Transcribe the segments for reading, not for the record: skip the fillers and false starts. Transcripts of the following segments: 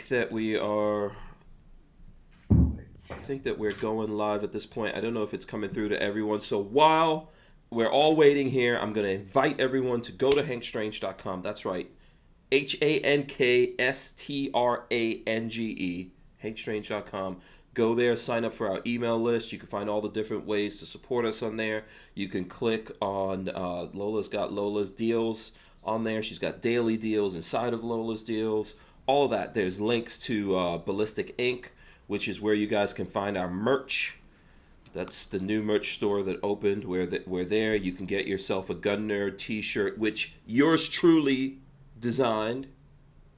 that we're going live at this point. I don't know if it's coming through to everyone. So while we're all waiting here, I'm going to invite everyone to go to hankstrange.com. That's right. HANKSTRANGE, hankstrange.com. Go there, sign up for our email list. You can find all the different ways to support us on there. You can click on Lola's got Lola's deals on there. She's got daily deals inside of Lola's deals. All of that. There's links to Ballistic Ink, which is where you guys can find our merch. That's the new merch store that opened. Where there, you can get yourself a Gun Nerd t-shirt, which yours truly designed,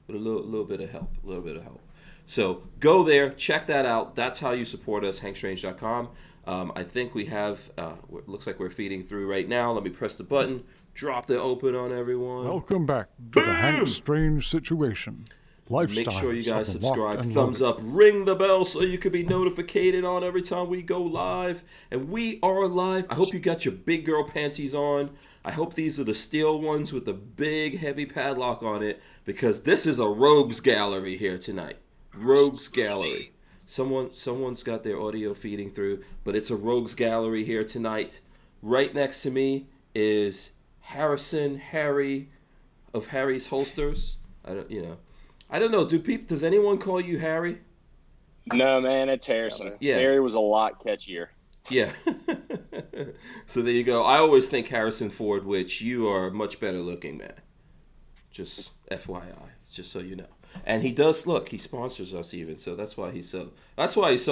with a little bit of help. So go there, check that out. That's how you support us, hankstrange.com. I think we have, looks like we're feeding through right now. Let me press the button, drop the open on everyone. Welcome back to the Hank Strange Situation. Make sure you guys subscribe, thumbs up, ring the bell so you can be notified on every time we go live. And we are live. I hope you got your big girl panties on. I hope these are the steel ones with the big heavy padlock on it, because this is a rogues gallery here tonight. Rogues gallery. Someone's got their audio feeding through, but it's a rogues gallery here tonight. Right next to me is Harry of Harry's Holsters. I don't know. Does anyone call you Harry? No, man, it's Harrison. Yeah. Harry was a lot catchier. Yeah. So there you go. I always think Harrison Ford, which you are much better looking, man. Just FYI, just so you know. And he does look. He sponsors us even, so that's why he's so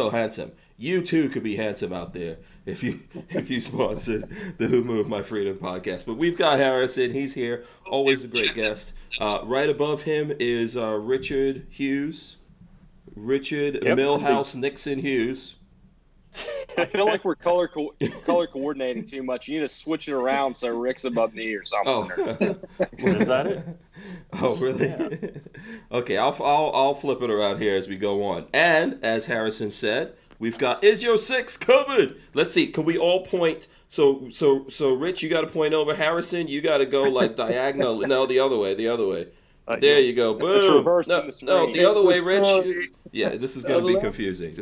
handsome. You too could be handsome out there if you sponsored the Who Moved My Freedom podcast. But we've got Harrison. He's here. Always a great guest. Right above him is Richard Hughes. Millhouse Nixon Hughes. I feel like we're color coordinating too much. You need to switch it around so Rick's above me or something. Oh, is that it? Oh, really? Yeah. Okay, I'll flip it around here as we go on. And as Harrison said, we've got IsYour6Covered. Let's see. Can we all point? So Rich, you got to point over. Harrison, you got to go like diagonal. No, the other way. There you go. Boom. No, the other way, Rich. Yeah, this is going to be confusing.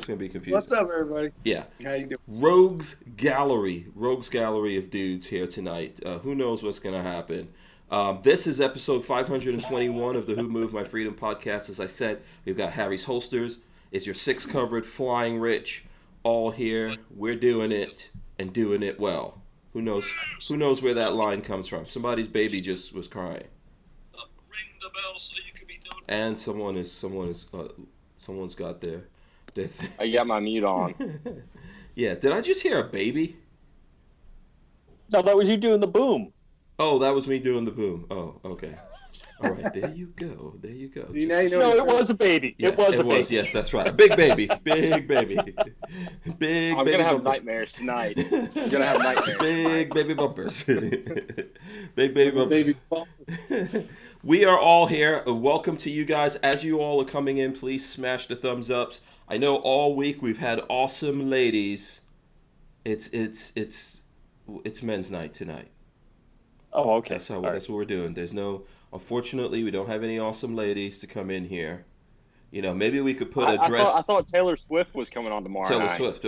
What's up, everybody? Yeah. How you doing? Rogues Gallery of dudes here tonight. Who knows what's going to happen? This is episode 521 of the Who Moved My Freedom podcast. As I said, we've got Harry's Holsters. IsYour6Covered, FlyingRich, all here. We're doing it and doing it well. Who knows where that line comes from? Somebody's baby just was crying. Ring the bell so you can be notified. And someone's got their I got my mute on. Yeah, did I just hear a baby? No, that was you doing the boom. Oh, that was me doing the boom. Oh, okay. All right, there you go. No, it was a baby. Yeah, it was. Yes, that's right. Big baby. I'm gonna have nightmares tonight. Big baby bumpers. Big baby bumpers. We are all here. Welcome to you guys. As you all are coming in, please smash the thumbs ups. I know all week we've had awesome ladies. It's men's night tonight. Oh, okay. That's what we're doing. Unfortunately, we don't have any awesome ladies to come in here. You know, maybe we could put a dress. I thought Taylor Swift was coming on tomorrow night. Swift,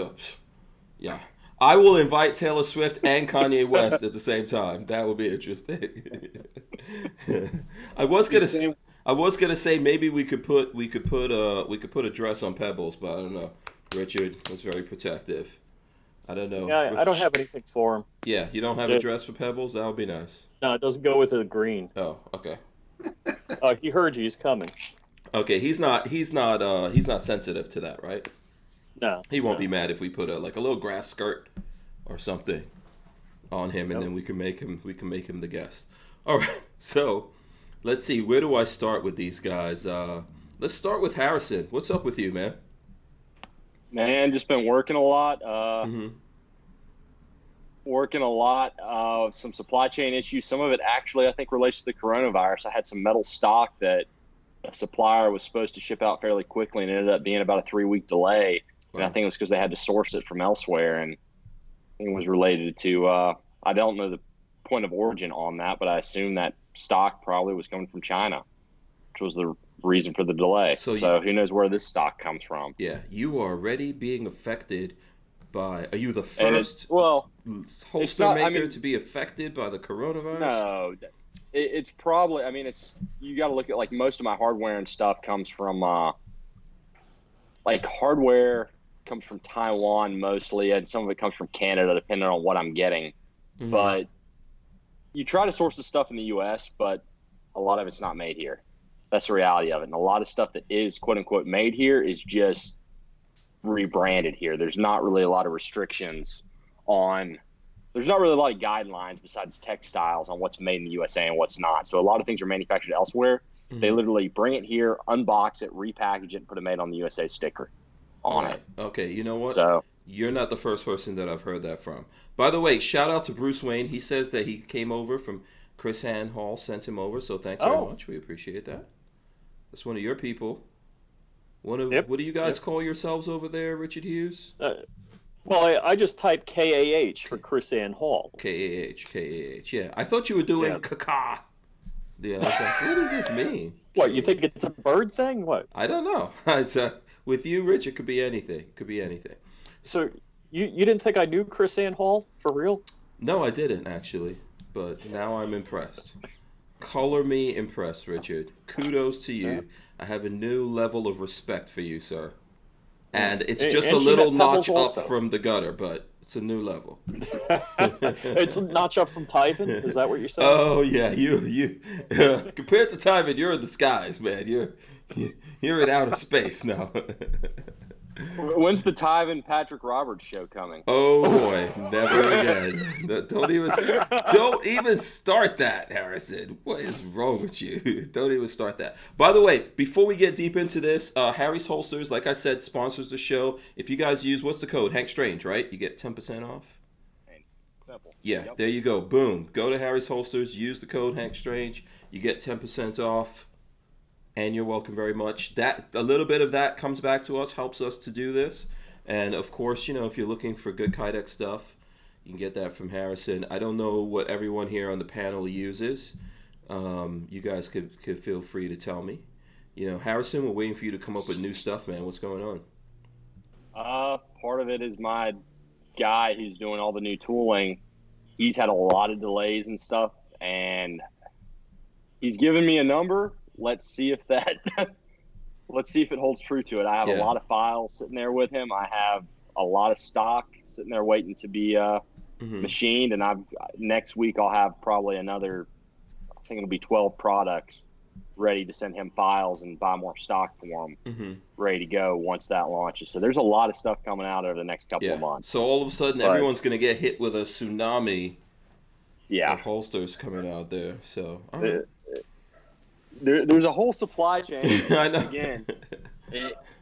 yeah. I will invite Taylor Swift and Kanye West at the same time. That would be interesting. I was gonna say maybe we could put a dress on Pebbles, but I don't know. Richard was very protective. I don't know. Yeah, I don't have anything for him. Yeah, you don't have a dress for Pebbles? That would be nice. No, it doesn't go with the green. Oh, okay. He heard you. He's coming. Okay, he's not sensitive to that, right? No. He won't be mad if we put a little grass skirt or something on him, and then we can make him the guest. All right. So, let's see. Where do I start with these guys? Let's start with Harrison. What's up with you, man? Man, just been working a lot. Some supply chain issues. Some of it actually, I think, relates to the coronavirus. I had some metal stock that a supplier was supposed to ship out fairly quickly, and it ended up being about a 3-week delay. Wow. And I think it was because they had to source it from elsewhere, and it was related to. I don't know the point of origin on that, but I assume that stock probably was coming from China, which was the reason for the delay. So who knows where this stock comes from? Yeah, you are already being affected by. Are you the first holster maker to be affected by the coronavirus? No, it's probably. I mean, you got to look at like most of my hardware and stuff comes from hardware comes from Taiwan mostly, and some of it comes from Canada, depending on what I'm getting. Mm-hmm. But you try to source the stuff in the U.S., but a lot of it's not made here. That's the reality of it. And a lot of stuff that is quote unquote made here is just rebranded here. There's not really a lot of restrictions there's not really a lot of guidelines besides textiles on what's made in the USA and what's not. So a lot of things are manufactured elsewhere. Mm-hmm. They literally bring it here, unbox it, repackage it, and put a made on the USA sticker on it. Okay, you know what? So you're not the first person that I've heard that from. By the way, shout out to Bruce Wayne. He says that he came over from Chris Han Hall, sent him over. So thanks very much. We appreciate that. That's one of your people. What do you guys call yourselves over there, Richard Hughes? Well, I just typed KAH for Chris Ann Hall. KAH. Yeah, I thought you were doing caca. Yeah, I was like, what does this mean? What, you think it's a bird thing? What? I don't know. It's, with you, Rich, it could be anything. So you didn't think I knew Chris Ann Hall for real? No, I didn't actually, but now I'm impressed. Color me impressed, Richard. Kudos to you. I have a new level of respect for you, sir. And it's just a little notch up from the gutter, but it's a new level. It's a notch up from Tyven? Is that what you're saying? Oh, yeah. You compared to Tyven, you're in the skies, man. You're in outer space now. When's the Tyven Patrick Roberts show coming? Oh boy, never again. Don't even start that, Harrison. What is wrong with you? Don't even start that. By the way, before we get deep into this, Harry's Holsters, like I said, sponsors the show. If you guys use, what's the code? Hank Strange, right? You get 10% off. Yeah, there you go. Boom. Go to Harry's Holsters, use the code Hank Strange. You get 10% off. And you're welcome very much. That a little bit of that comes back to us, helps us to do this. And of course, if you're looking for good Kydex stuff, you can get that from Harrison. I don't know what everyone here on the panel uses. You guys could feel free to tell me. Harrison, we're waiting for you to come up with new stuff, man. What's going on? Part of it is my guy who's doing all the new tooling. He's had a lot of delays and stuff, and he's given me a number. Let's see if it holds true to it. I have a lot of files sitting there with him. I have a lot of stock sitting there waiting to be machined, and next week I'll have probably another. I think it'll be 12 products ready to send him files and buy more stock for him, ready to go once that launches. So there's a lot of stuff coming out over the next couple of months. So all of a sudden, everyone's going to get hit with a tsunami of holsters coming out there. So. All right. There's a whole supply chain. I know. Again,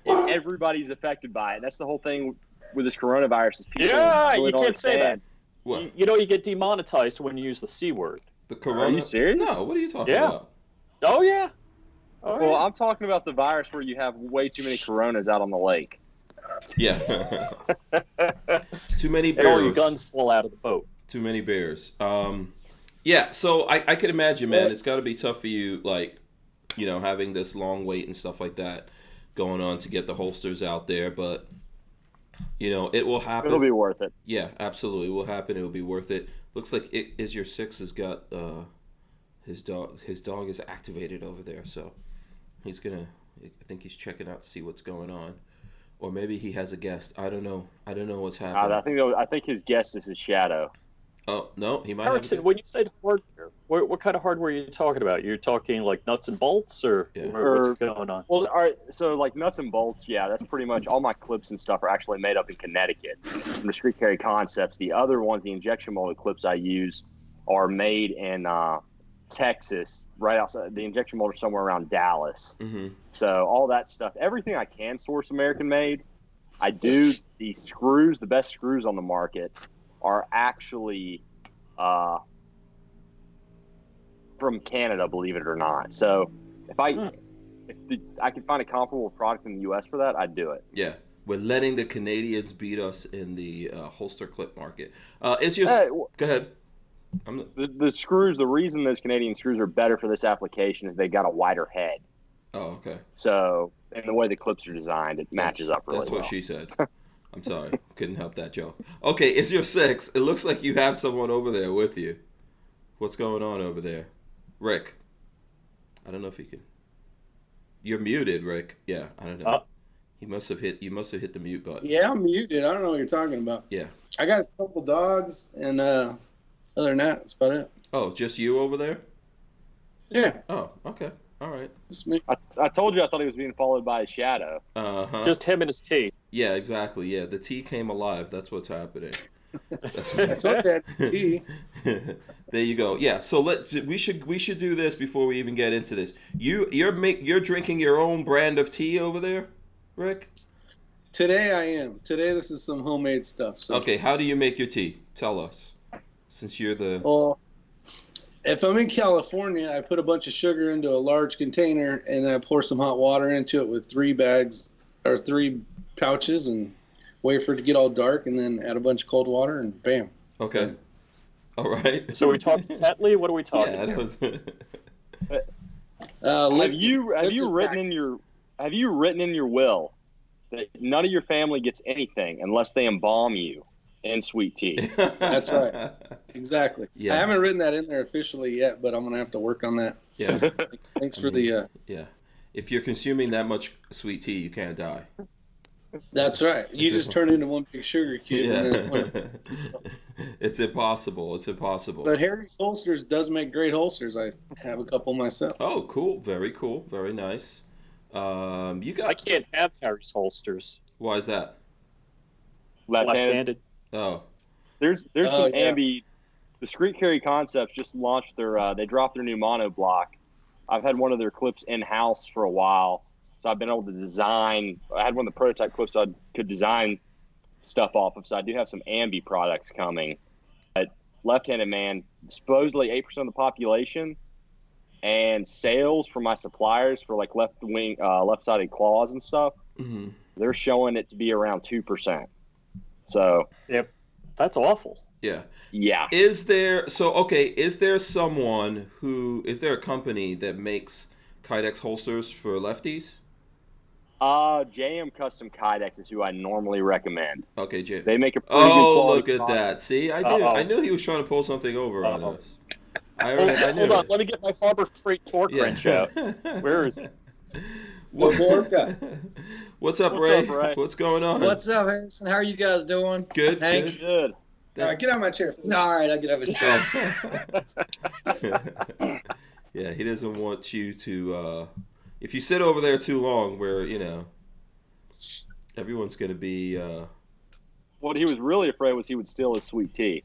everybody's affected by it. That's the whole thing with this coronavirus. Is people you can't say that. What? You get demonetized when you use the C word. The corona? Are you serious? No, what are you talking about? Oh, yeah. Well, I'm talking about the virus where you have way too many coronas out on the lake. Yeah. Too many bears. And all your guns fall out of the boat. Too many bears. Yeah, so I could imagine, man, it's got to be tough for you, having this long wait and stuff like that going on to get the holsters out there. But, it will happen. It'll be worth it. Yeah, absolutely. It will happen. It will be worth it. Looks like IsYour6 has got his dog is activated over there. So he's going to, I think he's checking out to see what's going on. Or maybe he has a guest. I don't know. I don't know what's happening. I think his guest is his shadow. Oh, no, he might Erickson, when you said hardware, what kind of hardware are you talking about? You're talking like nuts and bolts or what's going on? Well, all right, so like nuts and bolts, that's pretty much all my clips and stuff are actually made up in Connecticut from Discreet Carry Concepts. The other ones, the injection molded clips I use, are made in Texas, right outside. The injection mold are somewhere around Dallas. Mm-hmm. So all that stuff, everything I can source American made, I do. The screws, the best screws on the market, are actually from Canada, believe it or not. So if I could find a comparable product in the U.S. for that, I'd do it. Yeah, we're letting the Canadians beat us in the holster clip market. Go ahead. The screws, the reason those Canadian screws are better for this application is they got a wider head. Oh, okay. So, and the way the clips are designed, it matches up really well. That's what she said. I'm sorry. Couldn't help that joke. Okay, IsYour6. It looks like you have someone over there with you. What's going on over there? Rick. I don't know if he can. You're muted, Rick. Yeah, I don't know. You must have hit the mute button. Yeah, I'm muted. I don't know what you're talking about. Yeah. I got a couple dogs, and other than that, that's about it. Oh, just you over there? Yeah. Oh, okay. All right. Just me. I told you I thought he was being followed by a shadow. Uh-huh. Just him and his tea. Yeah, exactly. Yeah, the tea came alive. That's what's happening. That's That's what that tea. There you go. Yeah. So we should do this before we even get into this. You're drinking your own brand of tea over there, Rick? Today I am. Today this is some homemade stuff. So. Okay. How do you make your tea? Tell us. Since you're the. Well, if I'm in California, I put a bunch of sugar into a large container, and then I pour some hot water into it with 3 pouches, and wait for it to get all dark, and then add a bunch of cold water, and bam. Okay. All right. So we talking Tetley? What are we talking here? Have you written in your will that none of your family gets anything unless they embalm you in sweet tea? That's right. Exactly. Yeah. I haven't written that in there officially yet, but I'm going to have to work on that. Yeah. Thanks for the... Yeah. If you're consuming that much sweet tea, you can't die. That's right. You just turn into one big sugar cube. Yeah. And then, It's impossible. It's impossible. but Harry's Holsters does make great holsters. I have a couple myself. Oh, cool. Very cool. Very nice. You got... I can't have Harry's holsters. Why is that? Left-handed. Oh. There's some yeah. ambi. Discreet Carry Concepts just launched they dropped their new mono block. I've had one of their clips in-house for a while, so I've been able to design. I had one of the prototype clips I could design stuff off of, so I do have some ambi products coming. But left-handed man, supposedly 8% of the population, and sales from my suppliers for like left-sided claws and stuff, they're showing it to be around 2%. So, yep, that's awful. Yeah. Yeah. Is there a company that makes Kydex holsters for lefties? JM Custom Kydex is who I normally recommend. Okay, They make a pretty good quality look at product. that. See, I knew he was trying to pull something over on us. I knew Hold on, it. let me get my Harbor Freight torque wrench out. Where is it? What's up, Ray? Ray? What's going on? What's up, Harrison? How are you guys doing? Good. Hank? Good. All right, get out of my chair. All right, I'll get over the chair. Yeah, he doesn't want you to. If you sit over there too long, where everyone's gonna be. What he was really afraid was he would steal his sweet tea.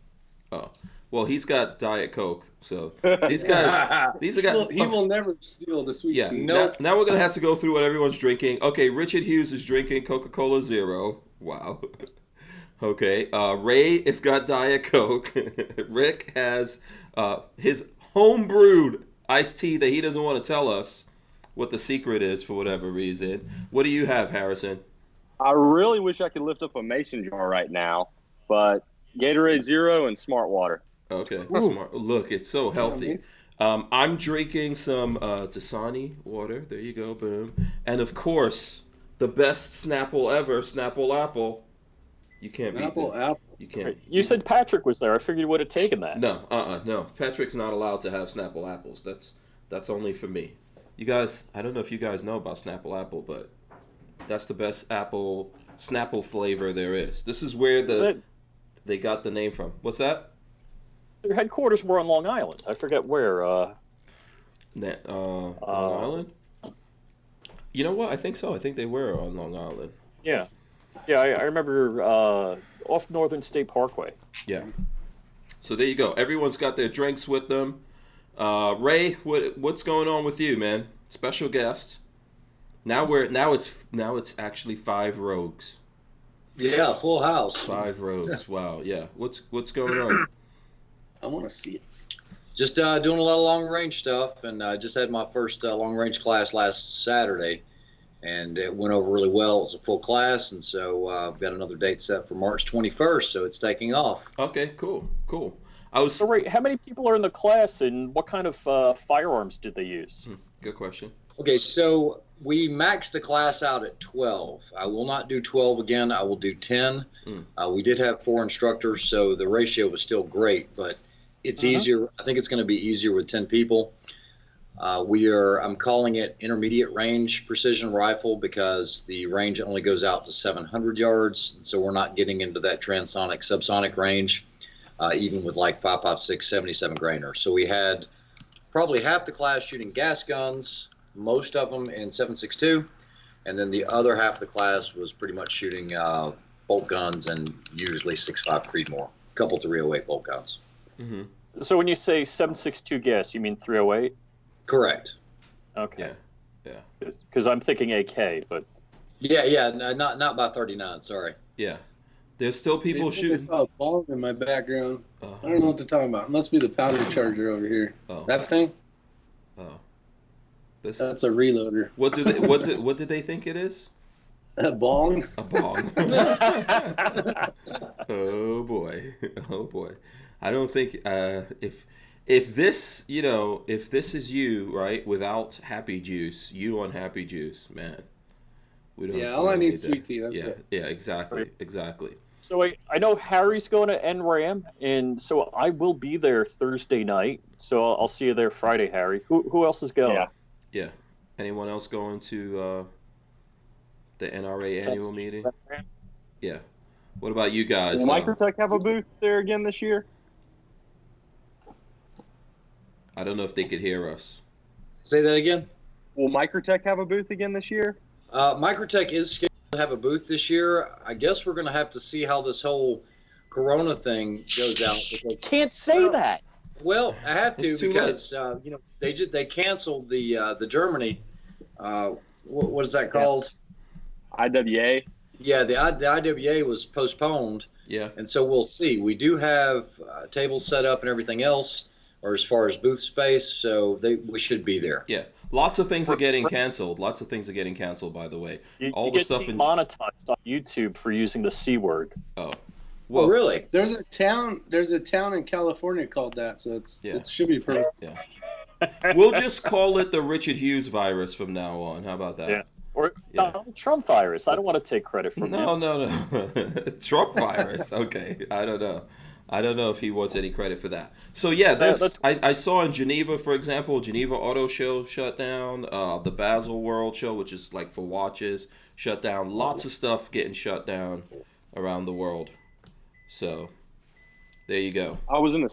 Oh, well, he's got Diet Coke, so these guys. He will never steal the sweet tea. Now we're gonna have to go through what everyone's drinking. Okay, Richard Hughes is drinking Coca-Cola Zero. Wow. Okay, Ray has got Diet Coke. Rick has his home-brewed iced tea that he doesn't want to tell us what the secret is for whatever reason. What do you have, Harrison? I really wish I could lift up a mason jar right now, but Gatorade Zero and Smart Water. Okay, smart. Look, it's so healthy. I'm drinking some Dasani water. There you go, boom. And of course, the best Snapple ever, Snapple Apple. You can't beat Apple, that. apple. You can't. You said Patrick was there. I figured you would have taken that. No. Patrick's not allowed to have Snapple apples. That's only for me. You guys, I don't know if you guys know about Snapple Apple, but that's the best Snapple flavor there is. This is where they got the name from. What's that? Their headquarters were on Long Island. I forget where. Long Island? You know what? I think so. I think they were on Long Island. Yeah. Yeah, I remember off Northern State Parkway. Yeah. So there you go. Everyone's got their drinks with them. Ray, what's going on with you, man? Special guest. Now it's actually 5 rogues. Yeah, full house. 5 rogues. Wow. Yeah. What's going on? I want to see it. Just doing a lot of long range stuff, and I just had my first long range class last Saturday, and it went over really well. It was a full class, and so I've got another date set for March 21st, so it's taking off. Okay. Cool. So, Ray, how many people are in the class, and what kind of firearms did they use? Good question. Okay, so we maxed the class out at 12. I will not do 12 again. I will do 10. We did have 4 instructors, so the ratio was still great, but it's easier. I think it's going to be easier with 10 people. I'm calling it intermediate range precision rifle because the range only goes out to 700 yards. So we're not getting into that transonic, subsonic range, even with like 5.56, 77 grainer. So we had probably half the class shooting gas guns, most of them in 7.62. And then the other half of the class was pretty much shooting bolt guns and usually 6.5 Creedmoor, a couple 308 bolt guns. So when you say 7.62 gas, you mean 308? Correct. Okay. Yeah. Because I'm thinking AK, but no, not by 39. Sorry. Yeah. There's still people shooting. I saw a ball in my background. I don't know what they're talking about. It must be the powder charger over here. That thing. That's a reloader. What did they think it is? A bong. A bong. Oh boy. I don't think if this is you, right, without Happy Juice, you on Happy Juice, man. All I need is sweet tea. That's it. Yeah, exactly. So I know Harry's going to NRAM, and so I will be there Thursday night. So I'll see you there Friday, Harry. Who else is going? Yeah. Anyone else going to the NRA annual meeting? Yeah. What about you guys? Will Microtech have a booth there again this year? I don't know if they could hear us. Say that again. Will Microtech have a booth again this year? Microtech is scheduled to have a booth this year. I guess we're going to have to see how this whole Corona thing goes out. Can't say that. Well, I have to because they canceled the Germany. What is that called? IWA. Yeah, the IWA was postponed. Yeah. And so we'll see. We do have tables set up and everything else, or as far as booth space, so we should be there. Yeah. Lots of things are getting canceled. By the way. You get demonetized on YouTube for using the C word. Oh. Well, really? There's a town in California called that, so it should be perfect. Yeah. We'll just call it the Richard Hughes virus from now on. How about that? Yeah. Or Donald Trump virus. I don't want to take credit for No. Trump virus. Okay. I don't know if he wants any credit for that. So yeah, I saw in Geneva, for example, Geneva Auto Show shut down. The Basel World Show, which is like for watches, shut down. Lots of stuff getting shut down around the world. So there you go. I was in the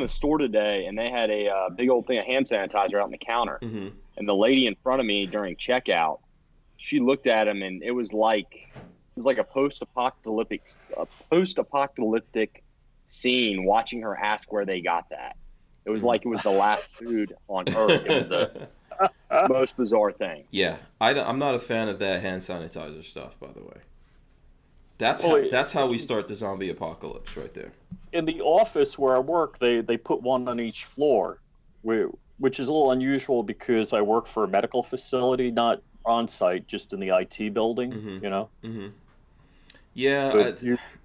store today, and they had a big old thing of hand sanitizer out on the counter. Mm-hmm. And the lady in front of me during checkout, she looked at him, and it was like a post-apocalyptic scene. Watching her ask where they got that, it was like it was the last food on earth. It was the most bizarre thing. Yeah, I'm not a fan of that hand sanitizer stuff, by the way. That's how we start the zombie apocalypse right there. In the office where I work, they put one on each floor, which is a little unusual because I work for a medical facility, not on site, just in the IT building. Mm-hmm. Yeah,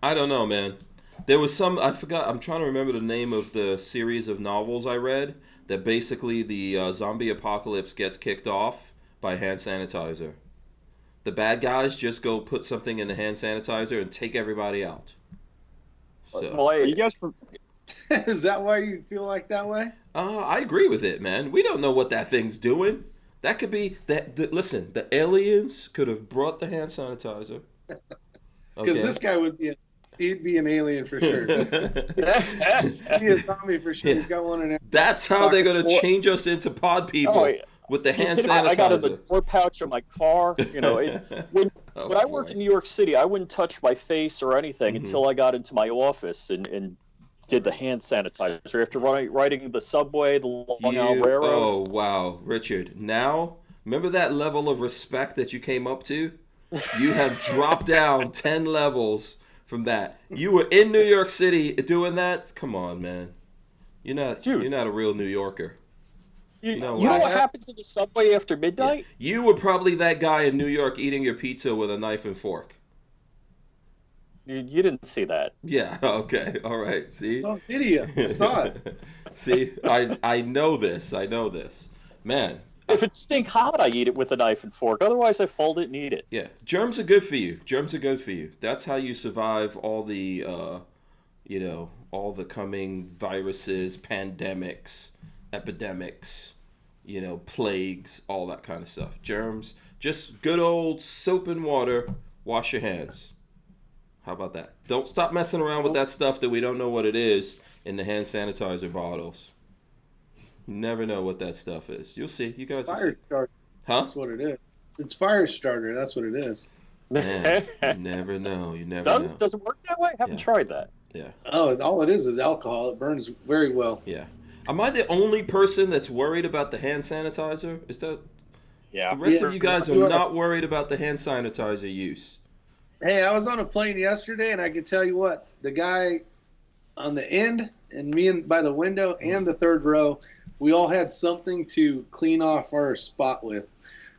I don't know, man. There was I forgot. I'm trying to remember the name of the series of novels I read that basically the zombie apocalypse gets kicked off by hand sanitizer. The bad guys just go put something in the hand sanitizer and take everybody out. So, well, you guys, is that why you feel like that way? I agree with it, man. We don't know what that thing's doing. That could be listen, the aliens could have brought the hand sanitizer. Because this guy he'd be an alien for sure. He'd be a zombie for sure. He's got one in every. That's how they're gonna change us into pod people with the hand sanitizer. I got in the door pouch of my car. When I worked in New York City, I wouldn't touch my face or anything until I got into my office and did the hand sanitizer after riding the subway, the Long Island Railroad. Oh wow, Richard! Now remember that level of respect that you came up to. You have dropped down 10 levels from that. You were in New York City doing that? Come on, man. You're not a real New Yorker. You know what happens in the subway after midnight? Yeah. You were probably that guy in New York eating your pizza with a knife and fork. You didn't see that. Yeah, okay. All right. See? It's on video. I saw it. See? I know this. Man. If it's stink hot, I eat it with a knife and fork. Otherwise, I fold it and eat it. Yeah, germs are good for you. Germs are good for you. That's how you survive all the, all the coming viruses, pandemics, epidemics, plagues, all that kind of stuff. Germs, just good old soap and water. Wash your hands. How about that? Don't stop messing around with that stuff that we don't know what it is in the hand sanitizer bottles. You never know what that stuff is. You'll see. You guys will see. Fire starter. Huh? That's what it is. It's fire starter. That's what it is. Man, you never know. You never know. Does it work that way? Haven't tried that. Yeah. Oh, all it is alcohol. It burns very well. Yeah. Am I the only person that's worried about the hand sanitizer? Is that... Yeah. The rest of you guys are not worried about the hand sanitizer use. Hey, I was on a plane yesterday, and I can tell you what, the guy on the end and me by the window and the third row, we all had something to clean off our spot with,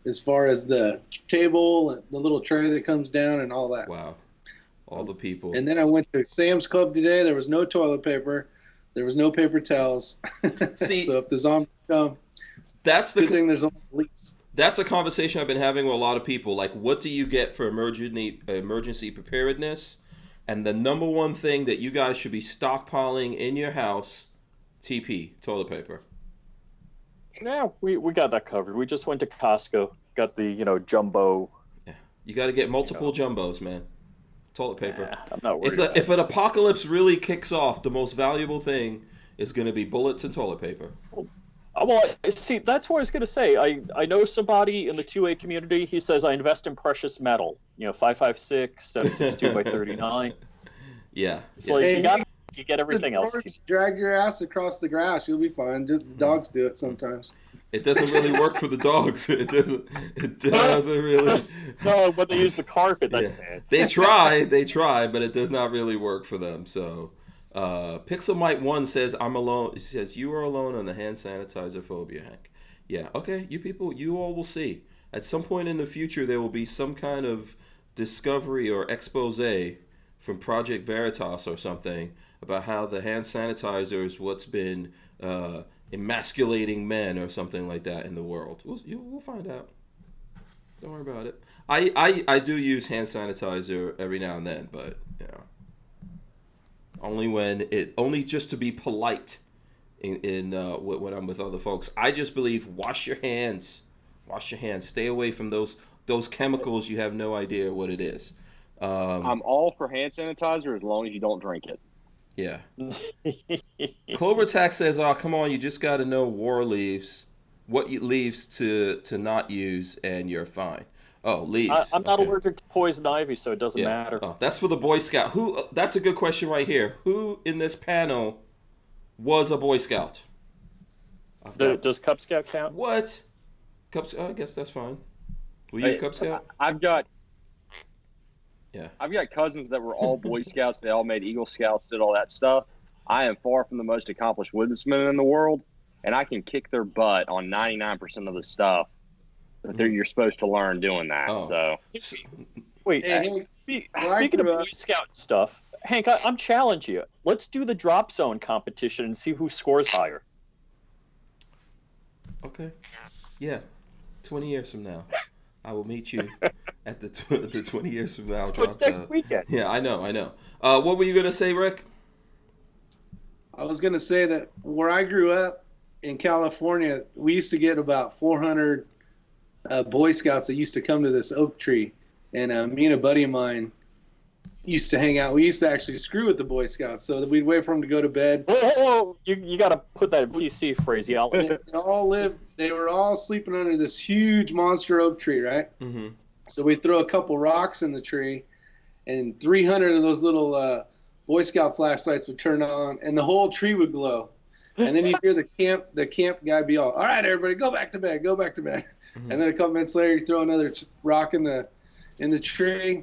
as far as the table, the little tray that comes down, and all that. Wow. All the people. And then I went to Sam's Club today. There was no toilet paper. There was no paper towels. See, so if the zombies come, that's the good thing there's only leaves. That's a conversation I've been having with a lot of people. Like, what do you get for emergency preparedness? And the number one thing that you guys should be stockpiling in your house, TP, toilet paper. Yeah, we got that covered. We just went to Costco, got the jumbo. Yeah, you got to get multiple jumbos, man. Toilet paper. Yeah, I'm not worried. If an apocalypse really kicks off, the most valuable thing is going to be bullets and toilet paper. Well, see, that's what I was going to say. I know somebody in the 2A community. He says I invest in precious metal. 556, 762 by 39. Yeah. It's like you get everything else. Drag your ass across the grass. You'll be fine. Just the dogs do it sometimes. It doesn't really work for the dogs. It doesn't really. No, but they use the carpet. That's bad. They try, but it does not really work for them. So, Pixelmite1 says, I'm alone. He says, you are alone on the hand sanitizer phobia, Hank. Yeah, okay, you all will see. At some point in the future, there will be some kind of discovery or expose from Project Veritas or something about how the hand sanitizer is what's been emasculating men or something like that in the world. We'll find out. Don't worry about it. I do use hand sanitizer every now and then, but only just to be polite when I'm with other folks. I just believe wash your hands. Stay away from those chemicals. You have no idea what it is. I'm all for hand sanitizer as long as you don't drink it. Yeah. Clover Tax says, "Oh, come on, you just got to know war leaves, what leaves to not use, and you're fine." Oh, leaves. I'm not allergic to poison ivy, so it doesn't matter. Oh, that's for the Boy Scout. That's a good question right here. Who in this panel was a Boy Scout? Does Cub Scout count? What? I guess that's fine. Were you a Cub Scout? I've got cousins that were all Boy Scouts. They all made Eagle Scouts, did all that stuff. I am far from the most accomplished woodsman in the world, and I can kick their butt on 99% of the stuff that you're supposed to learn doing that. Oh. So, wait. Speaking of Boy Scout stuff, Hank, I'm challenging you. Let's do the drop zone competition and see who scores higher. Okay. Yeah. 20 years from now, I will meet you at the 20 years from now. It's next weekend. Yeah, I know. What were you going to say, Rick? I was going to say that where I grew up in California, we used to get about 400 Boy Scouts that used to come to this oak tree. And me and a buddy of mine used to hang out. We used to actually screw with the Boy Scouts, so that we'd wait for them to go to bed. Whoa. You got to put that in PC phraseology. They were all sleeping under this huge monster oak tree, right? Mm-hmm. So we'd throw a couple rocks in the tree, and 300 of those little Boy Scout flashlights would turn on, and the whole tree would glow. And then you hear the camp guy be all right, everybody, go back to bed. Mm-hmm. And then a couple minutes later, you throw another rock in the tree.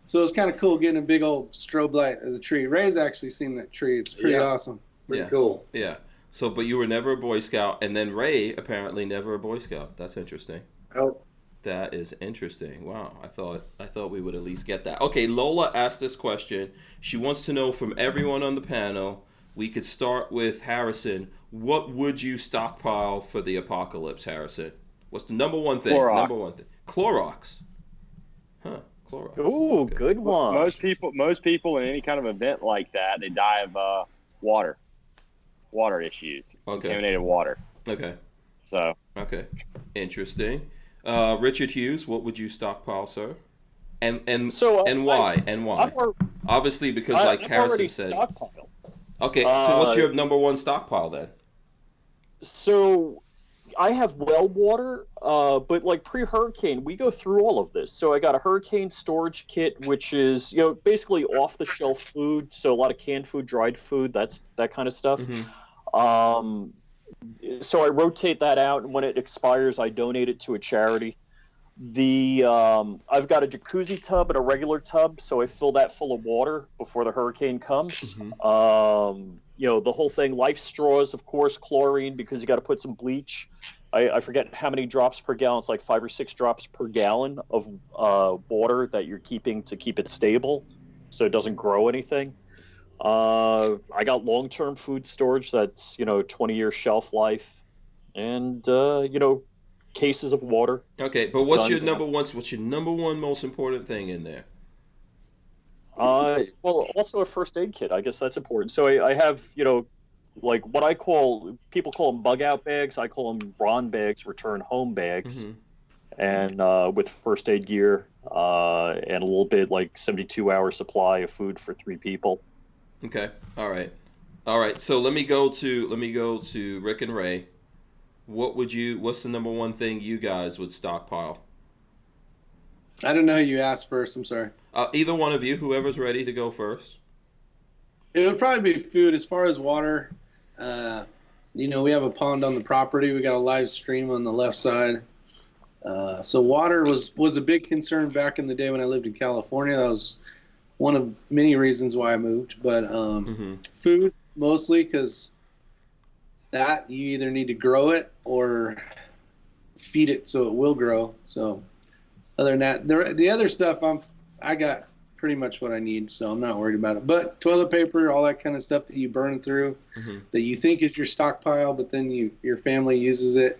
So it's kind of cool getting a big old strobe light of the tree. Ray's actually seen that tree. It's pretty awesome. Pretty cool. Yeah. So, but you were never a Boy Scout, and then Ray apparently never a Boy Scout. That's interesting. Oh. That is interesting. Wow. I thought we would at least get that. Okay, Lola asked this question. She wants to know from everyone on the panel. We could start with Harrison. What would you stockpile for the apocalypse, Harrison? What's the number one thing? Clorox. Number one thing. Clorox. Huh. Clorox. Ooh, Okay. good one. Most people in any kind of event like that, they die of water issues, contaminated water. Okay. So Okay. Interesting. Richard Hughes, what would you stockpile, sir? And why? Obviously, because like Harrison said. Stockpiled. Okay, so what's your number one stockpile then? So I have well water, but like pre-hurricane, we go through all of this. So I got a hurricane storage kit, which is basically off-the-shelf food. So a lot of canned food, dried food, that kind of stuff. Mm-hmm. So I rotate that out, and when it expires, I donate it to a charity. I've got a jacuzzi tub and a regular tub, so I fill that full of water before the hurricane comes. Mm-hmm. The whole thing, life straws, of course, chlorine, because you got to put some bleach. I forget how many drops per gallon. It's like 5 or 6 drops per gallon of water that you're keeping to keep it stable so it doesn't grow anything. I got long-term food storage that's 20-year shelf life, and cases of water. Okay, but what's your number one most important thing in there? Well, also a first aid kit. I guess that's important. So I have like what people call them bug out bags. I call them RON bags, return home bags, and with first aid gear and a little bit like 72-hour supply of food for 3 people. Okay. All right. So let me go to Rick and Ray. What's the number one thing you guys would stockpile? I don't know who you asked first. I'm sorry. Either one of you, whoever's ready to go first. It would probably be food. As far as water, we have a pond on the property. We got a live stream on the left side. So water was a big concern back in the day when I lived in California. That was one of many reasons why I moved. But food mostly, because that you either need to grow it or feed it so it will grow. So other than that, the other stuff I got pretty much what I need, so I'm not worried about it. But toilet paper, all that kind of stuff that you burn through, that you think is your stockpile, but then your family uses it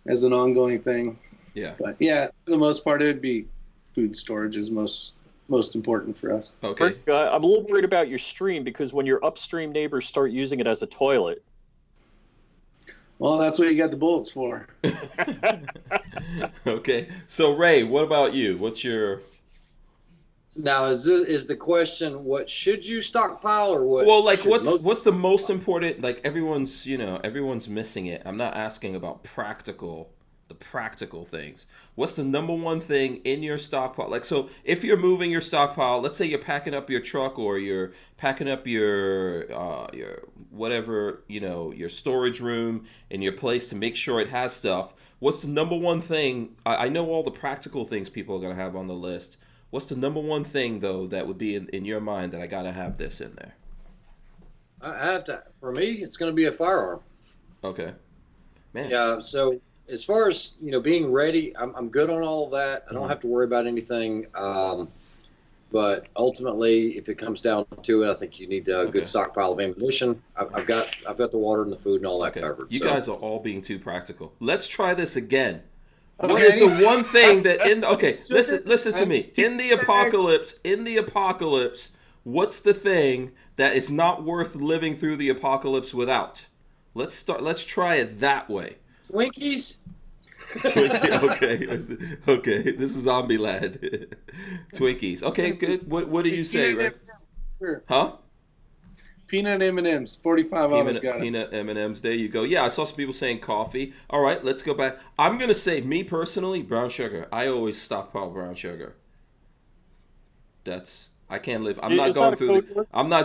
as an ongoing thing. Yeah. But yeah, for the most part, it would be food storage is most important for us. Okay. I'm a little worried about your stream, because when your upstream neighbors start using it as a toilet. Well, that's what you got the bullets for. Okay. So Ray, what about you? What's your... Now, is the question, what should you stockpile, or what? Well, like, what's the most important? Like, everyone's missing it. I'm not asking about the practical things. What's the number one thing in your stockpile? Like, so if you're moving your stockpile, let's say you're packing up your truck, or you're packing up your whatever, your storage room in your place to make sure it has stuff. What's the number one thing? I know all the practical things people are going to have on the list. What's the number one thing, though, that would be in your mind that I got to have this in there? I have to. For me, it's going to be a firearm. Okay. Man. Yeah. So as far as being ready, I'm good on all of that. I don't have to worry about anything. But ultimately, if it comes down to it, I think you need a good stockpile of ammunition. I've got the water and the food and all that covered. You guys are all being too practical. Let's try this again. What is the one thing that listen to me. In the apocalypse, what's the thing that is not worth living through the apocalypse without? Let's try it that way. Twinkies? Okay. This is Zombie Lad. Twinkies. Okay, good. What do you say, Ray? Sure. Huh? Peanut M&Ms, 45 ounce. Got it. Peanut M&Ms. There you go. Yeah, I saw some people saying coffee. All right, let's go back. I'm gonna say, me personally, brown sugar. I always stockpile brown sugar. I can't live. I'm not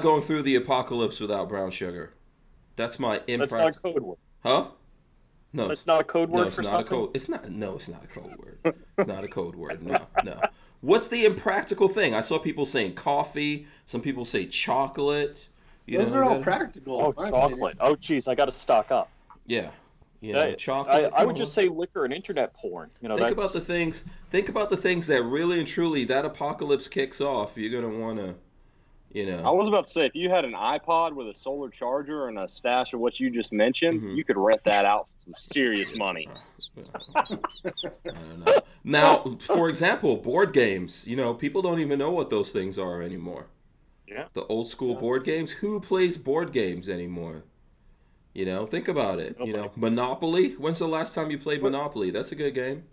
going through the apocalypse without brown sugar. That's my impractical. That's not a code word. Huh? No, it's not a code word for something? It's not a code word. Not a code word. No. What's the impractical thing? I saw people saying coffee. Some people say chocolate. Those are all practical. Oh, chocolate. Oh, geez, I got to stock up. Yeah. Chocolate. I would just say liquor and internet porn. Think about the things that really and truly that apocalypse kicks off. You're gonna want to, I was about to say, if you had an iPod with a solar charger and a stash of what you just mentioned, you could rent that out for some serious money. I don't know. Now, for example, board games. You know, people don't even know what those things are anymore. Yeah. The old school board games. Who plays board games anymore? You know, think about it. Nobody. You know, Monopoly. When's the last time you played Monopoly? That's a good game.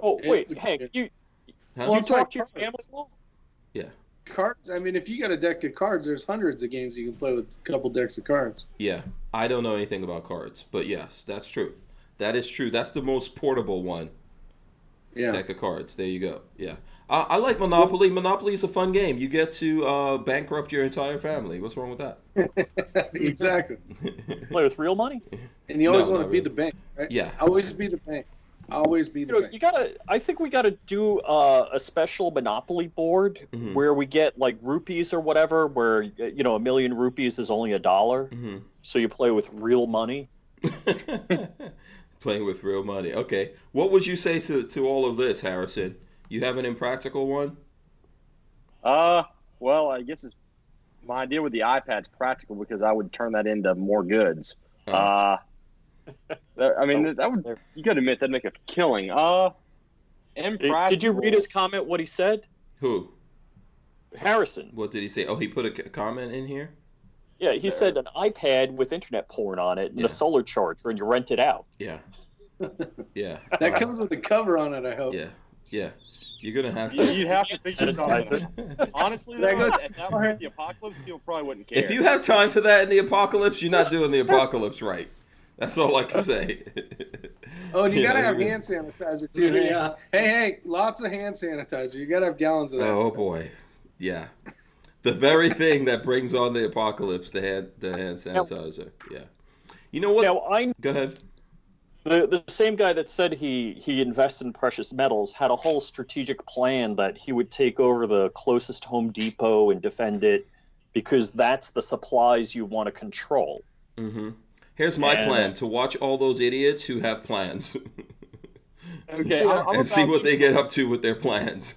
Oh wait, Hank, you Huh? you talk to your family more? Yeah. Cards. I mean, if you got a deck of cards, there's hundreds of games you can play with a couple decks of cards. Yeah. I don't know anything about cards, but yes, that's true. That is true. That's the most portable one. Yeah. Deck of cards. There you go. Yeah. I like Monopoly. Monopoly is a fun game. You get to bankrupt your entire family. What's wrong with that? Exactly. Play with real money? And you always No, want to not be really. the bank, right? Yeah. Always be the bank. Always be the bank. You gotta. I think we gotta do a special Monopoly board Mhm. where we get like rupees or whatever, where a million rupees is only $1, Mm-hmm. so you play with real money. Playing with real money. Okay. What would you say to all of this, Harrison? You have an impractical one? Well, I guess my idea with the iPad's practical because I would turn that into more goods. Oh. I mean, that would, you got to admit that'd make a killing. Impractical. Did you read his comment? What he said? Who? Harrison. What did he say? Oh, he put a comment in here? Yeah, he said an iPad with internet porn on it and Yeah. a solar charger, and you rent it out. Yeah. Yeah. That comes with a cover on it, I hope. Yeah. Yeah. You're going to have to. You'd have to figure something. Honestly, though, That goes- if that was the apocalypse, people probably wouldn't care. If you have time for that in the apocalypse, you're not doing the apocalypse right. That's all I can say. Oh, and you gotta know, have you- hand sanitizer too. Hank. Yeah. Hey, lots of hand sanitizer. You gotta have gallons of that. Oh stuff. boy. Yeah. The very thing that brings on the apocalypse, the hand sanitizer. Yeah. You know what? Now, Go ahead. the same guy that said he invested in precious metals had a whole strategic plan that he would take over the closest Home Depot and defend it because that's the supplies you want to control. Mm-hmm. Here's my plan: to watch all those idiots who have plans, Okay, and see what they get up to with their plans.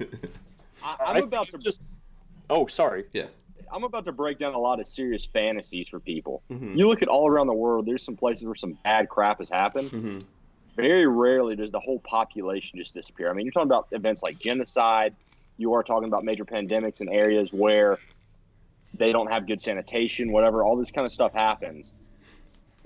I'm about to just. Oh, sorry. Yeah. I'm about to break down a lot of serious fantasies for people. Mhm. You look at all around the world, there's some places where some bad crap has happened. Mm-hmm. Very rarely does the whole population just disappear. I mean, you're talking about events like genocide. You are talking about major pandemics in areas where they don't have good sanitation, whatever. All this kind of stuff happens.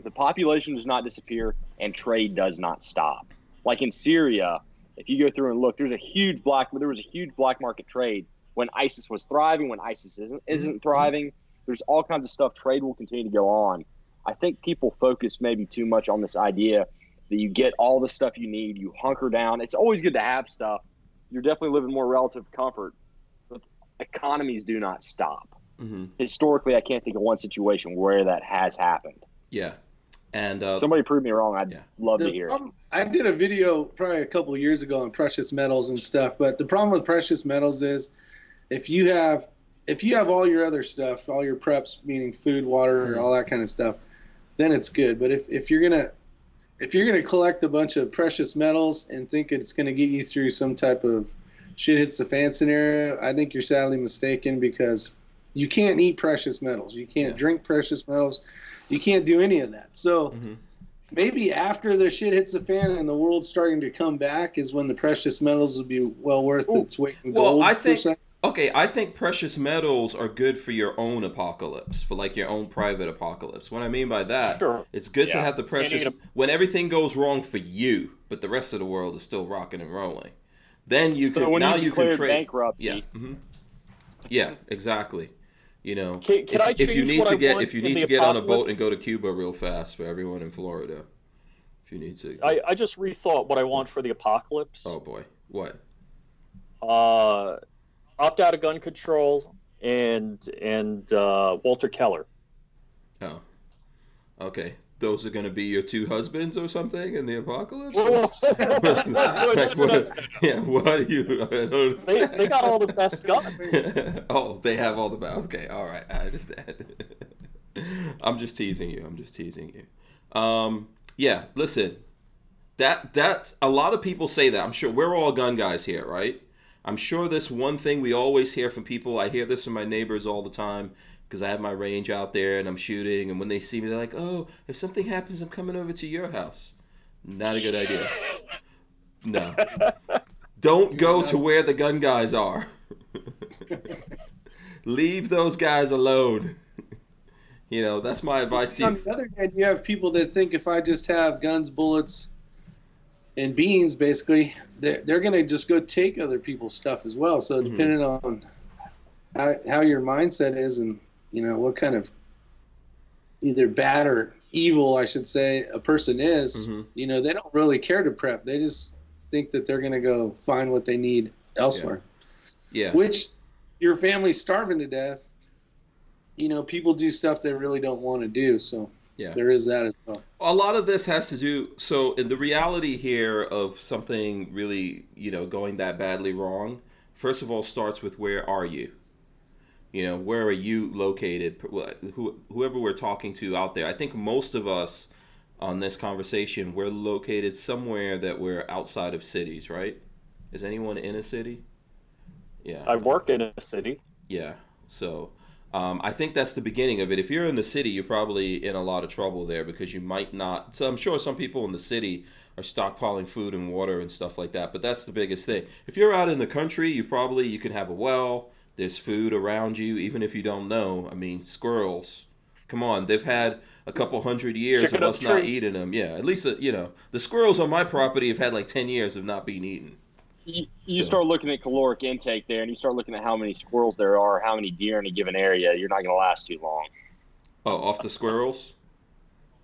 The population does not disappear, and trade does not stop. Like in Syria, if you go through and look, there was a huge black market trade when ISIS was thriving, when ISIS isn't thriving. There's all kinds of stuff. Trade will continue to go on. I think people focus maybe too much on this idea that you get all the stuff you need, you hunker down. It's always good to have stuff. You're definitely living more relative comfort. But economies do not stop. Mm-hmm. Historically, I can't think of one situation where that has happened. Yeah. And Somebody prove me wrong. I'd love to hear it. I did a video probably a couple of years ago on precious metals and stuff, but the problem with precious metals is if you have all your other stuff, all your preps, meaning food, water, all that kind of stuff, then it's good. But if you're gonna collect a bunch of precious metals and think it's gonna get you through some type of shit hits the fan scenario, I think you're sadly mistaken because you can't eat precious metals. You can't drink precious metals. You can't do any of that. So maybe after the shit hits the fan and the world's starting to come back is when the precious metals will be well worth its weight in gold. I think precious metals are good for your own apocalypse, for like your own private apocalypse. What I mean by that, it's good to have the precious when everything goes wrong for you, but the rest of the world is still rocking and rolling. Then you can you can trade bankruptcy. Yeah. Mm-hmm. Yeah, exactly. You know, if you need to get on a boat and go to Cuba real fast for everyone in Florida, if you need to. I just rethought what I want for the apocalypse. Oh boy, what? Opt out of gun control and Walter Keller. Oh, okay. Those are going to be your two husbands or something in the apocalypse? What are you? I don't understand. They got all the best guns. Oh, they have all the best. Okay, all right, I understand. I'm just teasing you. Yeah, listen. That a lot of people say that. I'm sure we're all gun guys here, right? I'm sure this one thing we always hear from people. I hear this from my neighbors all the time. Because I have my range out there and I'm shooting, and when they see me, they're like, "Oh, if something happens, I'm coming over to your house." Not a good idea. No. Don't go to where the gun guys are. Leave those guys alone. You know, that's my advice to you. On the other hand, you have people that think if I just have guns, bullets, and beans, basically, they're going to just go take other people's stuff as well. So depending on how your mindset is and, you know, what kind of either bad or evil, I should say, a person is, you know, they don't really care to prep. They just think that they're going to go find what they need elsewhere. Yeah. Which your family's starving to death. You know, people do stuff they really don't want to do. So there is that as well. A lot of this has to do, so in the reality here of something really, you know, going that badly wrong, first of all, starts with where are you? You know, where are you located? Whoever we're talking to out there. I think most of us on this conversation, we're located somewhere that we're outside of cities, right? Is anyone in a city? Yeah. I work in a city. Yeah. So I think that's the beginning of it. If you're in the city, you're probably in a lot of trouble there because you might not. So I'm sure some people in the city are stockpiling food and water and stuff like that. But that's the biggest thing. If you're out in the country, you can have a well. There's food around you, even if you don't know. I mean, squirrels. Come on, they've had a couple hundred years of us not eating them. Yeah, at least, you know, the squirrels on my property have had like 10 years of not being eaten. You start looking at caloric intake there, and you start looking at how many squirrels there are, how many deer in a given area. You're not going to last too long. Oh, off the squirrels?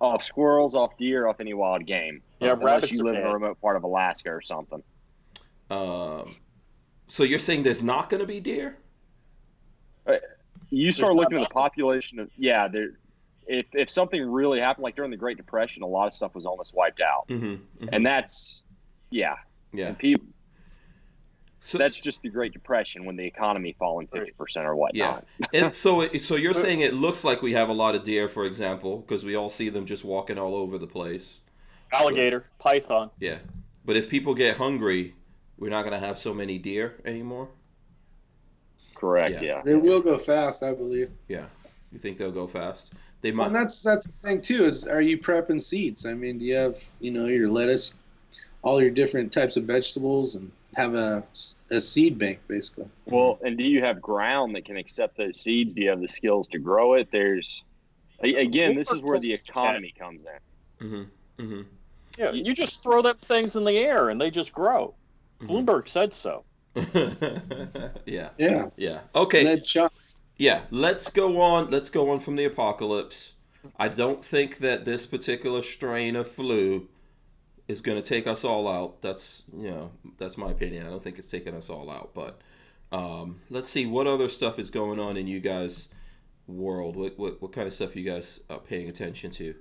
Off squirrels, off deer, off any wild game. Yeah, unless you live in a remote part of Alaska or something. So you're saying there's not going to be deer? You start looking at the population of if something really happened, like during the Great Depression, a lot of stuff was almost wiped out, and that's and people. So that's just the Great Depression when the economy falling 50% or whatnot. Yeah, and so you're saying it looks like we have a lot of deer, for example, because we all see them just walking all over the place. Alligator, python. Yeah, but if people get hungry, we're not going to have so many deer anymore. Correct. Yeah. They will go fast, I believe. Yeah. You think they'll go fast? They might. Well, and that's the thing too. Is are you prepping seeds? I mean, do you have your lettuce, all your different types of vegetables, and have a seed bank basically? Well, and do you have ground that can accept those seeds? Do you have the skills to grow it? This is where the economy comes in. Yeah, you just throw them things in the air and they just grow. Bloomberg said so. Yeah. Okay. Yeah, let's go on from the apocalypse. I don't think that this particular strain of flu is going to take us all out. That's my opinion. I don't think it's taking us all out, but let's see what other stuff is going on in you guys' world. What kind of stuff are you guys paying attention to?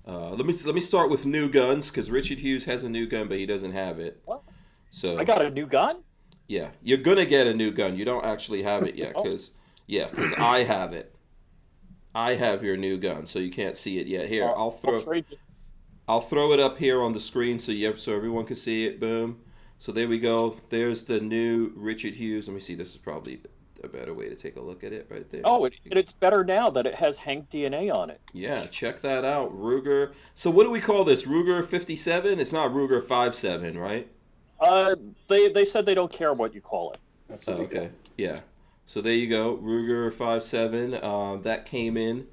Let me start with new guns, because Richard Hughes has a new gun, but he doesn't have it. What? So I got a new gun? Yeah, you're gonna get a new gun. You don't actually have it yet, because I have it. I have your new gun, so you can't see it yet. Here, I'll throw it up here on the screen so everyone can see it. Boom. So there we go. There's the new Richard Hughes. Let me see. This is probably a better way to take a look at it right there. Oh, it's better now that it has Hank DNA on it. Yeah, check that out. Ruger. So what do we call this? Ruger 57? It's not Ruger 57, right? They said they don't care what you call it. That's okay. Yeah. So there you go. Ruger 57. That came in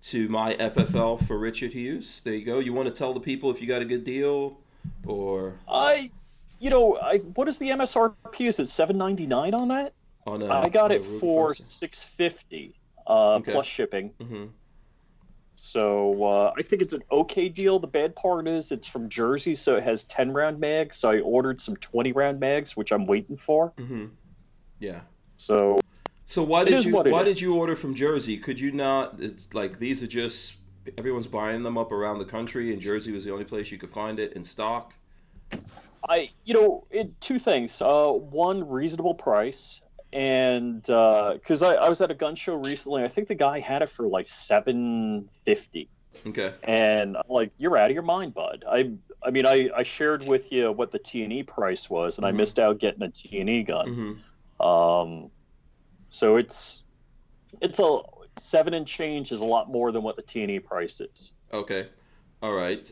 to my FFL for Richard Hughes. There you go. You want to tell the people if you got a good deal, or what is the MSRP? Is it $799 on that? I got it for $650 plus shipping. Mm-hmm. So I think it's an okay deal. The bad part is it's from Jersey, so it has 10-round mags. So I ordered some 20-round mags, which I'm waiting for. Mm-hmm. Yeah. So why did you order from Jersey? Could you not? It's like these are just everyone's buying them up around the country, and Jersey was the only place you could find it in stock. Two things. One, reasonable price. And because I was at a gun show recently, I think the guy had it for like $750. Okay. And I'm like, you're out of your mind, bud. I shared with you what the T&E price was, and I missed out getting a T&E gun. Mm-hmm. So it's a 7 and change is a lot more than what the T&E price is. Okay. All right.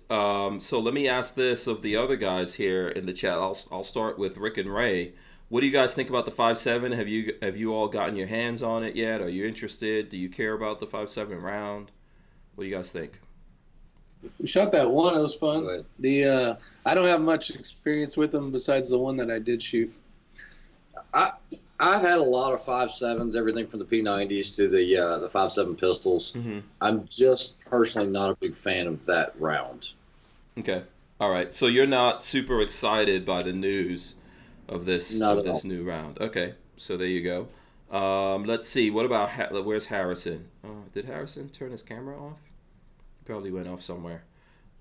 So let me ask this of the other guys here in the chat. I'll start with Rick and Ray. What do you guys think about the 5.7? Have you all gotten your hands on it yet? Are you interested? Do you care about the 5.7 round? What do you guys think? We shot that one. It was Go fun. ahead. I don't have much experience with them besides the one that I did shoot. I've had a lot of 5.7s, everything from the P90s to the 5.7 pistols. Mm-hmm. I'm just personally not a big fan of that round. Okay. All right. So you're not super excited by the news of this new round. Okay. So there you go. Let's see. What about where's Harrison? Did Harrison turn his camera off? He probably went off somewhere.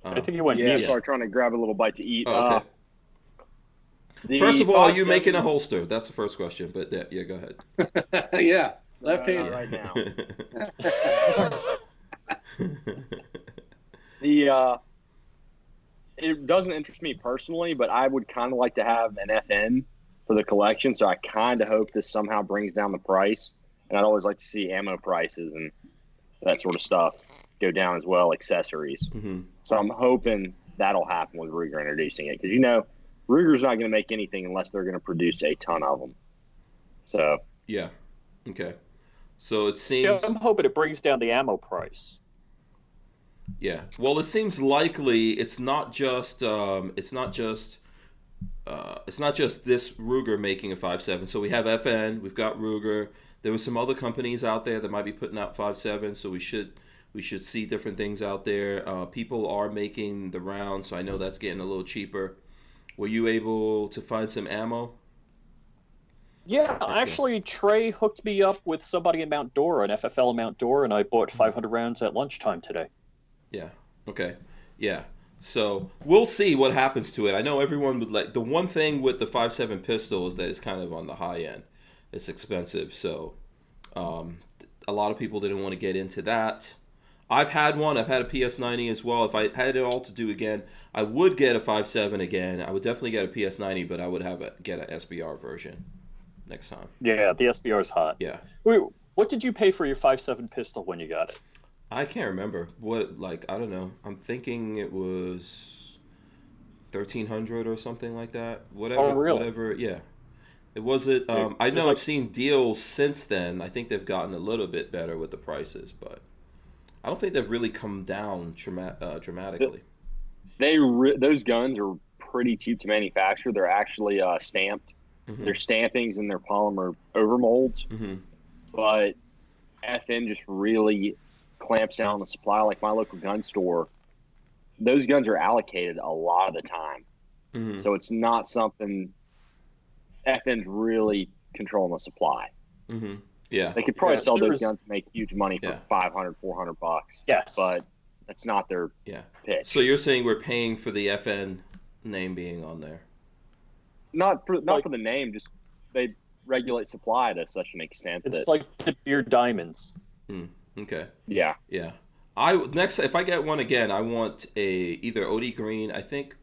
I think he went. Yeah, started trying to grab a little bite to eat. Oh, okay. First of all, are you making a holster? That's the first question. But yeah, go ahead. Yeah, left-handed. Right now. It doesn't interest me personally, but I would kind of like to have an FN for the collection. So I kind of hope this somehow brings down the price. And I'd always like to see ammo prices and that sort of stuff go down as well, accessories. Mm-hmm. So I'm hoping that'll happen with Ruger introducing it, because Ruger's not going to make anything unless they're going to produce a ton of them. So yeah, okay. So it seems. So I'm hoping it brings down the ammo price. Yeah. Well, it seems likely it's not just this Ruger making a 5.7. So we have FN, we've got Ruger. There were some other companies out there that might be putting out 5.7. So we should see different things out there. People are making the round, so I know that's getting a little cheaper. Were you able to find some ammo? Yeah, Okay. actually, Trey hooked me up with somebody in Mount Dora, an FFL in Mount Dora, and I bought 500 rounds at lunchtime today. Yeah. Okay. Yeah. So we'll see what happens to it. I know everyone would like. The one thing with the 5.7 pistol is that it's kind of on the high end. It's expensive, so a lot of people didn't want to get into that. I've had one. I've had a PS90 as well. If I had it all to do again, I would get a 5.7 again. I would definitely get a PS90, but I would get an SBR version next time. Yeah, the SBR is hot. Yeah. Wait, what did you pay for your 5.7 pistol when you got it? I can't remember I don't know. I'm thinking it was 1,300 or something like that. Whatever. Oh, really? Whatever. Yeah. It wasn't. I know I've seen deals since then. I think they've gotten a little bit better with the prices, but I don't think they've really come down dramatically. Those guns are pretty cheap to manufacture. They're actually stamped. Mm-hmm. They're stampings and they're polymer overmolds. Mm-hmm. But FN just really clamps down on the supply. Like my local gun store, those guns are allocated a lot of the time. Mm-hmm. So it's not something FN's really controlling the supply. Mm-hmm. Yeah. They could probably sell those guns to make huge money for $500, $400. Yes. But that's not their pitch. So you're saying we're paying for the FN name being on there? Not for the name, just they regulate supply to such an extent it's like the beer diamonds. Okay. Yeah. Yeah. If I get one again, I want either OD green. I think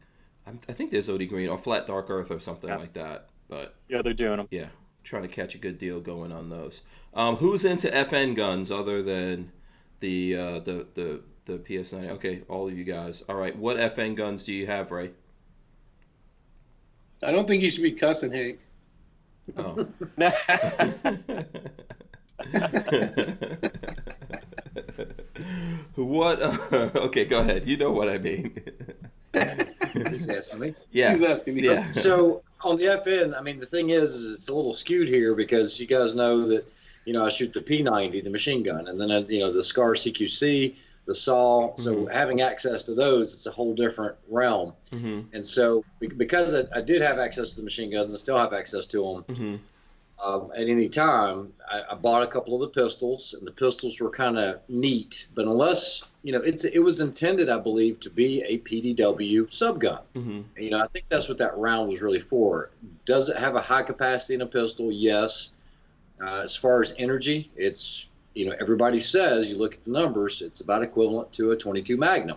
there's OD green or flat dark earth or something like that. But yeah, they're doing them. Yeah, trying to catch a good deal going on those. Who's into FN guns other than the PS90? Okay, all of you guys. All right, what FN guns do you have, Ray? I don't think you should be cussing, Hank. Oh. What? Okay, go ahead. You know what I mean. He's asking me. Yeah. He's asking me. Yeah. So on the FN, I mean, the thing is it's a little skewed here because you guys know that, I shoot the P90, the machine gun, and then, the SCAR CQC, the SAW. So Mm-hmm. having access to those, it's a whole different realm. Mm-hmm. And so because I did have access to the machine guns and still have access to them, Mm-hmm. at any time, I bought a couple of the pistols, and the pistols were kind of neat. But unless, it was intended, I believe, to be a PDW subgun. Mm-hmm. I think that's what that round was really for. Does it have a high capacity in a pistol? Yes. As far as energy, it's, everybody says, you look at the numbers, it's about equivalent to a 22 Magnum.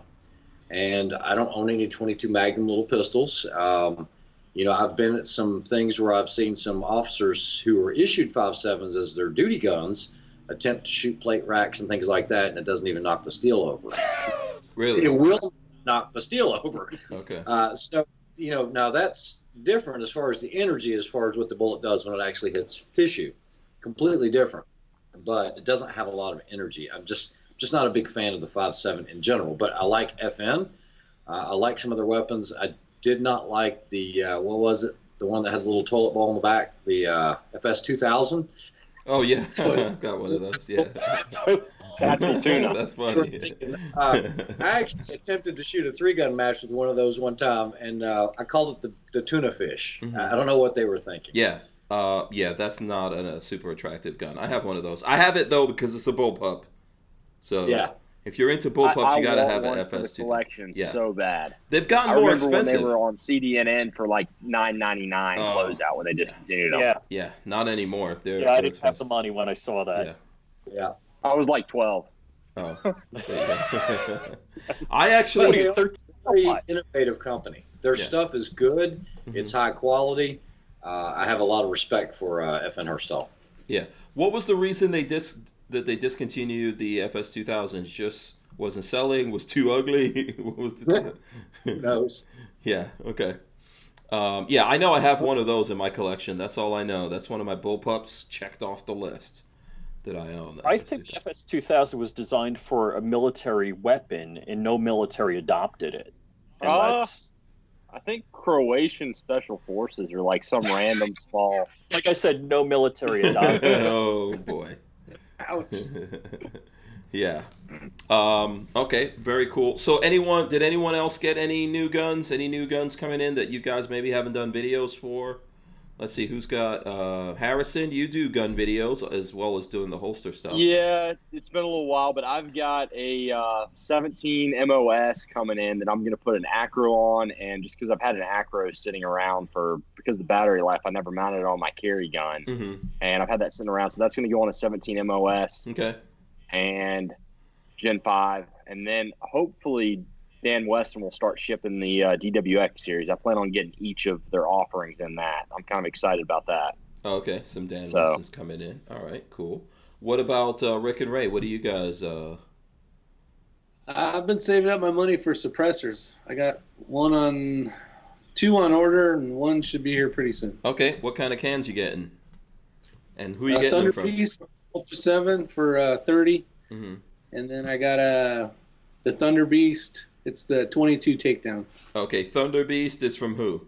And I don't own any 22 Magnum little pistols. I've been at some things where I've seen some officers who are issued 5.7s as their duty guns attempt to shoot plate racks and things like that, and it doesn't even knock the steel over. Really? It will knock the steel over. Okay. So, now that's different as far as the energy, as far as what the bullet does when it actually hits tissue. Completely different, but it doesn't have a lot of energy. I'm just not a big fan of the 5.7 in general, but I like FN. I like some of their weapons. I did not like the, what was it? The one that had a little toilet bowl in the back, the FS 2000. Oh, yeah. I've got one of those, yeah. That's the tuna. That's funny. I actually attempted to shoot a 3-gun match with one of those one time, and I called it the tuna fish. Mm-hmm. I don't know what they were thinking. Yeah. That's not a super attractive gun. I have one of those. I have it, though, because it's a bullpup. So yeah. If you're into bullpups, you got to have an one for the FS2. collection so bad. They've gotten more expensive. I remember when they were on CDNN for like $9.99 closeout when they discontinued them. Yeah, not anymore. They're I didn't expensive. have the money when I saw that. Yeah. I was like 12. Oh, there you go. I actually... They're a very innovative company. Their stuff is good. It's high quality. I have a lot of respect for FN Herstal. Yeah. What was the reason they discontinued the FS 2000s? Just wasn't selling? Was too ugly? What was the Who knows? Yeah. Okay. I know I have one of those in my collection. That's all I know. That's one of my bullpups checked off the list that I own. I think the FS 2000 was designed for a military weapon, and no military adopted it. And I think Croatian Special Forces are like some random small. Like I said, no military adopted it. Oh boy. Ouch. Yeah. Okay. Very cool. So, did anyone else get any new guns? Any new guns coming in that you guys maybe haven't done videos for? Let's see who's got. Harrison, you do gun videos as well as doing the holster stuff. Yeah, it's been a little while, but I've got a 17 MOS coming in that I'm going to put an acro on, and just because I've had an acro sitting around because of the battery life, I never mounted it on my carry gun, and I've had that sitting around, so that's going to go on a 17 MOS. Okay. And Gen 5, and then hopefully Dan Weston will start shipping the DWX series. I plan on getting each of their offerings in that. I'm kind of excited about that. Oh, okay, some Dan Weston's coming in. All right, cool. What about Rick and Ray? What do you guys? I've been saving up my money for suppressors. I got two on order, and one should be here pretty soon. Okay, what kind of cans you getting? And who are you getting them from? Thunder Beast Ultra 7 for 30. Mm-hmm. And then I got the Thunder Beast. It's the 22 takedown. Okay, Thunder Beast is from who?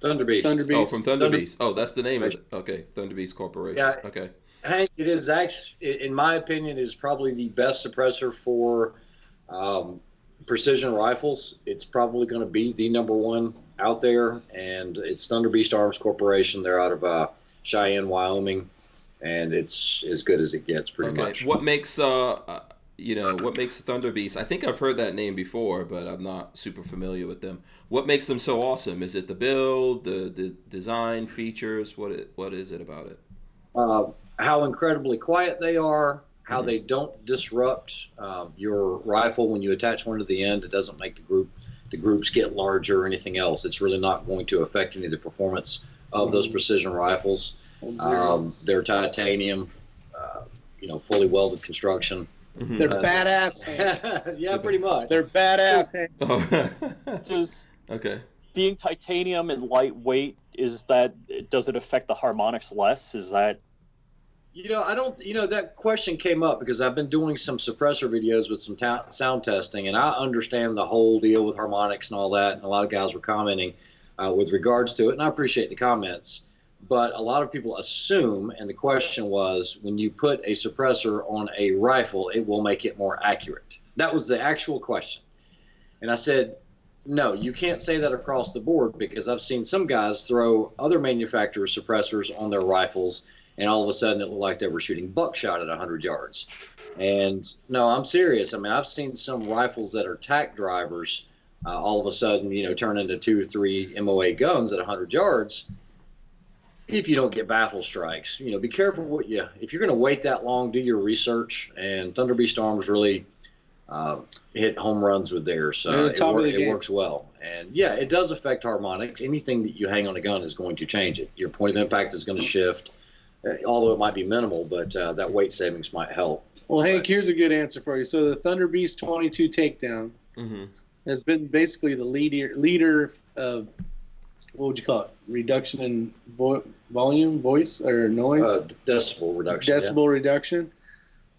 Thunder Beast. Oh, from Thunder Beast. Oh, that's the name of it. Okay, Thunder Beast Corporation. Yeah. Okay. Hank, it is actually, in my opinion, is probably the best suppressor for precision rifles. It's probably going to be the number one out there, and it's Thunder Beast Arms Corporation. They're out of Cheyenne, Wyoming, and it's as good as it gets, pretty much. What makes what makes Thunder Beast? I think I've heard that name before, but I'm not super familiar with them. What makes them so awesome? Is it the build, the design, features? What is it about it? How incredibly quiet they are, how they don't disrupt your rifle when you attach one to the end. It doesn't make the groups get larger or anything else. It's really not going to affect any of the performance of those precision rifles. They're titanium, fully welded construction. They're badass. Yeah, pretty much. They're badass. Just okay. Being titanium and lightweight, does it affect the harmonics less? Is that? I don't. That question came up because I've been doing some suppressor videos with some sound testing, and I understand the whole deal with harmonics and all that. And a lot of guys were commenting with regards to it, and I appreciate the comments. But a lot of people assume, and the question was, when you put a suppressor on a rifle, it will make it more accurate. That was the actual question. And I said, no, you can't say that across the board, because I've seen some guys throw other manufacturers' suppressors on their rifles, and all of a sudden it looked like they were shooting buckshot at 100 yards. And no, I'm serious. I mean, I've seen some rifles that are tack drivers all of a sudden, turn into 2 or 3 MOA guns at 100 yards. If you don't get baffle strikes, be careful if you're going to wait that long, do your research. And Thunder Beast Arms really hit home runs with theirs. So it works well. And yeah, it does affect harmonics. Anything that you hang on a gun is going to change it. Your point of impact is going to shift, although it might be minimal, but that weight savings might help. Well, Hank, here's a good answer for you. So the Thunder Beast 22 takedown Mm-hmm. Has been basically the leader of, what would you call it? Reduction in volume, voice, or noise? Decibel reduction. Decibel reduction.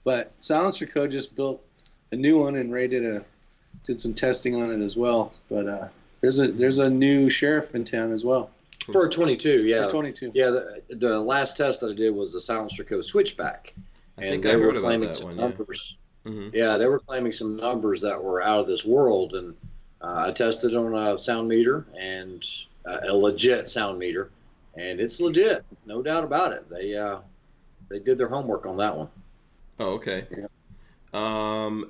But Silencer Co. just built a new one, and Ray did some testing on it as well. But there's a new sheriff in town as well. For 22, yeah. For 22. Yeah, the last test that I did was the Silencer Co. switchback. I think I heard about that one, numbers. Yeah. Mm-hmm. Yeah, they were claiming some numbers that were out of this world, and I tested on a sound meter and a legit sound meter, and it's legit, no doubt about it. They did their homework on that one. Oh, okay. Yeah.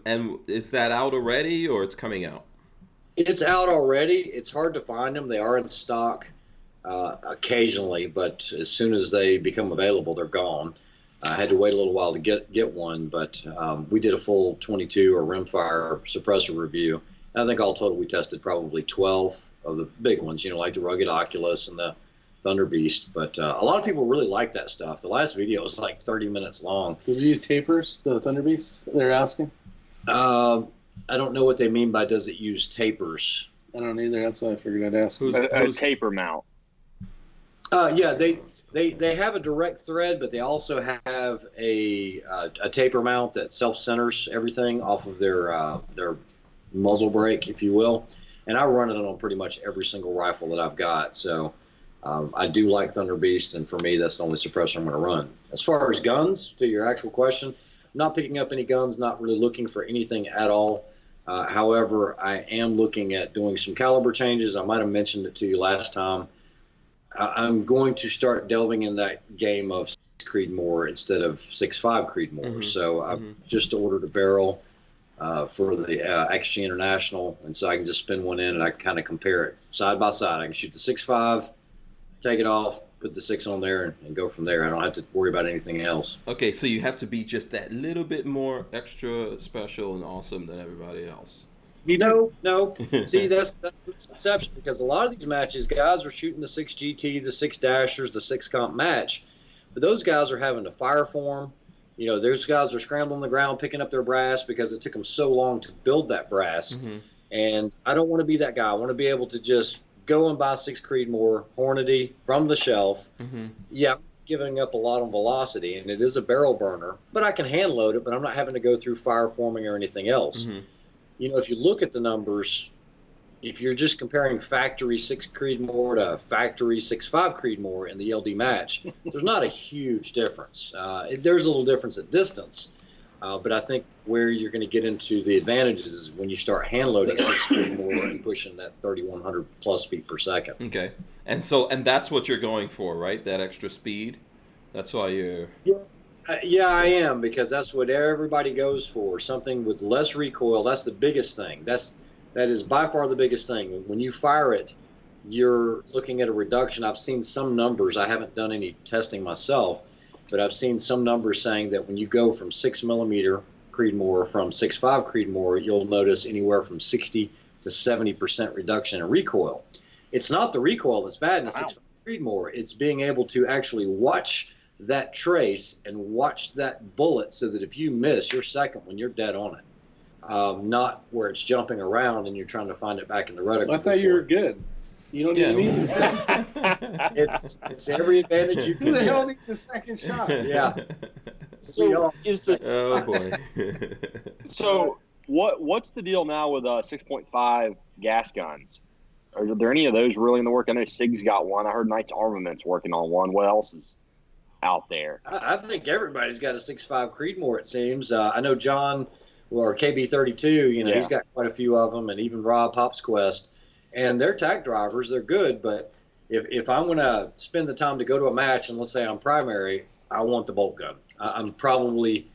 And is that out already, or it's coming out? It's out already. It's hard to find them. They are in stock occasionally, but as soon as they become available, they're gone. I had to wait a little while to get one, but we did a full 22 or rimfire suppressor review. And I think all total we tested probably 12 of the big ones, like the Rugged Oculus and the Thunder Beast. But a lot of people really like that stuff. The last video was like 30 minutes long. Does it use tapers, the Thunder Beast, they're asking? I don't know what they mean by does it use tapers. I don't either. That's why I figured I'd ask. A taper mount. Yeah, they have a direct thread, but they also have a taper mount that self-centers everything off of their muzzle brake, if you will. And I run it on pretty much every single rifle that I've got. So I do like Thunder Beast, and for me, that's the only suppressor I'm going to run. As far as guns, to your actual question, I'm not picking up any guns, not really looking for anything at all. However, I am looking at doing some caliber changes. I might have mentioned it to you last time. I'm going to start delving in that game of 6 Creedmoor instead of 6.5 Creedmoor. Mm-hmm. So I've just ordered a barrel for the XG International, and so I can just spin one in and I can kind of compare it side by side. I can shoot the 6.5, take it off, put the 6 on there, and go from there. I don't have to worry about anything else. Okay, so you have to be just that little bit more extra special and awesome than everybody else. No. See, that's the misconception, because a lot of these matches, guys are shooting the 6 GT, the 6 Dashers, the 6 Comp match, but those guys are having to fire form. Those guys are scrambling the ground, picking up their brass because it took them so long to build that brass. Mm-hmm. And I don't want to be that guy. I want to be able to just go and buy 6 Creedmoor Hornady from the shelf. Mm-hmm. Yeah, giving up a lot on velocity, and it is a barrel burner, but I can hand load it, but I'm not having to go through fire forming or anything else. Mm-hmm. If you look at the numbers, if you're just comparing factory 6 Creedmoor to factory 6.5 Creedmoor in the LD match, there's not a huge difference. There's a little difference at distance, but I think where you're going to get into the advantages is when you start hand loading 6 Creedmoor and pushing that 3,100 plus feet per second. Okay, and that's what you're going for, right? That extra speed. That's why you're. Yeah, I am, because that's what everybody goes for. Something with less recoil. That's the biggest thing. That is by far the biggest thing. When you fire it, you're looking at a reduction. I've seen some numbers. I haven't done any testing myself, but I've seen some numbers saying that when you go from 6mm Creedmoor from 6.5 Creedmoor, you'll notice anywhere from 60 to 70% reduction in recoil. It's not the recoil that's bad in the 6.5 Creedmoor. It's being able to actually watch that trace and watch that bullet so that if you miss, you're second when you're dead on it. Not where it's jumping around and you're trying to find it back in the reticle. I thought you were good. You don't even need a second. It's every advantage you can. Who the hell needs a second shot? Yeah. So is this? Oh boy. So what's the deal now with 6.5 gas guns? Are there any of those really in the work? I know SIG's got one. I heard Knights Armament's working on one. What else is out there? I think everybody's got a 6.5 Creedmoor, it seems. I know John, or KB32, he's got quite a few of them, and even Rob Pop's Quest. And they're tack drivers. They're good, but if I'm going to spend the time to go to a match, and let's say I'm primary, I want the bolt gun. I've probably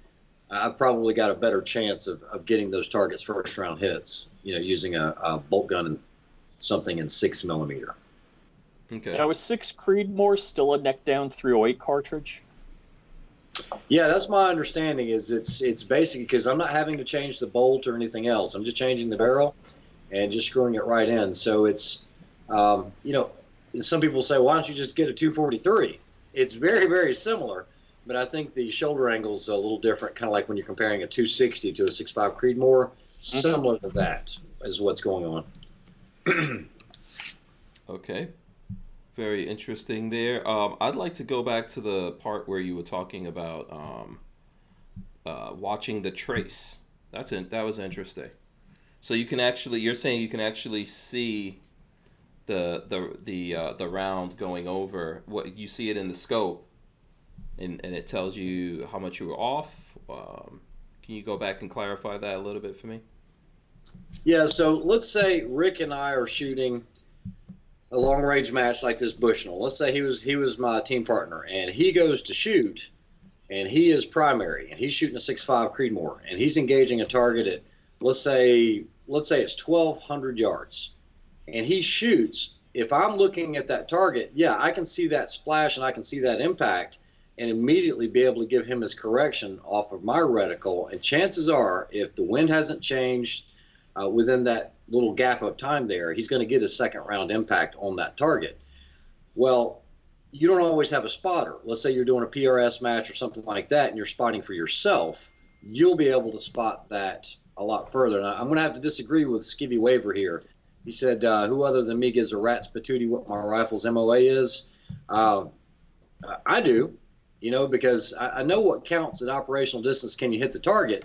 got a better chance of getting those targets first round hits, using a bolt gun and something in 6mm. Okay. Now, is 6 Creedmoor still a neck down 308 cartridge? Yeah, that's my understanding. Is it's basically because I'm not having to change the bolt or anything else. I'm just changing the barrel and just screwing it right in. So it's, some people say, why don't you just get a 243? It's very, very similar, but I think the shoulder angle is a little different, kind of like when you're comparing a 260 to a 6.5 Creedmoor, similar to that. is what's going on. Okay. Very interesting there. I'd like to go back to the part where you were talking about watching the trace. That was interesting. So you can actually, you're saying you can actually see the round going over. What you see it in the scope, and it tells you how much you were off. Can you go back and clarify that a little bit for me? Yeah. So let's say Rick and I are shooting a long range match like this Bushnell. Let's say he was my team partner, and he goes to shoot, and he is primary, and he's shooting a 6.5 Creedmoor, and he's engaging a target at let's say it's 1,200 yards, and he shoots. If I'm looking at that target, yeah, I can see that splash and I can see that impact, and immediately be able to give him his correction off of my reticle. And chances are, if the wind hasn't changed within that little gap of time there, he's going to get a second round impact on that target. Well, you don't always have a spotter. Let's say you're doing a PRS match or something like that, and you're spotting for yourself. You'll be able to spot that a lot further. Now, I'm going to have to disagree with Skivvy Waver here. He said, who other than me gives a rat's patootie what my rifle's MOA is? I do, because I know what counts at operational distance. Can you hit the target?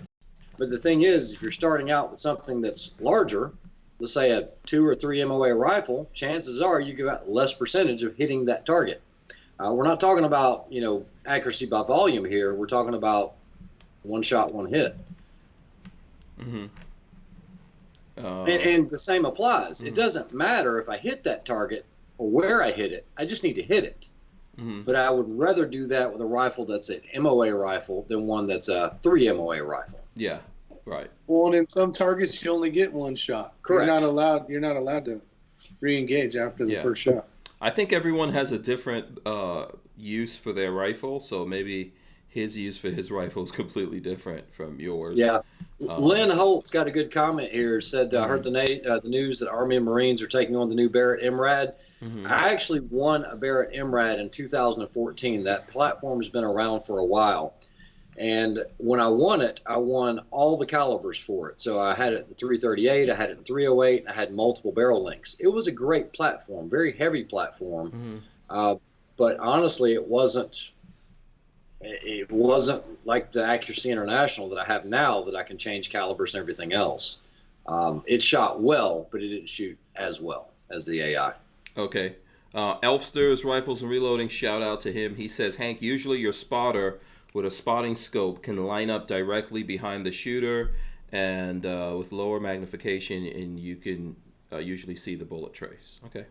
But the thing is, if you're starting out with something that's larger, let's say a 2 or 3 MOA rifle, chances are you get less percentage of hitting that target. We're not talking about, accuracy by volume here. We're talking about one shot, one hit. Mm-hmm. And the same applies. Mm-hmm. It doesn't matter if I hit that target or where I hit it. I just need to hit it. Mm-hmm. But I would rather do that with a rifle that's an MOA rifle than one that's a 3 MOA rifle. Yeah, right. Well, and in some targets you only get one shot. Correct. You're not allowed to re-engage after the first shot. I think everyone has a different use for their rifle, so maybe his use for his rifle is completely different from yours. Yeah. Lynn Holt's got a good comment here. Said, heard the news that Army and Marines are taking on the new Barrett MRAD. Mm-hmm. I actually won a Barrett MRAD in 2014. That platform's been around for a while. And when I won it, I won all the calibers for it. So I had it in 338, I had it in 308, and I had multiple barrel lengths. It was a great platform, very heavy platform. Mm-hmm. But honestly, it wasn't like the Accuracy International that I have now that I can change calibers and everything else. It shot well, but it didn't shoot as well as the AI. Okay. Elfster's Rifles and Reloading, shout out to him. He says, Hank, usually your spotter with a spotting scope can line up directly behind the shooter and with lower magnification, and you can usually see the bullet trace. Okay.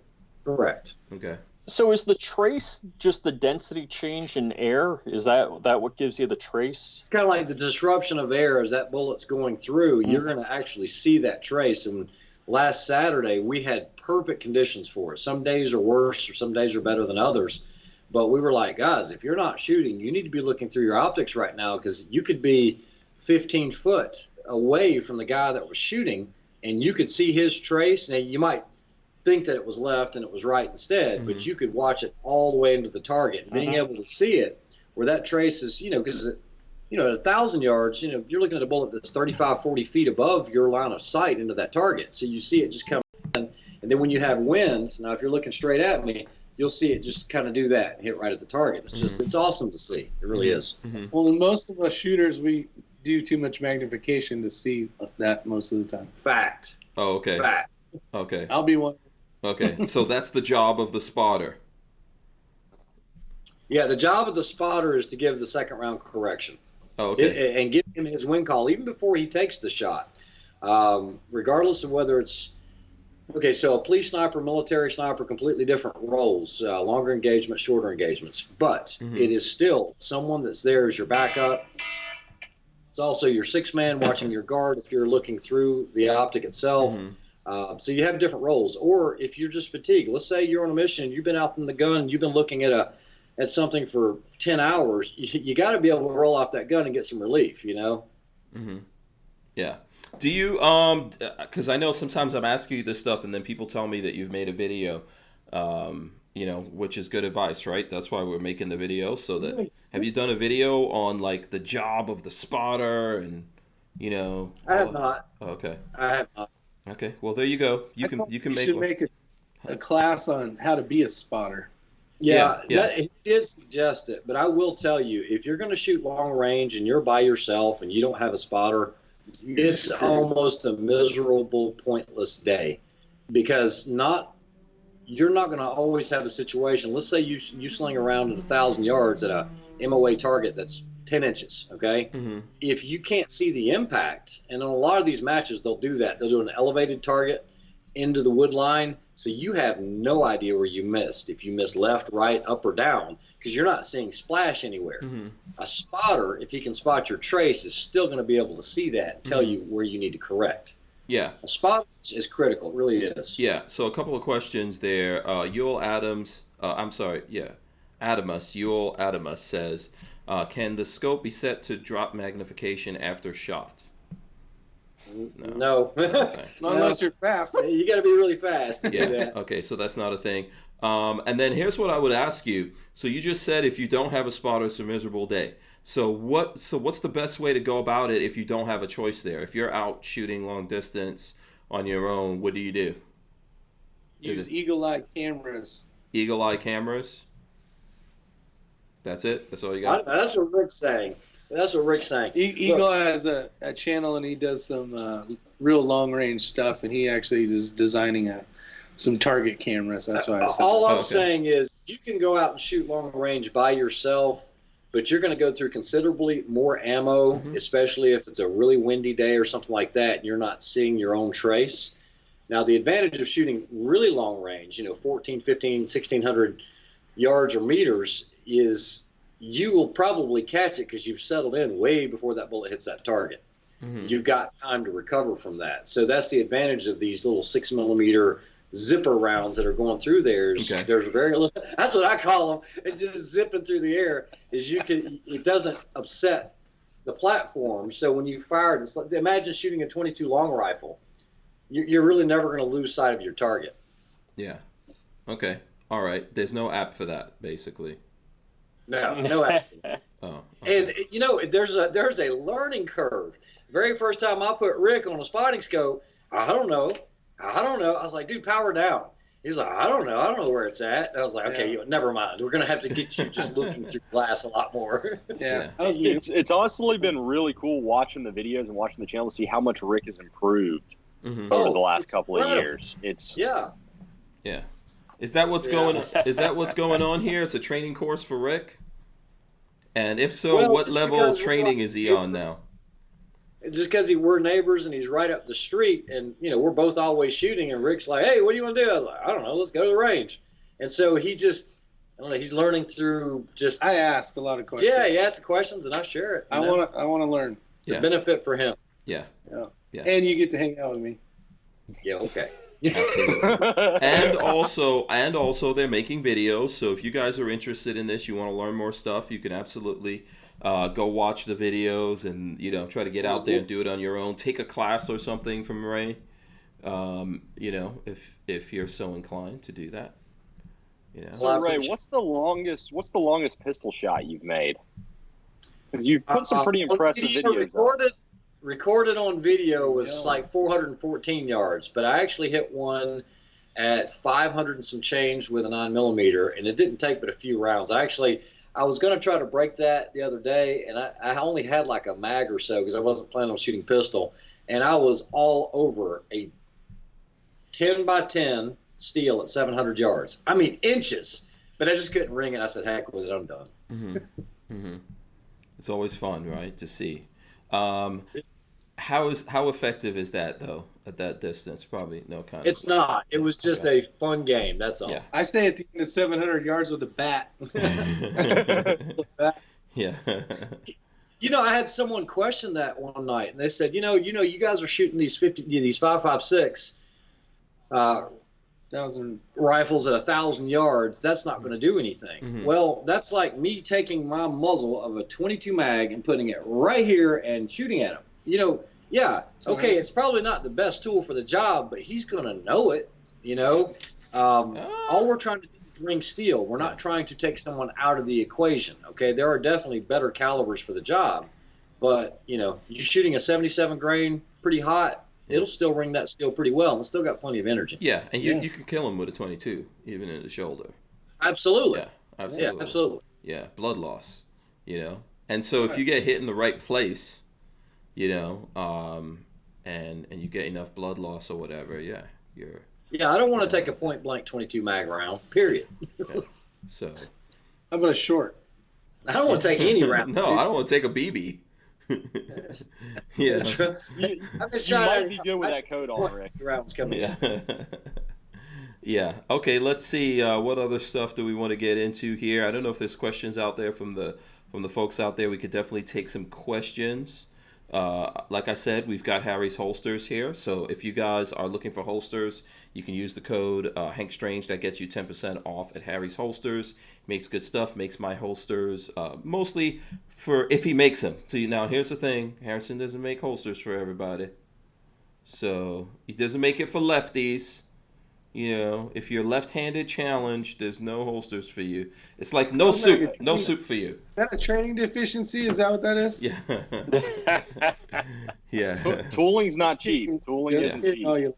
Correct. Okay. So is the trace just the density change in air? Is that what gives you the trace? It's kind of like the disruption of air as that bullet's going through. Mm-hmm. You're going to actually see that trace. And last Saturday, we had perfect conditions for it. Some days are worse or some days are better than others. But we were like, guys, if you're not shooting, you need to be looking through your optics right now, because you could be 15 foot away from the guy that was shooting, and you could see his trace. Now, you might think that it was left and it was right instead, mm-hmm. but you could watch it all the way into the target. And being able to see it where that trace is, because at 1,000 yards, you're looking at a bullet that's 35, 40 feet above your line of sight into that target. So you see it just come in. And then when you have winds, now if you're looking straight at me, you'll see it just kind of do that and hit right at the target. It's just, it's awesome to see. It really is. Mm-hmm. Well, in most of us shooters, we do too much magnification to see that most of the time. Fact. Oh, okay. Fact. Okay. I'll be one. Okay, so that's the job of the spotter. Yeah, the job of the spotter is to give the second round correction. Oh, okay. And give him his win call even before he takes the shot. Regardless of whether it's, okay, so a police sniper, military sniper, completely different roles, longer engagements, shorter engagements. But it is still someone that's there as your backup. It's also your sixth man watching your guard if you're looking through the optic itself. So you have different roles. Or if you're just fatigued, let's say you're on a mission, you've been out in the gun, you've been looking at something for 10 hours, you got to be able to roll off that gun and get some relief, Yeah. Do you, because I know sometimes I'm asking you this stuff and then people tell me that you've made a video, which is good advice, right? That's why we're making the video. So that, have you done a video on like the job of the spotter and, I have not. Oh, okay. I have not. Okay. Well, there you go. You can make should one. make a class on how to be a spotter. Yeah, Yeah. It did suggest it, but I will tell you, if you're going to shoot long range and you're by yourself and you don't have a spotter, it's almost a miserable, pointless day, because you're not going to always have a situation. Let's say you sling around at 1,000 yards at a MOA target that's 10 inches, okay? Mm-hmm. If you can't see the impact, and in a lot of these matches, they'll do that. They'll do an elevated target into the wood line, so you have no idea where you missed, if you missed left, right, up, or down, because you're not seeing splash anywhere. Mm-hmm. A spotter, if he can spot your trace, is still going to be able to see that and tell you where you need to correct. Yeah. A spot is critical. It really is. Yeah. So a couple of questions there. Adamus, Yul Adamus says, can the scope be set to drop magnification after shot? No. Okay. Not unless you're fast. You got to be really fast to do that. Okay, so that's not a thing. And then here's what I would ask you. So you just said if you don't have a spotter, it's a miserable day. So what's the best way to go about it if you don't have a choice there? If you're out shooting long distance on your own, what do you do? Use eagle-eye cameras. Eagle-eye cameras? That's it? That's all you got? That's what Rick's saying. Eagle Eye has a channel, and he does some real long-range stuff, and he actually is designing some target cameras. That's why I said all I'm saying is you can go out and shoot long range by yourself, but you're going to go through considerably more ammo, especially if it's a really windy day or something like that, and you're not seeing your own trace. Now, the advantage of shooting really long range, 14, 15, 1,600 yards or meters, is you will probably catch it because you've settled in way before that bullet hits that target. Mm-hmm. You've got time to recover from that. So that's the advantage of these little 6mm zipper rounds that are going through there. There's very little, that's what I call them. It's just zipping through the air. It doesn't upset the platform. So when you fire it, it's like, imagine shooting a 22 long rifle. You're really never going to lose sight of your target. Yeah. Okay. All right. There's no app for that, basically. No app. Oh. Okay. And there's a learning curve. Very first time I put Rick on a spotting scope, I don't know. I was like, dude, power down. He's like, I don't know where it's at. And I was like, okay, never mind. We're gonna have to get you just looking through glass a lot more. Yeah. It's honestly been really cool watching the videos and watching the channel to see how much Rick has improved over the last couple of years. Yeah. Is that what's going on here? It's a training course for Rick? And if so, what level of training is he on now? Just because we're neighbors and he's right up the street, and we're both always shooting, and Rick's like, hey, what do you want to do? I was like, I don't know, let's go to the range. And so he just, I don't know, he's learning through just. I ask a lot of questions. Yeah, he asks the questions and I share it. I want to learn. It's a benefit for him. Yeah. And you get to hang out with me. Yeah, okay. Absolutely. and also they're making videos, so if you guys are interested in this, you want to learn more stuff, you can absolutely go watch the videos and try to get out there and do it on your own. Take a class or something from Ray, if you're so inclined to do that. So Ray, what's the longest pistol shot you've made? Because you've put some pretty impressive videos. Recorded on video was like 414 yards, but I actually hit one at 500 and some change with a 9mm, and it didn't take but a few rounds. I was going to try to break that the other day, and I only had like a mag or so because I wasn't planning on shooting pistol, and I was all over a 10x10 steel at 700 yards. I mean, inches, but I just couldn't ring it. I said, heck with it, I'm done. Mm-hmm. It's always fun, right, to see. How effective is that though at that distance? Probably no kind. It's not. It was just a fun game. That's all. Yeah. I stay at the end of 700 yards with a bat. Yeah. I had someone question that one night, and they said, you guys are shooting these 5.56 rifles at 1,000 yards. That's not going to do anything. Mm-hmm. Well, that's like me taking my muzzle of a 22 mag and putting it right here and shooting at him. Okay, it's probably not the best tool for the job, but he's going to know it. All we're trying to do is ring steel. We're not trying to take someone out of the equation. Okay, there are definitely better calibers for the job, but you're shooting a 77 grain pretty hot. it'll still ring that steel pretty well, and it's still got plenty of energy. Yeah, and you can kill him with a 22, even in the shoulder. Absolutely. Yeah, absolutely. Yeah, absolutely. Yeah, blood loss, And so if you get hit in the right place, and you get enough blood loss or whatever, you're. Yeah, I don't want to take a point blank 22 mag round. Period. Yeah. So. How about a short? I don't want to take any round. No, I don't want to take a BB. Yeah. You might be good with that code on, Rick. Rounds coming. Yeah. Yeah. Okay. Let's see. What other stuff do we want to get into here? I don't know if there's questions out there from the folks out there. We could definitely take some questions. Like I said, we've got Harry's holsters here. So if you guys are looking for holsters, you can use the code Hank Strange. That gets you 10% off at Harry's Holsters. Makes good stuff. Makes my holsters mostly for if he makes them. So now here's the thing: Harrison doesn't make holsters for everybody. So he doesn't make it for lefties. If you're left-handed challenged, there's no holsters for you. It's like no soup for you. Is that a training deficiency? Is that what that is? Yeah. Yeah. Tooling's not cheap. Tooling isn't cheap.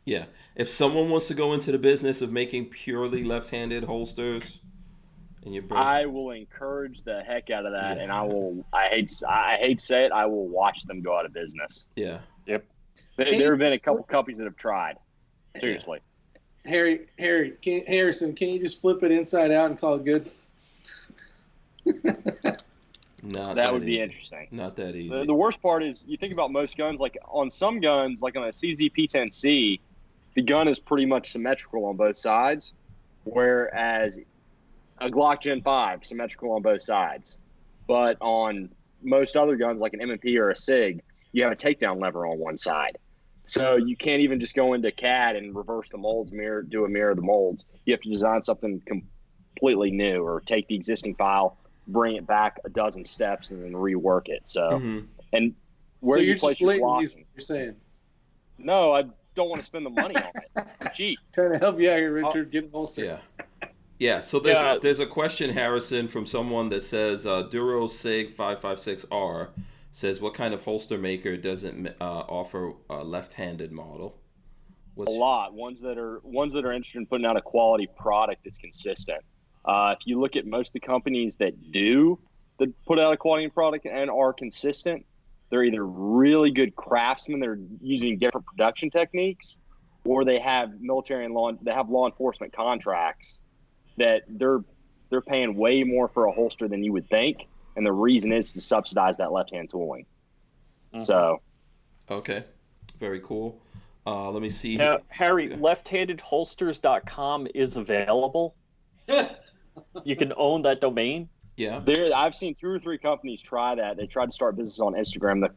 Yeah. If someone wants to go into the business of making purely left-handed holsters, I will encourage the heck out of that, and I hate to say it, I will watch them go out of business. Yeah. Yep. There have been a couple companies that have tried. Seriously. Harrison, can you just flip it inside out and call it good? That would be interesting. Not that easy. The worst part is you think about most guns, like on some guns, like on a CZ P10C, the gun is pretty much symmetrical on both sides, whereas a Glock Gen 5 symmetrical on both sides. But on most other guns, like an M&P or a SIG, you have a takedown lever on one side. So you can't even just go into CAD and reverse the molds, do a mirror of the molds. You have to design something completely new, or take the existing file, bring it back a dozen steps, and then rework it. So, and where so you you're place just your lazy, blocking. is what you're saying. No, I don't want to spend the money on it. It's cheap. Trying to help you out here, Richard. Get a holster. Yeah. Yeah, so there's a question, Harrison, from someone that says Duro Sig 556R says, what kind of holster maker doesn't offer a left-handed model? A lot. Ones that are interested in putting out a quality product that's consistent. If you look at most of the companies that put out a quality product and are consistent, they're either really good craftsmen that are using different production techniques, or they have military and law enforcement contracts that they're paying way more for a holster than you would think. And the reason is to subsidize that left-hand tooling. Mm-hmm. So. Okay. Very cool. Let me see. Now, Harry, lefthandedholsters.com is available. You can own that domain. Yeah. I've seen 2 or 3 companies try that. They tried to start business on Instagram.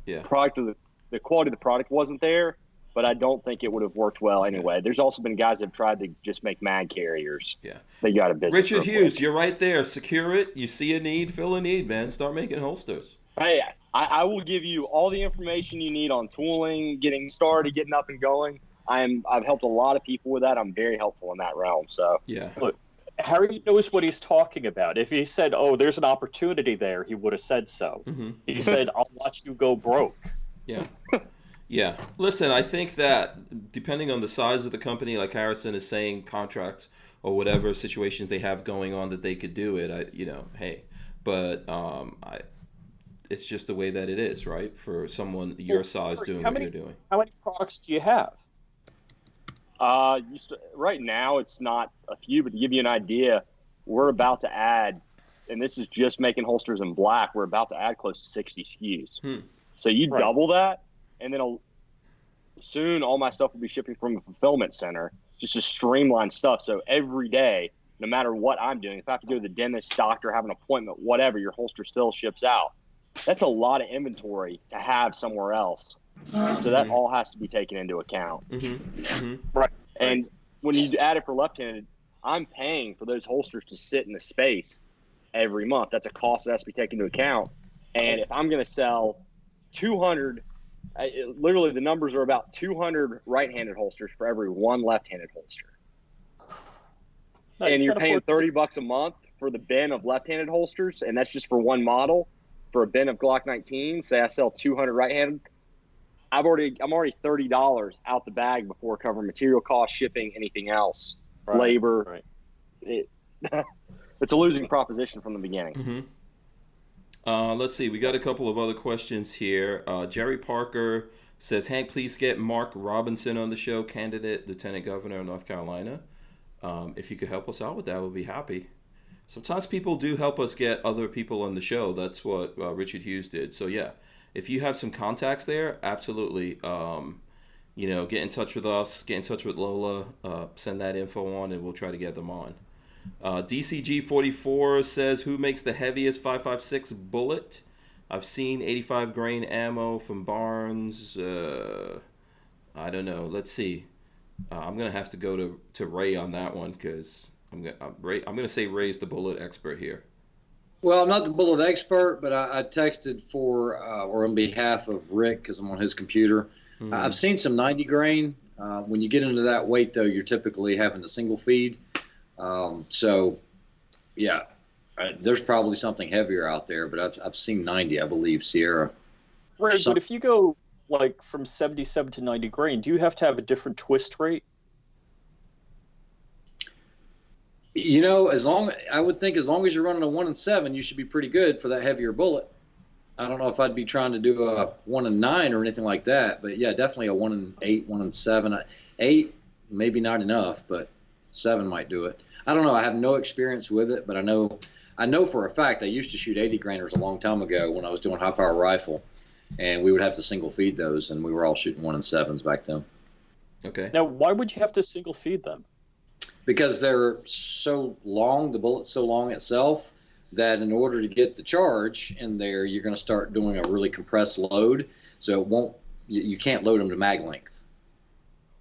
The quality of the product wasn't there, but I don't think it would have worked well anyway. There's also been guys that have tried to just make mag carriers. Yeah. They got a business. Richard Hughes, you're right there. Secure it. You see a need, fill a need, man. Start making holsters. Hey, I will give you all the information you need on tooling, getting started, getting up and going. I've helped a lot of people with that. I'm very helpful in that realm. So yeah. Look, Harry knows what he's talking about. If he said, "Oh, there's an opportunity there," he would have said so. Mm-hmm. He said, "I'll watch you go broke." Yeah. Yeah. Listen, I think that depending on the size of the company, like Harrison is saying, contracts or whatever situations they have going on, that they could do it. But it's just the way that it is, right? For someone your size doing what you're doing. How many products do you have? Right now, it's not a few, but to give you an idea, we're about to add, and this is just making holsters in black, we're about to add close to 60 SKUs. So you double that, and then soon all my stuff will be shipping from a fulfillment center, just to streamline stuff. So every day, no matter what I'm doing, if I have to go to the dentist, doctor, have an appointment, whatever, your holster still ships out. That's a lot of inventory to have somewhere else. So that all has to be taken into account. Mm-hmm. Mm-hmm. Right. And when you add it for left-handed, I'm paying for those holsters to sit in the space every month. That's a cost that has to be taken into account. And if I'm going to sell 200, literally the numbers are about 200 right-handed holsters for every one left-handed holster. And you're paying $30 a month for the bin of left-handed holsters, and that's just for one model. For a bin of Glock 19, say I sell 200 right-handed, I'm already $30 out the bag before covering material costs, shipping, anything else, labor. Right. It's a losing proposition from the beginning. Mm-hmm. Let's see. We got a couple of other questions here. Jerry Parker says, Hank, please get Mark Robinson on the show, candidate Lieutenant Governor of North Carolina. If you could help us out with that, we'll be happy. Sometimes people do help us get other people on the show. That's what Richard Hughes did. So, yeah, if you have some contacts there, absolutely. Get in touch with us, get in touch with Lola, send that info on, and we'll try to get them on. DCG44 says, who makes the heaviest 5.56 bullet? I've seen 85 grain ammo from Barnes. I don't know. Let's see. I'm gonna have to go to Ray on that one because I'm gonna say Ray's the bullet expert here. Well, I'm not the bullet expert, but I texted for or on behalf of Rick because I'm on his computer. Mm-hmm. I've seen some 90 grain. When you get into that weight, though, you're typically having a single feed. So, yeah, there's probably something heavier out there, but I've seen 90, I believe, Sierra. Right, but if you go like from 77 to 90 grain, do you have to have a different twist rate? I would think as long as you're running a 1 and 7, you should be pretty good for that heavier bullet. I don't know if I'd be trying to do a 1 and 9 or anything like that, but yeah, definitely a 1 and 8, 1 and 7. 8, maybe not enough, but 7 might do it. I don't know. I have no experience with it, but I know for a fact I used to shoot 80 grainers a long time ago when I was doing high power rifle, and we would have to single feed those, and we were all shooting 1 and 7s back then. Okay. Now, why would you have to single feed them? Because they're so long, the bullet's so long itself, that in order to get the charge in there, you're going to start doing a really compressed load. So you can't load them to mag length.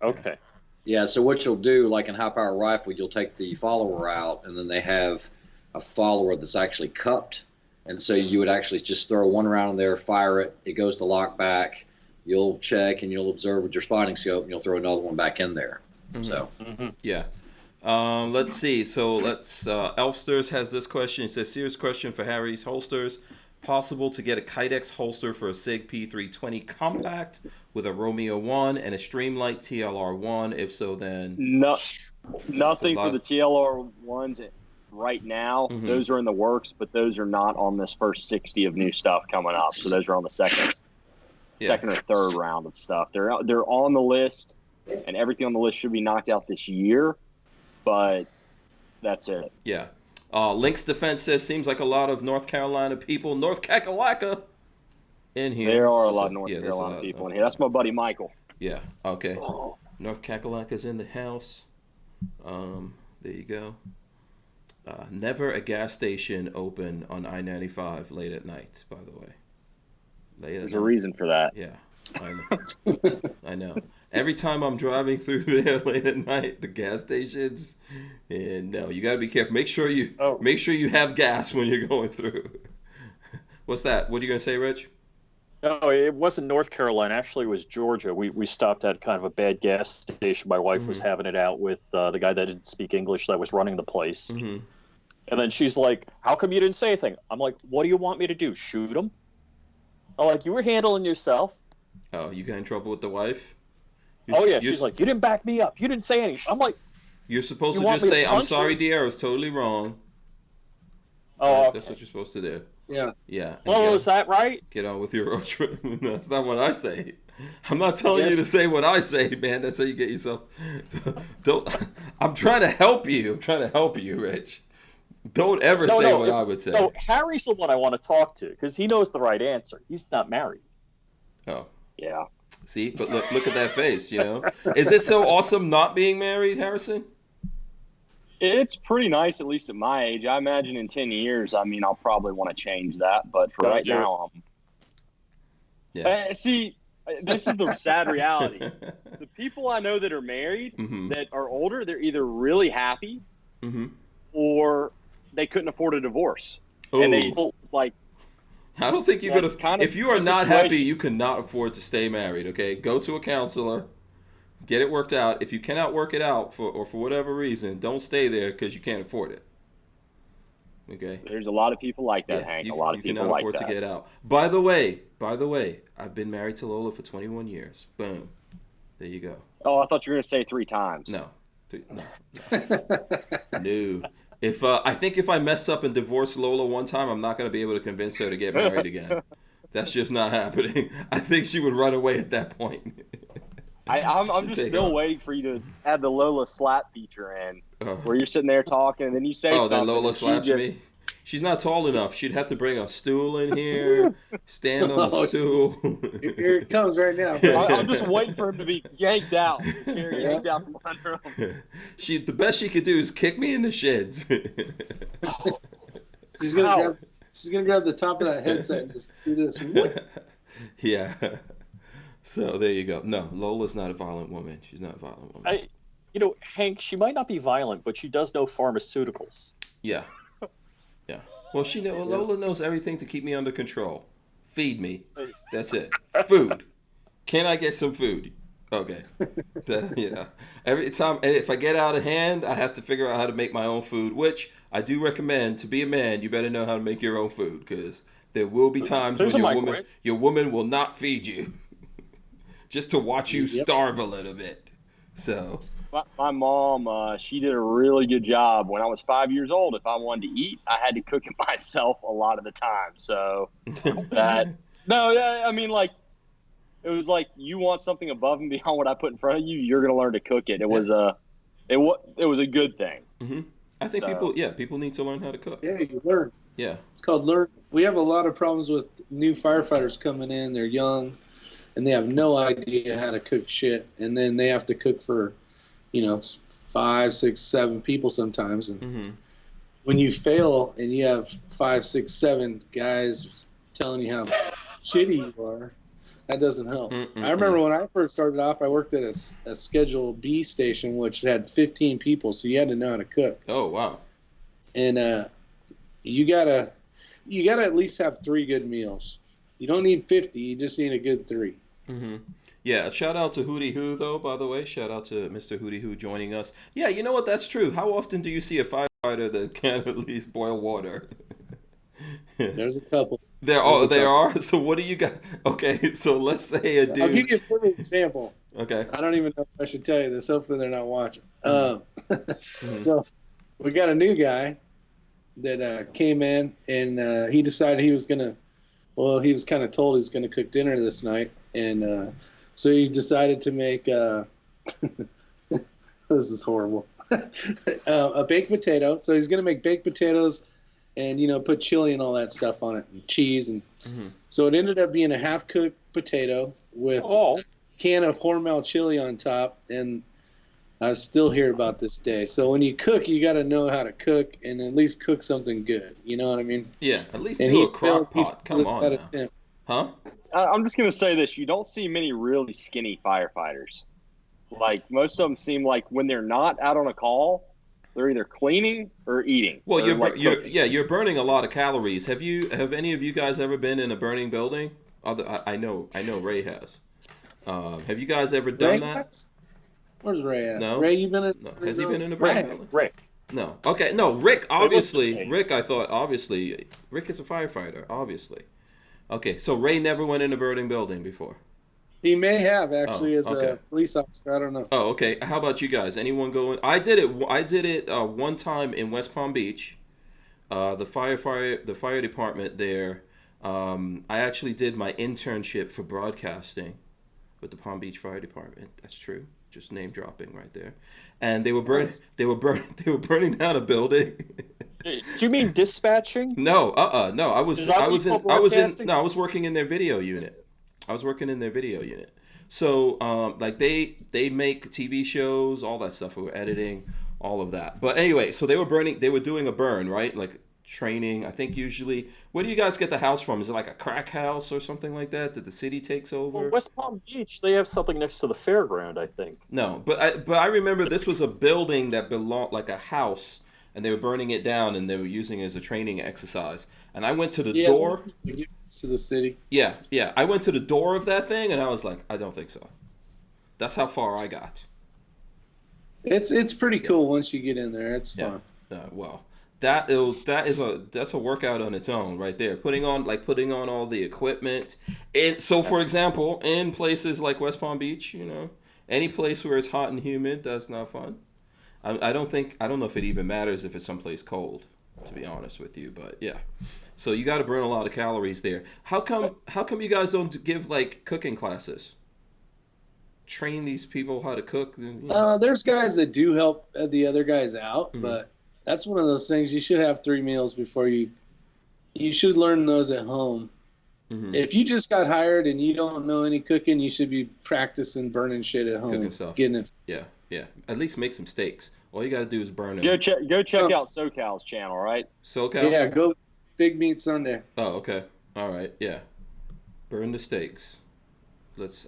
Okay. Yeah, so what you'll do, like in high power rifle, you'll take the follower out, and then they have a follower that's actually cupped. And so you would actually just throw one round in there, fire it, it goes to lock back, you'll check and you'll observe with your spotting scope, and you'll throw another one back in there. Mm-hmm. So yeah. Let's see. So Elfsters has this question. It says, serious question for Harry's holsters. Possible to get a Kydex holster for a SIG P320 compact with a Romeo 1 and a Streamlight TLR 1? If so, then nothing for the TLR 1s right now. Mm-hmm. Those are in the works, but those are not on this first 60 of new stuff coming up. So those are on the second or third round of stuff. They're on the list, and everything on the list should be knocked out this year. But that's it. Yeah. Link's Defense says, seems like a lot of North Carolina people, North Kakalaka, in here. There are a lot of North Carolina people in here. That's my buddy Michael. Yeah. Okay. North Kakalaka's in the house. There you go. Never a gas station open on I-95 late at night, by the way. There's a reason for that. Yeah. I know. I know. Every time I'm driving through there late at night, the gas stations, and no, you gotta be careful. Make sure you have gas when you're going through. What's that? What are you gonna say, Rich? No, it wasn't North Carolina. Actually, it was Georgia. We stopped at kind of a bad gas station. My wife was having it out with the guy that didn't speak English that was running the place. Mm-hmm. And then she's like, "How come you didn't say anything?" I'm like, "What do you want me to do? Shoot him?" I'm like, "You were handling yourself." Oh, you got in trouble with the wife? She's like, "You didn't back me up. You didn't say anything." I'm like, "You're supposed to just say, I'm sorry, dear, I was totally wrong." Oh, That's what you're supposed to do. Yeah. Yeah. Well, is that right? Get on with your road trip. No, that's not what I say. I'm not telling you to say what I say, man. That's how you get yourself. I'm trying to help you. I'm trying to help you, Rich. Don't ever say what I would say. No, Harry's the one I want to talk to because he knows the right answer. He's not married. Oh. Yeah. See, but look at that face, you know. Is it so awesome not being married, Harrison? It's pretty nice, at least at my age. I imagine in 10 years, I'll probably want to change that. But for right now, see, this is the sad reality. The people I know that are married, that are older, they're either really happy or they couldn't afford a divorce. Ooh. And they, like, I don't think you're going to... If you are not happy, you cannot afford to stay married, okay? Go to a counselor. Get it worked out. If you cannot work it out for whatever reason, don't stay there because you can't afford it. Okay? There's a lot of people like that, Hank. A lot of people like that. You cannot afford to get out. By the way, By the way, I've been married to Lola for 21 years. Boom. There you go. Oh, I thought you were going to say 3 times. No. No. If I think if I messed up and divorced Lola one time, I'm not going to be able to convince her to get married again. That's just not happening. I think she would run away at that point. I'm just still waiting for you to add the Lola slap feature in, where you're sitting there talking and then you say something. Oh, then Lola slaps me? She's not tall enough. She'd have to bring a stool in here, stand on the stool. Here it comes right now. I'm just waiting for him to be yanked out. Yanked out from under him. The best she could do is kick me in the shins. She's gonna grab the top of that headset and just do this. Yeah. So there you go. No, Lola's not a violent woman. She's not a violent woman. Hank, she might not be violent, but she does know pharmaceuticals. Yeah. Yeah. Well, Lola knows everything to keep me under control. Feed me. That's it. Food. Can I get some food? Okay. Every time, and if I get out of hand, I have to figure out how to make my own food, which I do recommend. To be a man, you better know how to make your own food, because there will be times when your woman will not feed you. Just to watch you starve a little bit. So my mom, she did a really good job. When I was 5 years old, if I wanted to eat, I had to cook it myself a lot of the time. So it was like, you want something above and beyond what I put in front of you, you're gonna learn to cook it. It was a good thing. Mm-hmm. I think people need to learn how to cook. Yeah, you learn. Yeah, it's called learn. We have a lot of problems with new firefighters coming in. They're young, and they have no idea how to cook shit, and then they have to cook for 5, 6, 7 people sometimes, and when you fail and you have 5, 6, 7 guys telling you how shitty you are, that doesn't help. I remember when I first started off, I worked at a Schedule B station, which had 15 people, so you had to know how to cook. Oh wow! And you gotta at least have 3 good meals. You don't need 50; you just need a good 3. Mm-hmm. Yeah, shout out to Hootie Hoo, though, by the way. Shout out to Mr. Hootie Hoo joining us. Yeah, you know what? That's true. How often do you see a firefighter that can at least boil water? There's a couple. There are? So what do you got? Okay, so let's say a dude. I'll give you a perfect example. Okay. I don't even know if I should tell you this. Hopefully they're not watching. So we got a new guy that came in, and he decided he was kind of told he was going to cook dinner this night. And so he decided to make this is horrible a baked potato. So he's going to make baked potatoes and put chili and all that stuff on it, and cheese, and so it ended up being a half-cooked potato with a can of Hormel chili on top, and I still hear about this day. So when you cook, you got to know how to cook and at least cook something good. You know what I mean? Yeah, at least do a crock pot. Come on now. Huh? I'm just going to say this. You don't see many really skinny firefighters. Like, most of them seem like when they're not out on a call, they're either cleaning or eating. Well, you're burning a lot of calories. Have any of you guys ever been in a burning building? I know Ray has. Have you guys ever done that? Where's Ray at? No. Ray, you been in? No. Has he been in a burning building? Rick. No. Okay. No. Rick. Obviously. Rick. I thought obviously. Rick is a firefighter. Obviously. Okay. So Ray never went in a burning building before. He may have actually as a police officer. I don't know. Oh, okay. How about you guys? Anyone going? I did it one time in West Palm Beach. The fire department there. I actually did my internship for broadcasting with the Palm Beach Fire Department. That's true. Just name dropping right there. And they were burning down a building. Do you mean dispatching? No. No. I was working in their video unit. So, they make TV shows, all that stuff. We were editing, all of that. But anyway, so they were doing a burn, right? Like training. I think usually, where do you guys get the house from? Is it like a crack house or something like that the city takes over? Well, West Palm Beach, they have something next to the fairground, I think. No, but I remember this was a building that belonged, like a house, and they were burning it down, and they were using it as a training exercise. And I went to the door. To the city. Yeah. I went to the door of that thing, and I was like, I don't think so. That's how far I got. It's pretty cool once you get in there. It's fun. Well, that's a workout on its own right there. Putting on all the equipment. And so, for example, in places like West Palm Beach, any place where it's hot and humid, that's not fun. I don't know if it even matters if it's someplace cold, to be honest with you. But yeah, so you got to burn a lot of calories there. How come you guys don't give like cooking classes? Train these people how to cook? There's guys that do help the other guys out, but that's one of those things. You should have 3 meals before you should learn those at home. If you just got hired and you don't know any cooking, you should be practicing burning shit at home. Cooking stuff. Getting it. Yeah. At least make some steaks. All you got to do is burn them. Go check out SoCal's channel, right? SoCal? Yeah, go Big Meat Sunday. Oh, okay. All right. Yeah. Burn the steaks. How does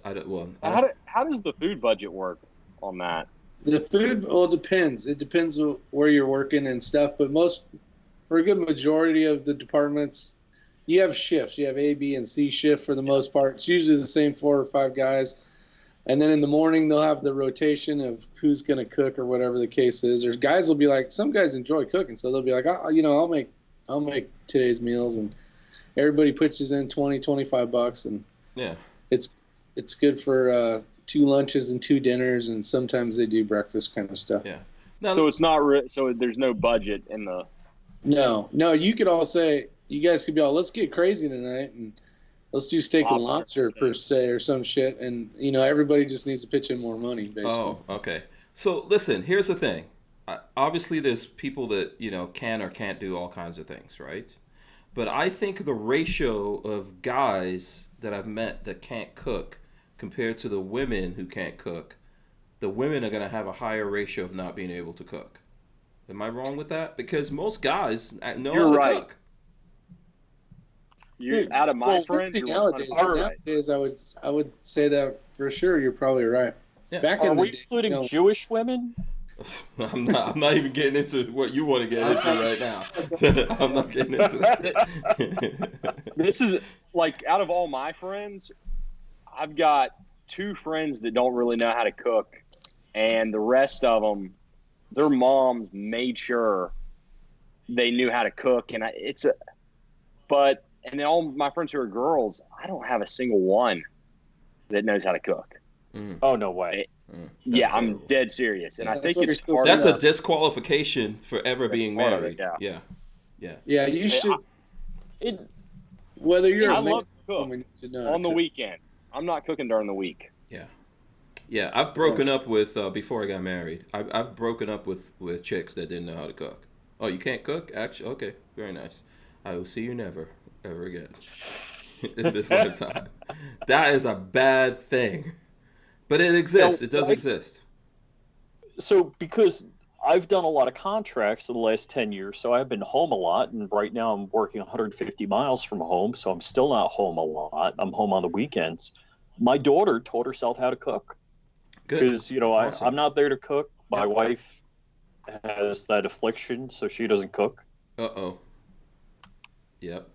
the food budget work on that? The food, it depends. It depends where you're working and stuff. But for a good majority of the departments, you have shifts. You have A, B, and C shift for the most part. It's usually the same 4 or 5 guys. And then in the morning, they'll have the rotation of who's going to cook or whatever the case is. There's guys will be like, some guys enjoy cooking, so they'll be like, I'll make today's meals, and everybody pitches in $20-$25, and it's good for 2 lunches and 2 dinners, and sometimes they do breakfast kind of stuff. Yeah. So it's not so there's no budget in the. No. You could all say, you guys could be all, let's get crazy tonight and let's do steak and lobster per se or some shit, and everybody just needs to pitch in more money, basically. Oh, okay. So listen, here's the thing. Obviously, there's people that can or can't do all kinds of things, right? But I think the ratio of guys that I've met that can't cook compared to the women who can't cook, the women are going to have a higher ratio of not being able to cook. Am I wrong with that? Because most guys know how to cook. You're out of my friends. Nowadays, I would say that for sure. You're probably right. Yeah. Are we including Jewish women? I'm not even getting into what you want to get into right now. I'm not getting into that. This is like, out of all my friends, I've got 2 friends that don't really know how to cook, and the rest of them, their moms made sure they knew how to cook, and and then all my friends who are girls, I don't have a single one that knows how to cook. Oh, no way. Yeah, I'm dead serious, and I think it's part that's a disqualification for ever being married. Yeah. You should. Whether you're I love to cook on the weekend. I'm not cooking during the week. Yeah. I've broken up with before I got married. I've broken up with chicks that didn't know how to cook. Oh, you can't cook? Actually, okay, very nice. I will see you never ever again in this lifetime. That is a bad thing. But it exists. It does exist. So because I've done a lot of contracts in the last 10 years, so I've been home a lot, and right now I'm working 150 miles from home, so I'm still not home a lot. I'm home on the weekends. My daughter taught herself how to cook. Good. Because, Awesome. I'm not there to cook. My wife has that affliction, so she doesn't cook. Uh-oh. Yep.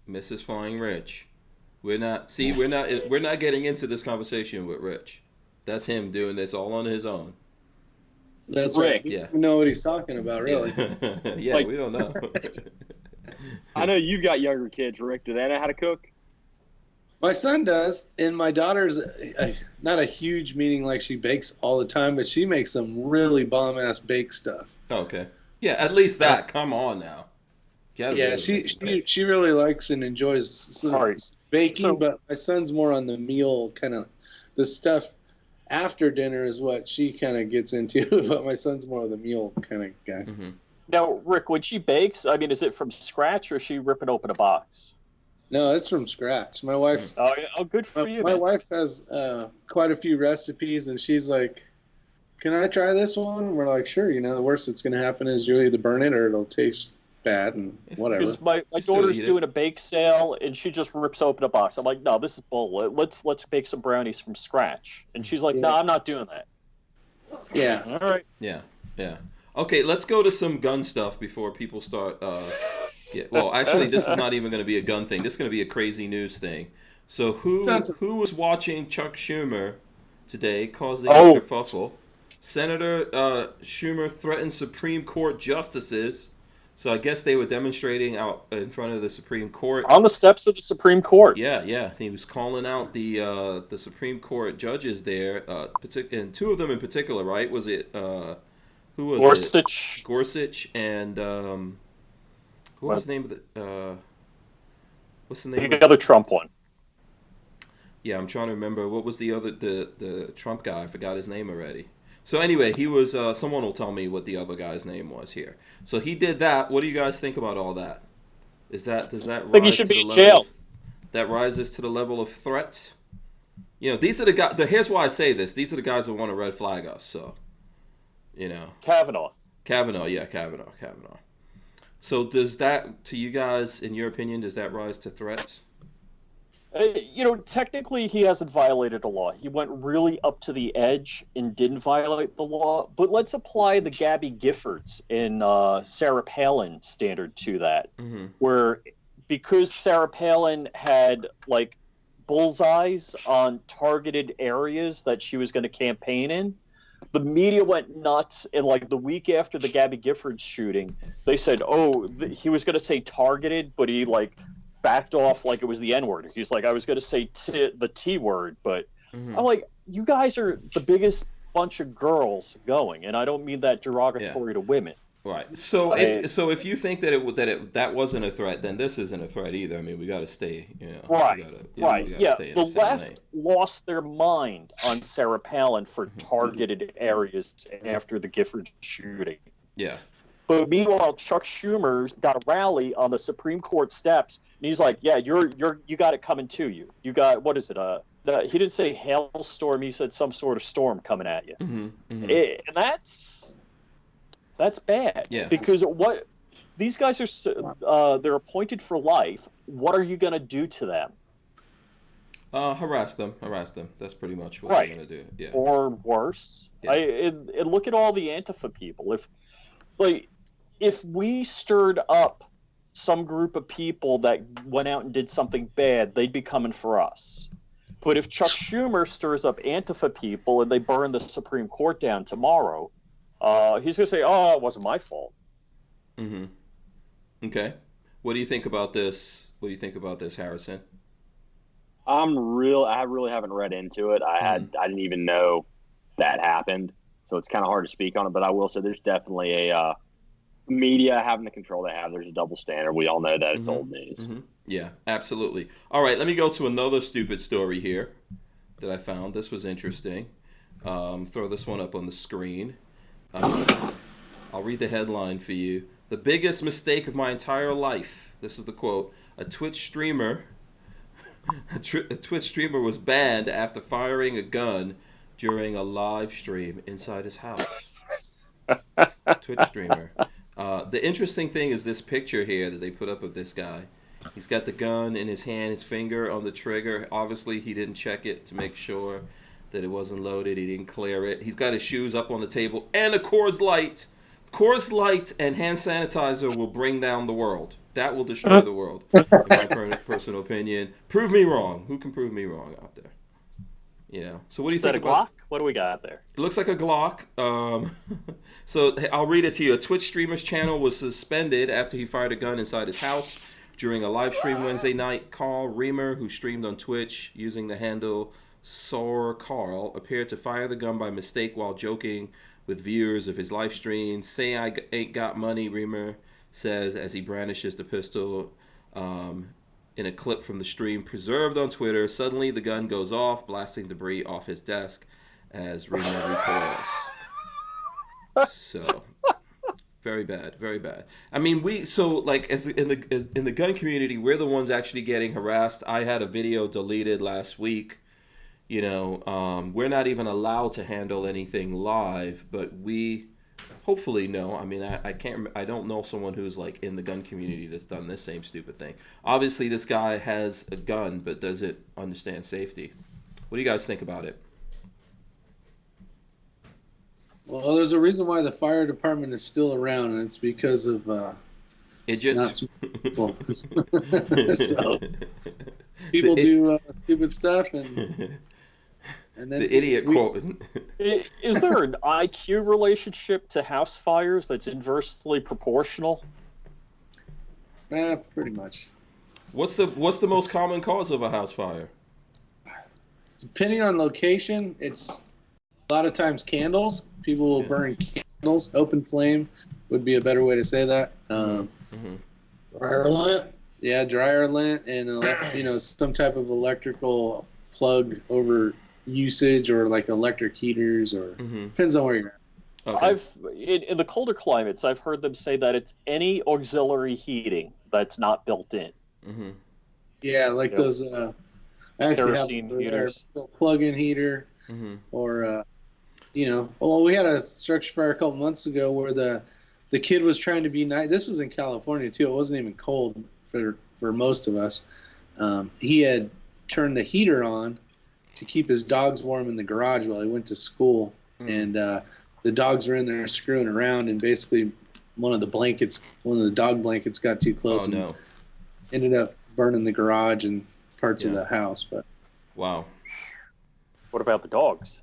Mrs. FlyingRich. We're not getting into this conversation with Rich. That's him doing this all on his own. That's Rick. right. We don't know what he's talking about, really. Yeah, we don't know. I know you've got younger kids, Rick. Do they know how to cook? My son does, and my daughter's not a huge, meaning like she bakes all the time, but she makes some really bomb-ass bake stuff. Oh, okay. Yeah, at least that. Come on now. She really likes and enjoys some baking, but my son's more on the meal kind of, the stuff after dinner is what she kind of gets into, but my son's more of the meal kind of guy. Mm-hmm. Now, Rick, when she bakes, is it from scratch or is she ripping open a box? No, it's from scratch. My wife. Oh, good for you. My wife has quite a few recipes, and she's like, "Can I try this one?" And we're like, "Sure." The worst that's going to happen is you'll either burn it or it'll taste bad and whatever. Because my daughter's doing a bake sale, and she just rips open a box. I'm like, "No, this is bull. Let's bake some brownies from scratch." And she's like, "No, I'm not doing that." Yeah. All right. Yeah. Okay, let's go to some gun stuff before people start. Well, actually, this is not even going to be a gun thing. This is going to be a crazy news thing. So who was watching Chuck Schumer today causing a kerfuffle? Senator Schumer threatened Supreme Court justices So I guess they were demonstrating out in front of the Supreme Court. On the steps of the Supreme Court. Yeah. He was calling out the Supreme Court judges there, and two of them in particular, right? Was it who was Gorsuch. it? Gorsuch and what was the name of the what's the name? The other Trump one. Yeah, I'm trying to remember what was the other the Trump guy. I forgot his name already. So anyway, he was. Someone will tell me what the other guy's name was here. So he did that. What do you guys think about all that? Does that I think he should be in jail. That rises to the level of threat? You know, these are the guys. Here's why I say this. These are the guys that want to red flag us. So, you know, Kavanaugh. Kavanaugh. So does that, to you guys, in your opinion, does that rise to threats? You know, technically he hasn't violated a law. He went really up to the edge and didn't violate the law. But let's apply the Gabby Giffords and Sarah Palin standard to that, where because Sarah Palin had like bullseyes on targeted areas that she was going to campaign in, the media went nuts. And like the week after the Gabby Giffords shooting, they said, he was going to say targeted, but he like backed off like it was the N-word. He's like, I was going to say the T word, but I'm like, you guys are the biggest bunch of girls going, and I don't mean that derogatory to women. Right. So if you think that that wasn't a threat, then this isn't a threat either. I mean, we got to stay, you know. Right. Stay in the same left lane. lost their mind on Sarah Palin for targeted areas after the Gifford shooting. Yeah. But meanwhile, Chuck Schumer got a rally on the Supreme Court steps, and he's like, "Yeah, you got it coming to you. You got what is it? He didn't say hailstorm. He said some sort of storm coming at you, and that's bad. Yeah. Because what these guys are, they're appointed for life. What are you going to do to them? Harass them. That's pretty much what they're going to do. Yeah. Or worse. Yeah. And look at all the Antifa people. If we stirred up some group of people that went out and did something bad, they'd be coming for us. But if Chuck Schumer stirs up Antifa people and they burn the Supreme Court down tomorrow, he's going to say, "Oh, it wasn't my fault." Okay. What do you think about this? Harrison? I really haven't read into it. I didn't even know that happened, so it's kind of hard to speak on it. But I will say there's definitely a media having the control they have. There's a double standard. We all know that it's old news. Yeah, absolutely. All right, let me go to another stupid story here that I found. This was interesting. Throw this one up on the screen. I'll read the headline for you. The biggest mistake of my entire life. This is the quote. A Twitch streamer was banned after firing a gun during a live stream inside his house. Twitch streamer. The interesting thing is this picture here that they put up of this guy. He's got the gun in his hand, his finger on the trigger. Obviously, he didn't check it to make sure that it wasn't loaded. He didn't clear it. He's got his shoes up on the table and a Coors Light. Coors Light and hand sanitizer will bring down the world. That will destroy the world, in my personal opinion. Prove me wrong. Who can prove me wrong out there? You know. So what do you think about? Glock? What do we got there? It looks like a Glock. So I'll read it to you. A Twitch streamer's channel was suspended after he fired a gun inside his house during a live stream Wednesday night. Carl Reamer, who streamed on Twitch using the handle Sour Carl, appeared to fire the gun by mistake while joking with viewers of his live stream. "Say I ain't got money," Reamer says as he brandishes the pistol in a clip from the stream preserved on Twitter. Suddenly, the gun goes off, blasting debris off his desk as Reamer recoils. So, very bad, very bad. I mean, as in the gun community, we're the ones actually getting harassed. I had a video deleted last week. You know, we're not even allowed to handle anything live, but we hopefully know. I mean, I don't know someone who's like in the gun community that's done this same stupid thing. Obviously, this guy has a gun, but does it understand safety? What do you guys think about it? Well, there's a reason why the fire department is still around, and it's because of idiots. People. So, people do stupid stuff, and then the idiot quote. Is there an IQ relationship to house fires that's inversely proportional? Pretty much. What's the most common cause of a house fire? Depending on location, it's a lot of times candles. People will burn candles. Open flame would be a better way to say that. Dryer lint? Yeah, dryer lint and some type of electrical plug over usage, or like electric heaters, or depends on where you're at. Okay. In the colder climates, I've heard them say that it's any auxiliary heating that's not built in. Yeah, like those. I actually Kerosene have heaters. a plug-in heater, or well, we had a structure fire a couple months ago where the kid was trying to be nice. This was in California too. It wasn't even cold for most of us. He had turned the heater on to keep his dogs warm in the garage while he went to school, and the dogs were in there screwing around, and basically one of the dog blankets got too close and ended up burning the garage and parts of the house. But wow. What about the dogs?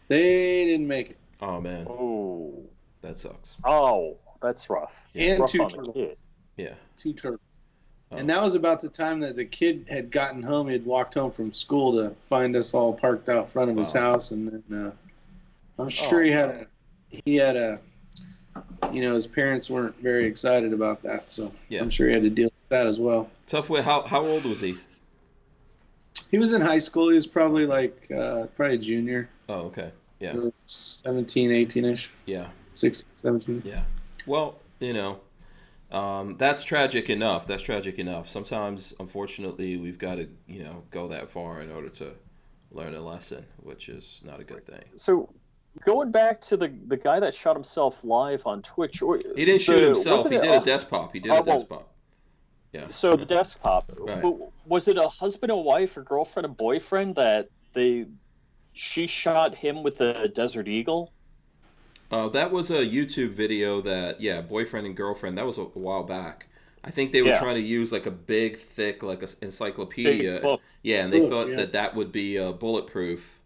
They didn't make it. Oh man. Oh, That sucks. Oh, that's rough. And rough two on the turtles. kid. Yeah. 2 turtles. Oh. And that was about the time that the kid had gotten home. He had walked home from school to find us all parked out front of his house, and then I'm sure he had a his parents weren't very excited about that, so I'm sure he had to deal with that as well. Tough way. How old was he? He was in high school. He was probably probably a junior. Oh, okay. Yeah. 17, 18-ish. Yeah. 16, 17. Yeah. Well, that's tragic enough. That's tragic enough. Sometimes, unfortunately, we've got to, go that far in order to learn a lesson, which is not a good thing. So, going back to the guy that shot himself live on Twitch. He didn't shoot himself. He did a desk pop. Yeah. So the desk pop. Right. Was it a husband and wife or girlfriend and boyfriend that she shot him with a Desert Eagle? That was a YouTube video that, boyfriend and girlfriend, that was a while back. I think they were trying to use like a big, thick, like an encyclopedia. And they thought that would be bulletproof.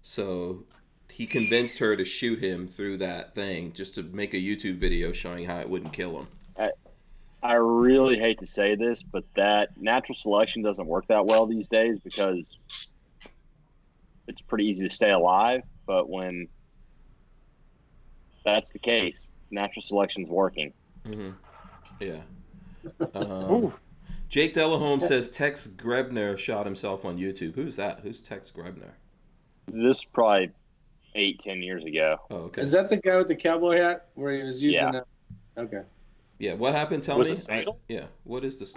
So he convinced her to shoot him through that thing just to make a YouTube video showing how it wouldn't kill him. I really hate to say this, but that natural selection doesn't work that well these days because it's pretty easy to stay alive. But when that's the case, natural selection's working. Yeah. Jake Delahome says Tex Grebner shot himself on YouTube. Who's that? Who's Tex Grebner? This is probably 8-10 years ago. Oh, okay. Is that the guy with the cowboy hat where he was using that? Okay. Yeah, what happened? Tell Was me. it fatal? What is this?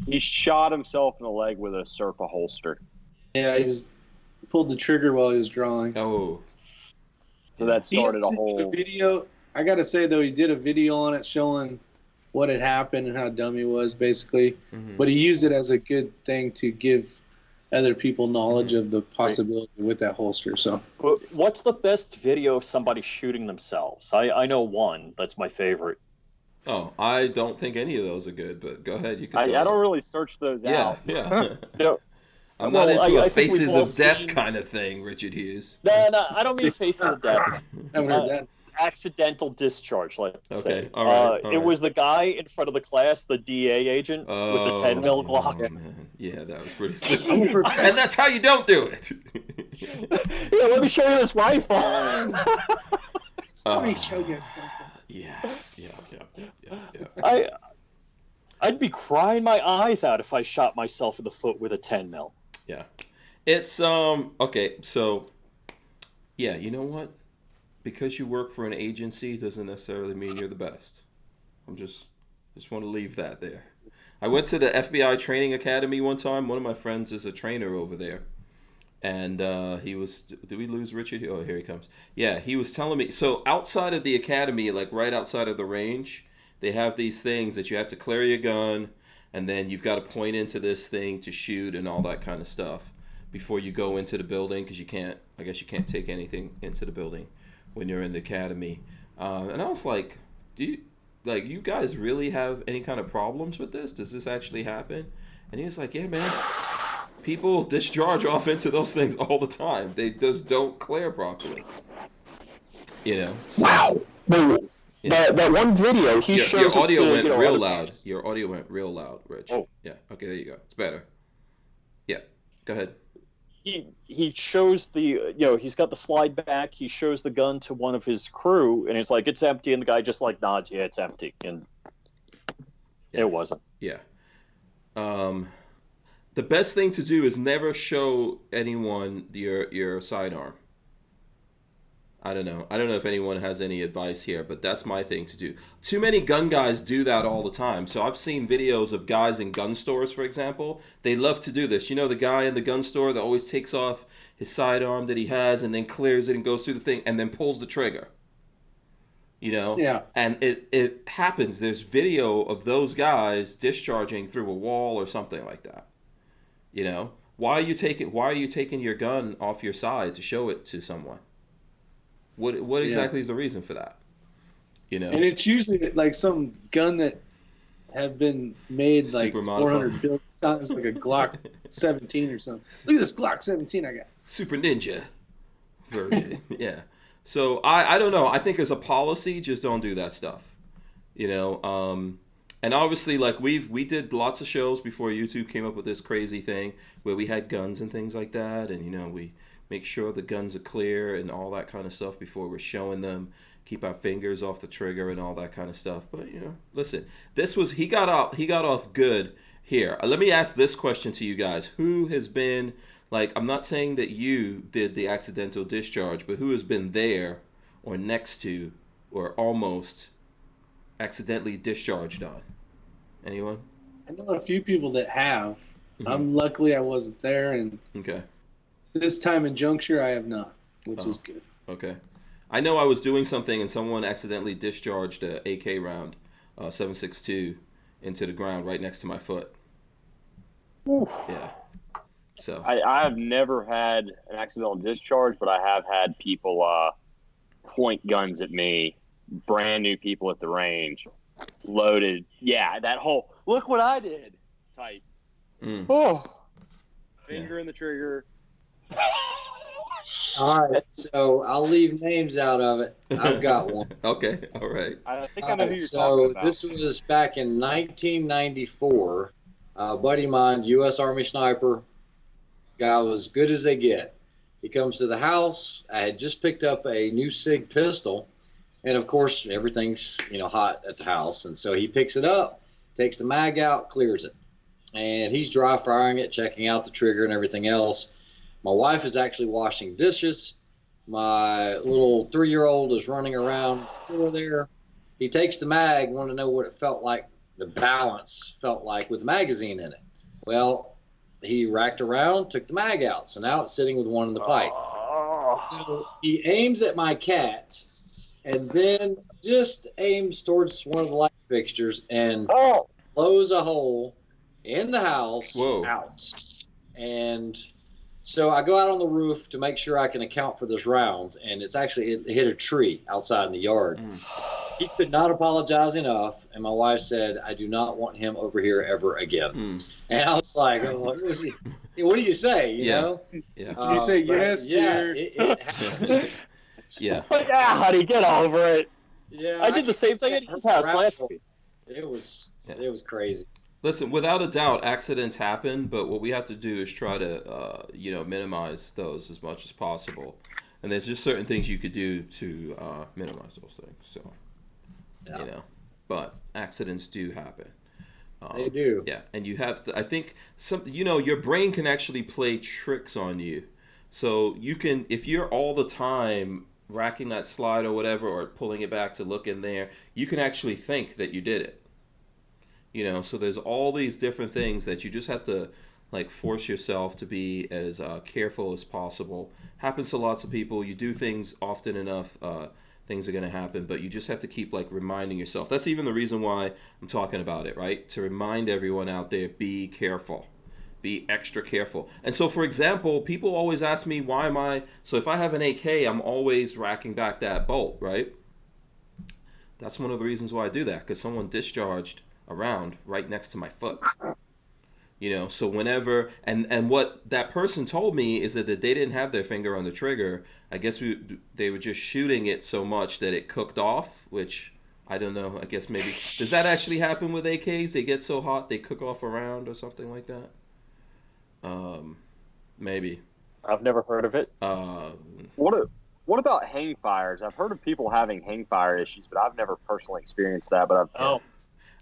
He shot himself in the leg with a Serpa holster. Yeah, he pulled the trigger while he was drawing. Oh. So that started a whole video. I got to say, though, he did a video on it showing what had happened and how dumb he was, basically. But he used it as a good thing to give other people knowledge of the possibility with that holster. So, what's the best video of somebody shooting themselves? I know one that's my favorite. Oh, I don't think any of those are good, but go ahead. You can. I don't really search those out. Yeah. No, I'm not into I a think we've Faces all of Death seen- kind of thing, Richard Hughes. No, I don't mean Faces of Death. I haven't heard that. Accidental discharge, let's say. All right. It was the guy in front of the class, the DA agent, with the 10 mil Glock. Man. Yeah, that was pretty sick. And that's how you don't do it. Yeah, let me show you this rifle. Somebody show you something. Yeah. I'd be crying my eyes out if I shot myself in the foot with a 10 mil. Yeah. It's okay, so yeah, you know what? Because you work for an agency doesn't necessarily mean you're the best. I'm just want to leave that there. I went to the FBI training academy one time. One of my friends is a trainer over there. And he was, did we lose Richard? Oh, here he comes. Yeah, he was telling me, so outside of the academy, like right outside of the range, they have these things that you have to clear your gun, and then you've got to point into this thing to shoot and all that kind of stuff before you go into the building, because you can't take anything into the building when you're in the academy. And I was like, you guys really have any kind of problems with this? Does this actually happen? And he was like, yeah, man. People discharge off into those things all the time. They just don't clear properly. So, Wow. That one video, he shows your audio it to, went real loud. Your audio went real loud, Rich. Oh. Yeah. Okay, there you go. It's better. Yeah. Go ahead. He shows the, he's got the slide back. He shows the gun to one of his crew, and it's like, it's empty. And the guy just like nods, yeah, it's empty. And it wasn't. Yeah. The best thing to do is never show anyone your sidearm. I don't know if anyone has any advice here, but that's my thing to do. Too many gun guys do that all the time. So I've seen videos of guys in gun stores, for example. They love to do this. You know, the guy in the gun store that always takes off his sidearm that he has and then clears it and goes through the thing and then pulls the trigger. You know? Yeah. And it happens. There's video of those guys discharging through a wall or something like that. You know? Why are you taking your gun off your side to show it to someone? What exactly is the reason for that? You know, and it's usually like some gun that have been made like Super 400 billion times, like a Glock 17 or something. Look at this Glock 17 I got. Super Ninja version. Yeah. So I don't know. I think as a policy, just don't do that stuff. You know, and obviously, like we did lots of shows before YouTube came up with this crazy thing where we had guns and things like that, and you know we make sure the guns are clear and all that kind of stuff before we're showing them. Keep our fingers off the trigger and all that kind of stuff. But you know, listen, he got off good here. Let me ask this question to you guys: who has been like? I'm not saying that you did the accidental discharge, but who has been there or next to or almost accidentally discharged on? Anyone? I know a few people that have. Mm-hmm. Luckily I wasn't there, and okay. This time in juncture I have not, which is good. Okay. I know I was doing something and someone accidentally discharged a AK round, 7.62, into the ground right next to my foot. Oof. Yeah. So I have never had an accidental discharge, but I have had people point guns at me, brand new people at the range, loaded. Yeah, that whole "look what I did" type. Oh, finger in the trigger. All right, so I'll leave names out of it. I've got one. Okay, all right. I think I know who you're talking about. This was back in 1994. A buddy of mine, U.S. Army sniper, guy was good as they get. He comes to the house. I had just picked up a new SIG pistol, and of course everything's hot at the house. And so he picks it up, takes the mag out, clears it, and he's dry firing it, checking out the trigger and everything else. My wife is actually washing dishes. My little 3-year-old is running around over there. He takes the mag, wanted to know what it felt like, the balance felt like with the magazine in it. Well, he racked around, took the mag out, so now it's sitting with one in the pipe. So he aims at my cat and then just aims towards one of the light fixtures and blows a hole in the house out. And so I go out on the roof to make sure I can account for this round, and it hit a tree outside in the yard. He could not apologize enough, and my wife said, "I do not want him over here ever again." And I was like, "What do you say?" You know? Yeah. Did you say yes? Yeah, it happened. Yeah. Yeah, honey, get over it. Yeah, I did the same thing at his house last week. It was crazy. Listen, without a doubt, accidents happen, but what we have to do is try to, minimize those as much as possible. And there's just certain things you could do to minimize those things. So, but accidents do happen. They do. Yeah, and you have to. I think your brain can actually play tricks on you. So you can, if you're all the time racking that slide or whatever, or pulling it back to look in there, you can actually think that you did it. So there's all these different things that you just have to force yourself to be as careful as possible. Happens to lots of people. You do things often enough, things are going to happen, but you just have to keep reminding yourself. That's even the reason why I'm talking about it, right? To remind everyone out there, be careful. Be extra careful. And so, for example, people always ask me, so if I have an AK, I'm always racking back that bolt, right? That's one of the reasons why I do that, because someone discharged around right next to my foot. So whenever, and what that person told me is that they didn't have their finger on the trigger. I guess they were just shooting it so much that it cooked off, which I don't know. I guess maybe does that actually happen with AKs? They get so hot they cook off a round or something like that. Maybe. I've never heard of it. What about hang fires? I've heard of people having hang fire issues, but I've never personally experienced that. But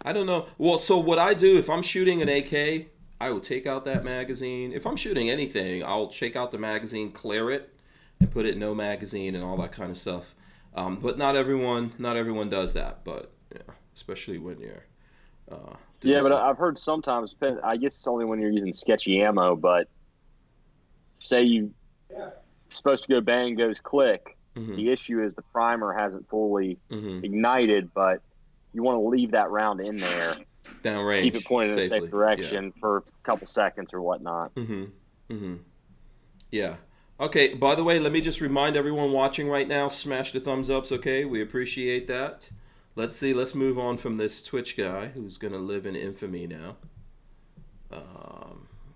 I don't know. Well, so what I do if I'm shooting an AK, I will take out that magazine. If I'm shooting anything, I'll shake out the magazine, clear it, and put it no magazine and all that kind of stuff. But not everyone does that. But especially when you're but I've heard sometimes. I guess it's only when you're using sketchy ammo. But say you supposed to go bang, goes click. Mm-hmm. The issue is the primer hasn't fully ignited, but you want to leave that round in there, downrange, keep it pointed in a safe direction for a couple seconds or whatnot. Yeah. Okay. By the way, let me just remind everyone watching right now: smash the thumbs ups. Okay, we appreciate that. Let's see. Let's move on from this Twitch guy who's gonna live in infamy now.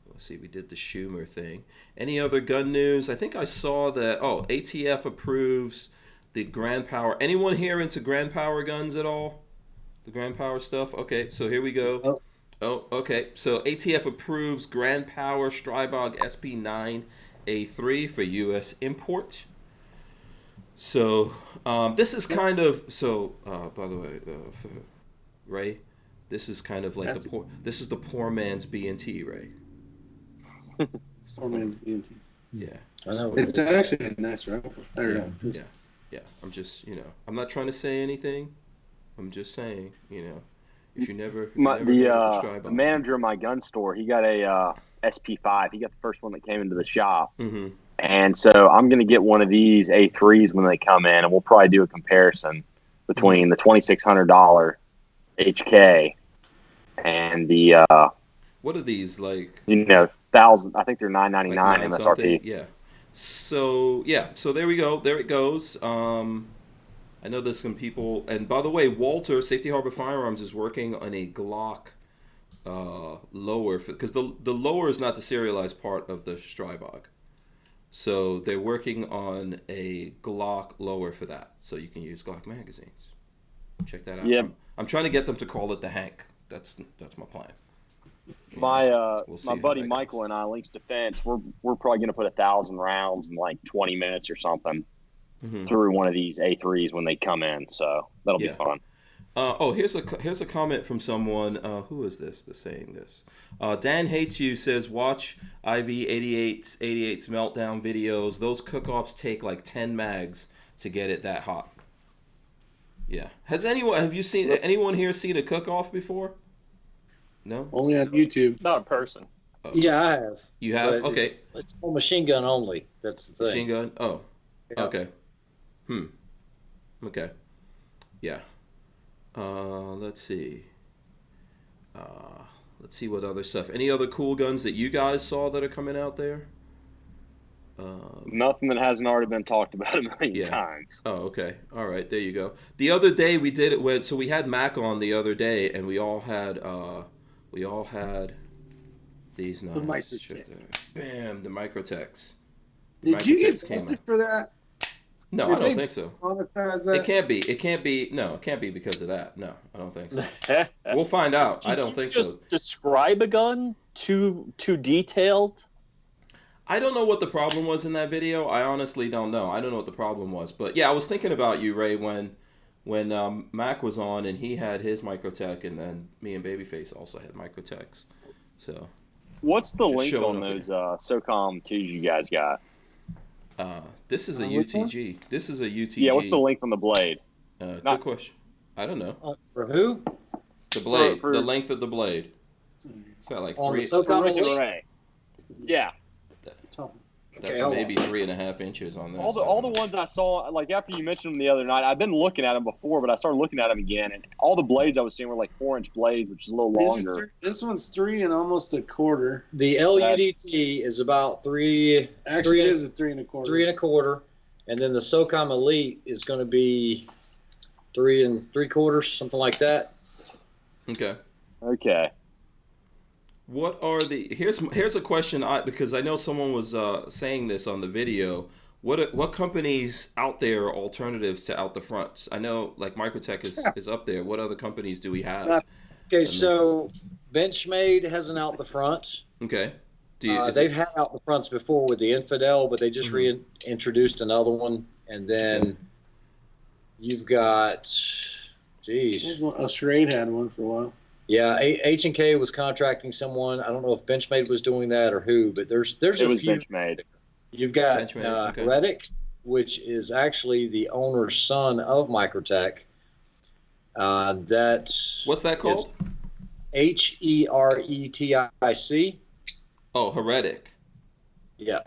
Let's see. We did the Schumer thing. Any other gun news? I think I saw that. Oh, ATF approves the Grand Power. Anyone here into Grand Power guns at all? The Grand Power stuff? Okay, so here we go. Oh, okay. So ATF approves Grand Power Strybog SP9A3 for U.S. import. So this is kind of by the way, for Ray, this is kind of like this is the poor man's B&T, Ray. Poor man's B&T. Yeah. I know. It's actually a nice rifle. Yeah. I'm just, I'm not trying to say anything. I'm just saying, if you never the manager of my gun store, he got a SP5. He got the first one that came into the shop. Mm-hmm. And so I'm going to get one of these A3s when they come in, and we'll probably do a comparison between the $2,600 HK and the what are these like? 1,000. I think they're $999 like MSRP. Something? Yeah. So there we go. There it goes. I know there's some people, and by the way, Walther Safety Harbor Firearms is working on a Glock lower because the lower is not the serialized part of the Strybog. So they're working on a Glock lower for that, so you can use Glock magazines. Check that out. Yeah. I'm trying to get them to call it the Hank. That's my plan. My my buddy Michael and I, Links Defense, we're probably going to put 1,000 rounds in like 20 minutes or something through one of these A3s when they come in. So that'll be fun. Here's a comment from someone. Who is this that's saying this? Dan Hates You says, watch IV88's meltdown videos. Those cook-offs take like 10 mags to get it that hot. Yeah. Have anyone here seen a cook-off before? No? Only on YouTube. Not in person. Oh. Yeah, I have. You have? Okay. It's for machine gun only. That's the thing. Machine gun? Oh. Yeah. Okay. Okay. Yeah. Let's see. Let's see what other stuff. Any other cool guns that you guys saw that are coming out there? Nothing that hasn't already been talked about a million times. Oh, okay. All right. There you go. The other day we did it so we had Mac on the other day, and we all had these knives. The Microtech. Bam, the Microtechs. Did you get busted for that? No, I don't think so. Monetize that? It can't be. No, it can't be because of that. No, I don't think so. We'll find out. I don't think so. Just describe a gun too detailed. I don't know what the problem was in that video. I honestly don't know. I don't know what the problem was. But yeah, I was thinking about you, Ray, when Mac was on and he had his Microtech, and then me and Babyface also had Microtechs. So. What's the link on those SOCOM 2s you guys got? This is a UTG. This is a UTG. Yeah, what's the length on the blade? Good question. I don't know. For who? The blade. The length of the blade. It's got like on 3. The SOCOM Elite? Yeah. That's maybe 3.5 inches on this. All the ones I saw, like after you mentioned them the other night, I've been looking at them before, but I started looking at them again, and all the blades I was seeing were like 4-inch blades, which is a little longer. This one's 3 and almost a quarter. The LUDT is about 3. Actually, it is a 3 1/4. 3 1/4, and then the SOCOM Elite is going to be 3 3/4, something like that. Okay. What are the here's a question because I know someone was saying this on the video. What companies out there are alternatives to out the fronts? I know like Microtech is up there. What other companies do we have? Okay, so Benchmade has an out the front. Okay. They've had out the fronts before with the Infidel, but they just reintroduced another one. And then you've got, Austrade had one for a while. Yeah, H&K was contracting someone. I don't know if Benchmade was doing that or who, but there's a few. Benchmade. You've got Heretic, which is actually the owner's son of Microtech. What's that called? Heretic. Oh, Heretic. Yeah.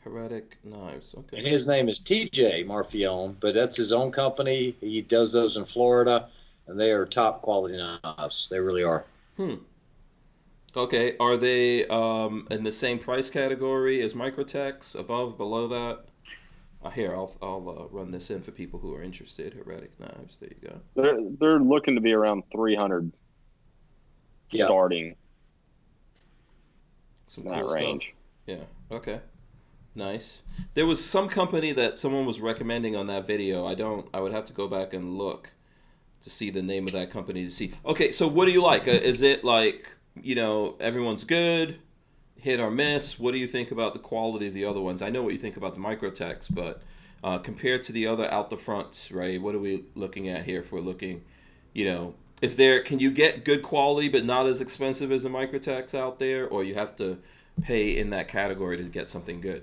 Heretic Knives. Okay. His name is TJ Marfione, but that's his own company. He does those in Florida, and they are top quality knives. They really are. Okay. Are they in the same price category as Microtech's? Above, below that? Here, I'll run this in for people who are interested. Heretic Knives. There you go. They're looking to be around 300 starting. Some in cool that range. Stuff. Yeah. Okay. Nice. There was some company that someone was recommending on that video. I would have to go back and look to see the name of that company to see. Okay, so what do you like? Is it like, everyone's good, hit or miss? What do you think about the quality of the other ones? I know what you think about the Microtechs, but compared to the other out the fronts, right? What are we looking at here if we're looking, can you get good quality but not as expensive as the Microtechs out there, or you have to pay in that category to get something good?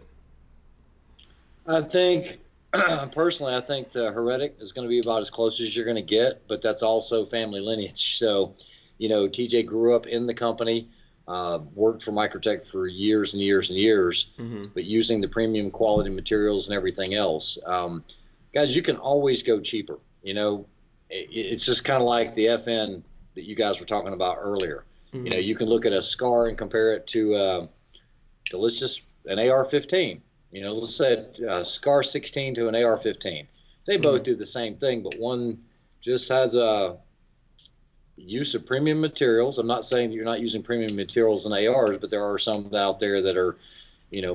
I think, personally, I think the Heretic is going to be about as close as you're going to get, but that's also family lineage. So, TJ grew up in the company, worked for Microtech for years and years and years, but using the premium quality materials and everything else. Guys, you can always go cheaper. It's just kind of like the FN that you guys were talking about earlier. You can look at a SCAR and compare it to let's just an AR-15. Let's say a SCAR 16 to an AR-15. They both do the same thing, but one just has a use of premium materials. I'm not saying that you're not using premium materials in ARs, but there are some out there that are,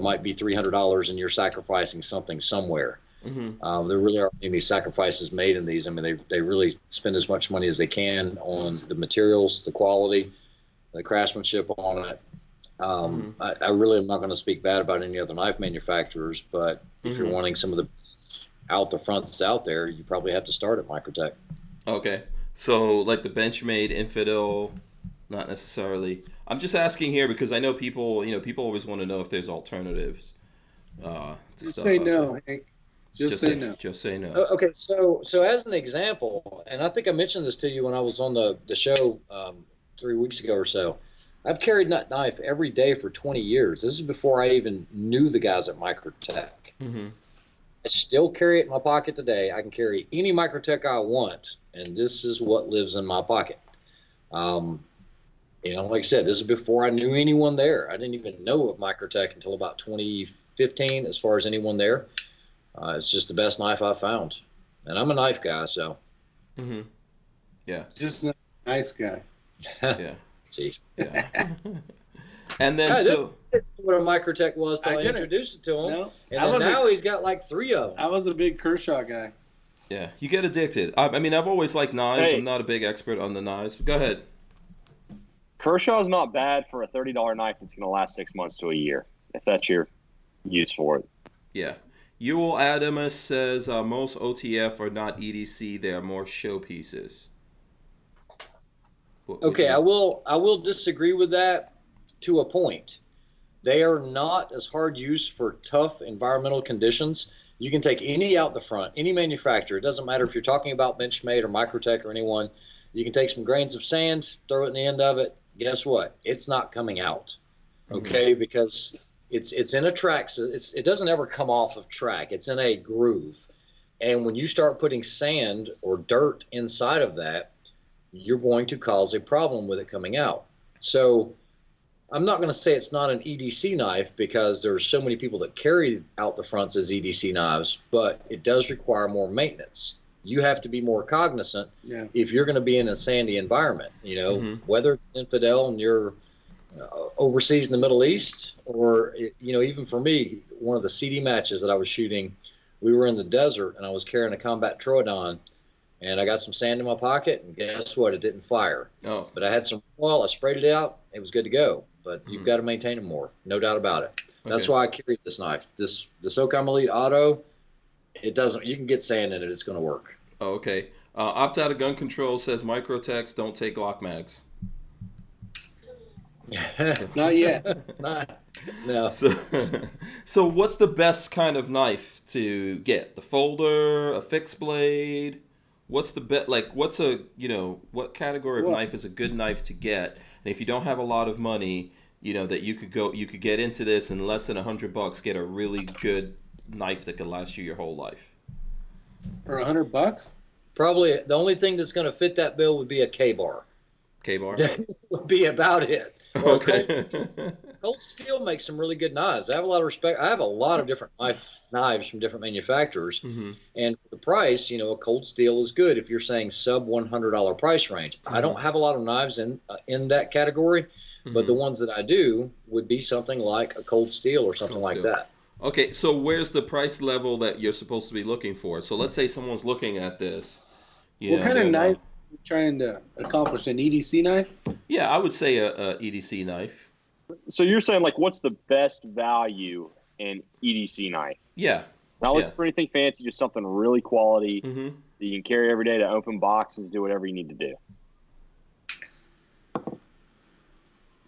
might be $300 and you're sacrificing something somewhere. There really aren't any sacrifices made in these. I mean, they really spend as much money as they can on the materials, the quality, the craftsmanship on it. I really am not going to speak bad about any other knife manufacturers, but if you're wanting some of the out the fronts out there, you probably have to start at Microtech. Okay. So like the Benchmade, Infidel, not necessarily. I'm just asking here because I know people always want to know if there's alternatives. Just say no, Hank. Just say no. Just say no. Okay, so as an example, and I think I mentioned this to you when I was on the show 3 weeks ago or so. I've carried that knife every day for 20 years. This is before I even knew the guys at Microtech. I still carry it in my pocket today. I can carry any Microtech I want, and this is what lives in my pocket. Like I said, this is before I knew anyone there. I didn't even know of Microtech until about 2015 as far as anyone there. It's just the best knife I've found. And I'm a knife guy, so. Yeah. Just a nice guy. Yeah. Jeez. Yeah. And then what a Microtech was till I introduced it to him. No, and now he's got like 3 of them. I was a big Kershaw guy. Yeah, you get addicted. I mean, I've always liked knives. I'm not a big expert on the knives. But go ahead. Kershaw's not bad for a $30 knife that's going to last 6 months to a year, if that's your use for it. Yeah. Ewell Adamus says most OTF are not EDC. They are more showpieces. Okay, I will disagree with that to a point. They are not as hard use for tough environmental conditions. You can take any out the front, any manufacturer. It doesn't matter if you're talking about Benchmade or Microtech or anyone. You can take some grains of sand, throw it in the end of it. Guess what? It's not coming out. Okay, because it's in a track. So it doesn't ever come off of track. It's in a groove. And when you start putting sand or dirt inside of that, you're going to cause a problem with it coming out. So I'm not going to say it's not an EDC knife because there's so many people that carry out the fronts as EDC knives, but it does require more maintenance. You have to be more cognizant if you're going to be in a sandy environment, whether it's Infidel and you're overseas in the Middle East, or even for me, one of the CD matches that I was shooting, we were in the desert and I was carrying a combat Troodon, and I got some sand in my pocket, and guess what? It didn't fire. Oh. But I had some oil. I sprayed it out. It was good to go. But you've got to maintain them more, no doubt about it. That's why I carry this knife. The SOCOM Elite Auto, it doesn't. You can get sand in it. It's going to work. Oh, okay. Opt out of gun control says Microtechs don't take Glock mags. Not yet. No. So what's the best kind of knife to get? The folder, a fixed blade? What's the what category of knife is a good knife to get? And if you don't have a lot of money, that you could get into this in less than $100, get a really good knife that could last you your whole life. For $100? Probably the only thing that's going to fit that bill would be a K-bar. K-bar? Would be about it. Okay. Cold Steel makes some really good knives. I have a lot of respect. I have a lot of different knives from different manufacturers, and for the price, a Cold Steel is good if you're saying sub $100 price range. I don't have a lot of knives in that category, but the ones that I do would be something like a Cold Steel or something like that. Okay, so where's the price level that you're supposed to be looking for? So let's say someone's looking at this. What kind of knife are you trying to accomplish? An EDC knife? Yeah, I would say a EDC knife. So you're saying, like, what's the best value in EDC knife? Yeah. Not looking for anything fancy, just something really quality that you can carry every day to open boxes, do whatever you need to do.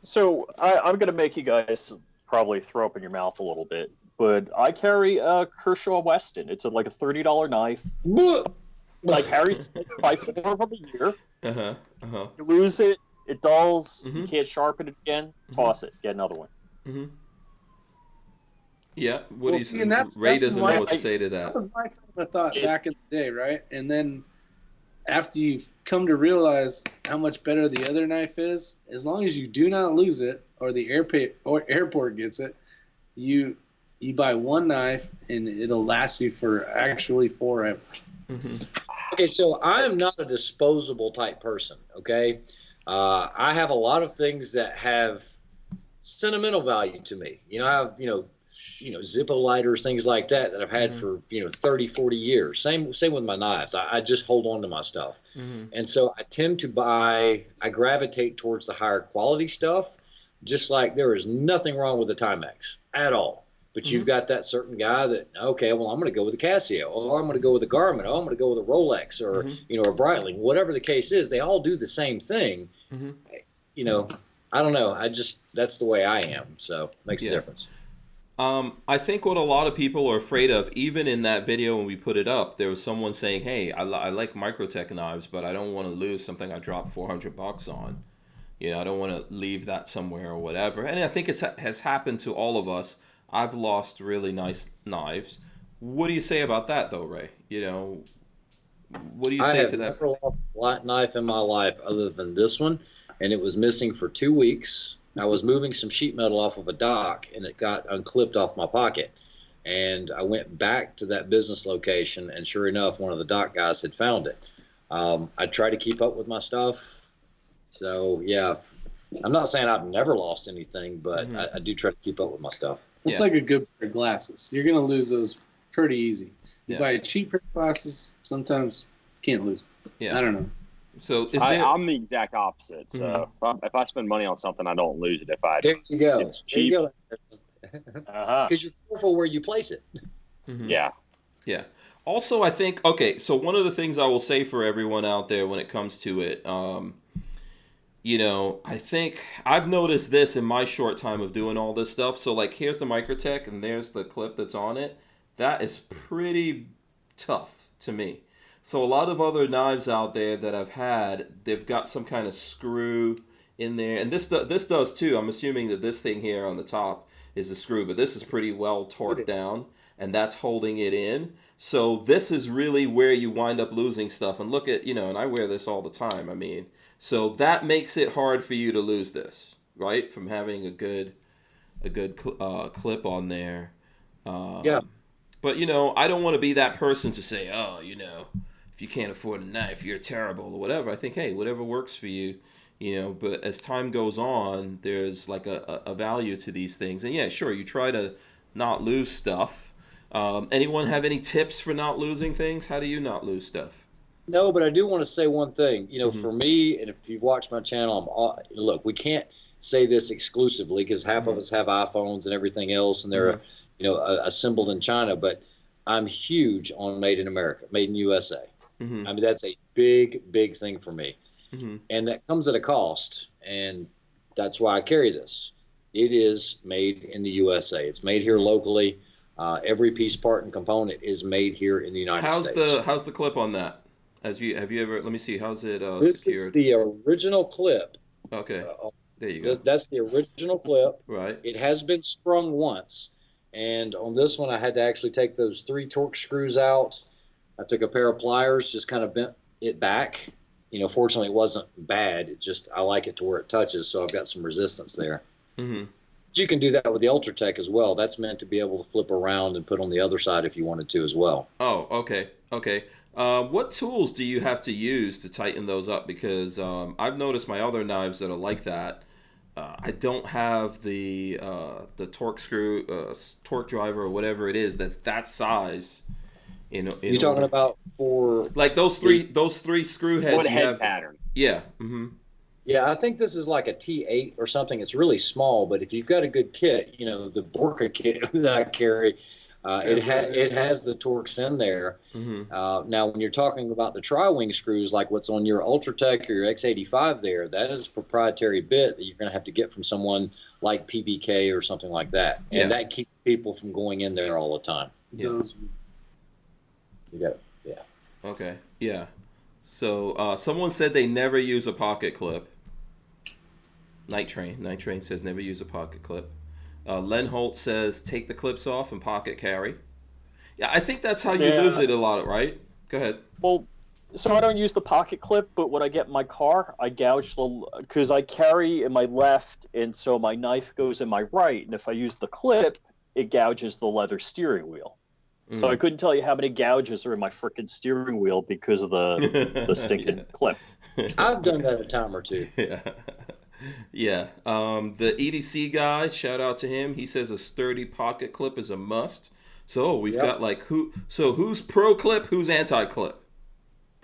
So I'm going to make you guys probably throw up in your mouth a little bit, but I carry a Kershaw Weston. It's like a $30 knife. I carry 5 4 of them a year. You lose it, it dulls, you can't sharpen it again, toss it, get another one. Yeah, Ray doesn't know what to say to that. That was my thought back in the day, right? And then after you've come to realize how much better the other knife is, as long as you do not lose it or the airport gets it, you buy one knife and it'll last you for actually forever. Okay, so I am not a disposable type person, okay? I have a lot of things that have sentimental value to me. I have, Zippo lighters, things like that I've had for, 30, 40 years. Same with my knives. I just hold on to my stuff. And so I tend to I gravitate towards the higher quality stuff, just like there is nothing wrong with the Timex at all. But you've got that certain guy that, okay, well, I'm going to go with a Casio, or I'm going to go with a Garmin, or I'm going to go with a Rolex, or, a Breitling, whatever the case is. They all do the same thing. I don't know. That's the way I am. So it makes a difference. I think what a lot of people are afraid of, even in that video when we put it up, there was someone saying, hey, I like Microtech knives, but I don't want to lose something I dropped $400 on. I don't want to leave that somewhere or whatever. And I think it has happened to all of us. I've lost really nice knives. What do you say about that, though, Ray? What do you say to that? I have never lost a knife in my life other than this one, and it was missing for 2 weeks. I was moving some sheet metal off of a dock, and it got unclipped off my pocket. And I went back to that business location, and sure enough, one of the dock guys had found it. I try to keep up with my stuff. So, yeah, I'm not saying I've never lost anything, but I do try to keep up with my stuff. It's like a good pair of glasses. You're going to lose those pretty easy. You buy a cheap pair of glasses, sometimes you can't lose them. Yeah. I don't know. So I'm the exact opposite. So if I spend money on something, I don't lose it. There you go. It's cheap. Because you're careful where you place it. Yeah. Yeah. Also, I think, so one of the things I will say for everyone out there when it comes to it, I think I've noticed this in my short time of doing all this stuff. So, like, here's the Microtech, and there's the clip that's on it. That is pretty tough to me. So, a lot of other knives out there that I've had, they've got some kind of screw in there. And this does, too. I'm assuming that this thing here on the top is a screw, but this is pretty well torqued down, and that's holding it in. So, this is really where you wind up losing stuff. And look at, and I wear this all the time. I mean... So that makes it hard for you to lose this, right? From having a good clip on there. Yeah. But, I don't want to be that person to say, oh, if you can't afford a knife, you're terrible or whatever. I think, hey, whatever works for you, But as time goes on, there's like a value to these things. And yeah, sure, you try to not lose stuff. Anyone have any tips for not losing things? How do you not lose stuff? No, but I do want to say one thing. For me, and if you've watched my channel, look, we can't say this exclusively because half of us have iPhones and everything else, and they're, assembled in China. But I'm huge on Made in America, Made in USA. I mean, that's a big, big thing for me. And that comes at a cost, and that's why I carry this. It is made in the USA. It's made here locally. Every piece, part, and component is made here in the United States. How's the clip on that? Have you ever? Let me see. How's it this secured? This is the original clip. Okay. There you go. That's the original clip. Right. It has been sprung once, and on this one, I had to actually take those 3 torque screws out. I took a pair of pliers, just kind of bent it back. Fortunately, it wasn't bad. It just, I like it to where it touches, so I've got some resistance there. But you can do that with the Ultratech as well. That's meant to be able to flip around and put on the other side if you wanted to as well. Oh, okay. What tools do you have to use to tighten those up? Because I've noticed my other knives that are like that. I don't have the torque screw, torque driver, or whatever it is that's that size. You're talking about for like those three screw heads. What you head have, pattern? Yeah. Yeah, I think this is like a T8 or something. It's really small, but if you've got a good kit, the Borka kit that I carry, it has the Torx in there. Now, when you're talking about the tri-wing screws, like what's on your Ultratech or your X85 there, that is a proprietary bit that you're going to have to get from someone like PBK or something like that. And that keeps people from going in there all the time. Yeah. You got it. Yeah. Okay. Yeah. So someone said they never use a pocket clip. Night Train says never use a pocket clip. Len Holt says take the clips off and pocket carry. Yeah, I think that's how you lose it a lot, right? Go ahead. Well, so I don't use the pocket clip, but when I get in my car, I gouge because I carry in my left, and so my knife goes in my right. And if I use the clip, it gouges the leather steering wheel. So I couldn't tell you how many gouges are in my frickin' steering wheel because of the stinking clip. I've done that a time or two. Yeah. The EDC guy, shout out to him. He says a sturdy pocket clip is a must. So we've got like who's pro clip, who's anti clip?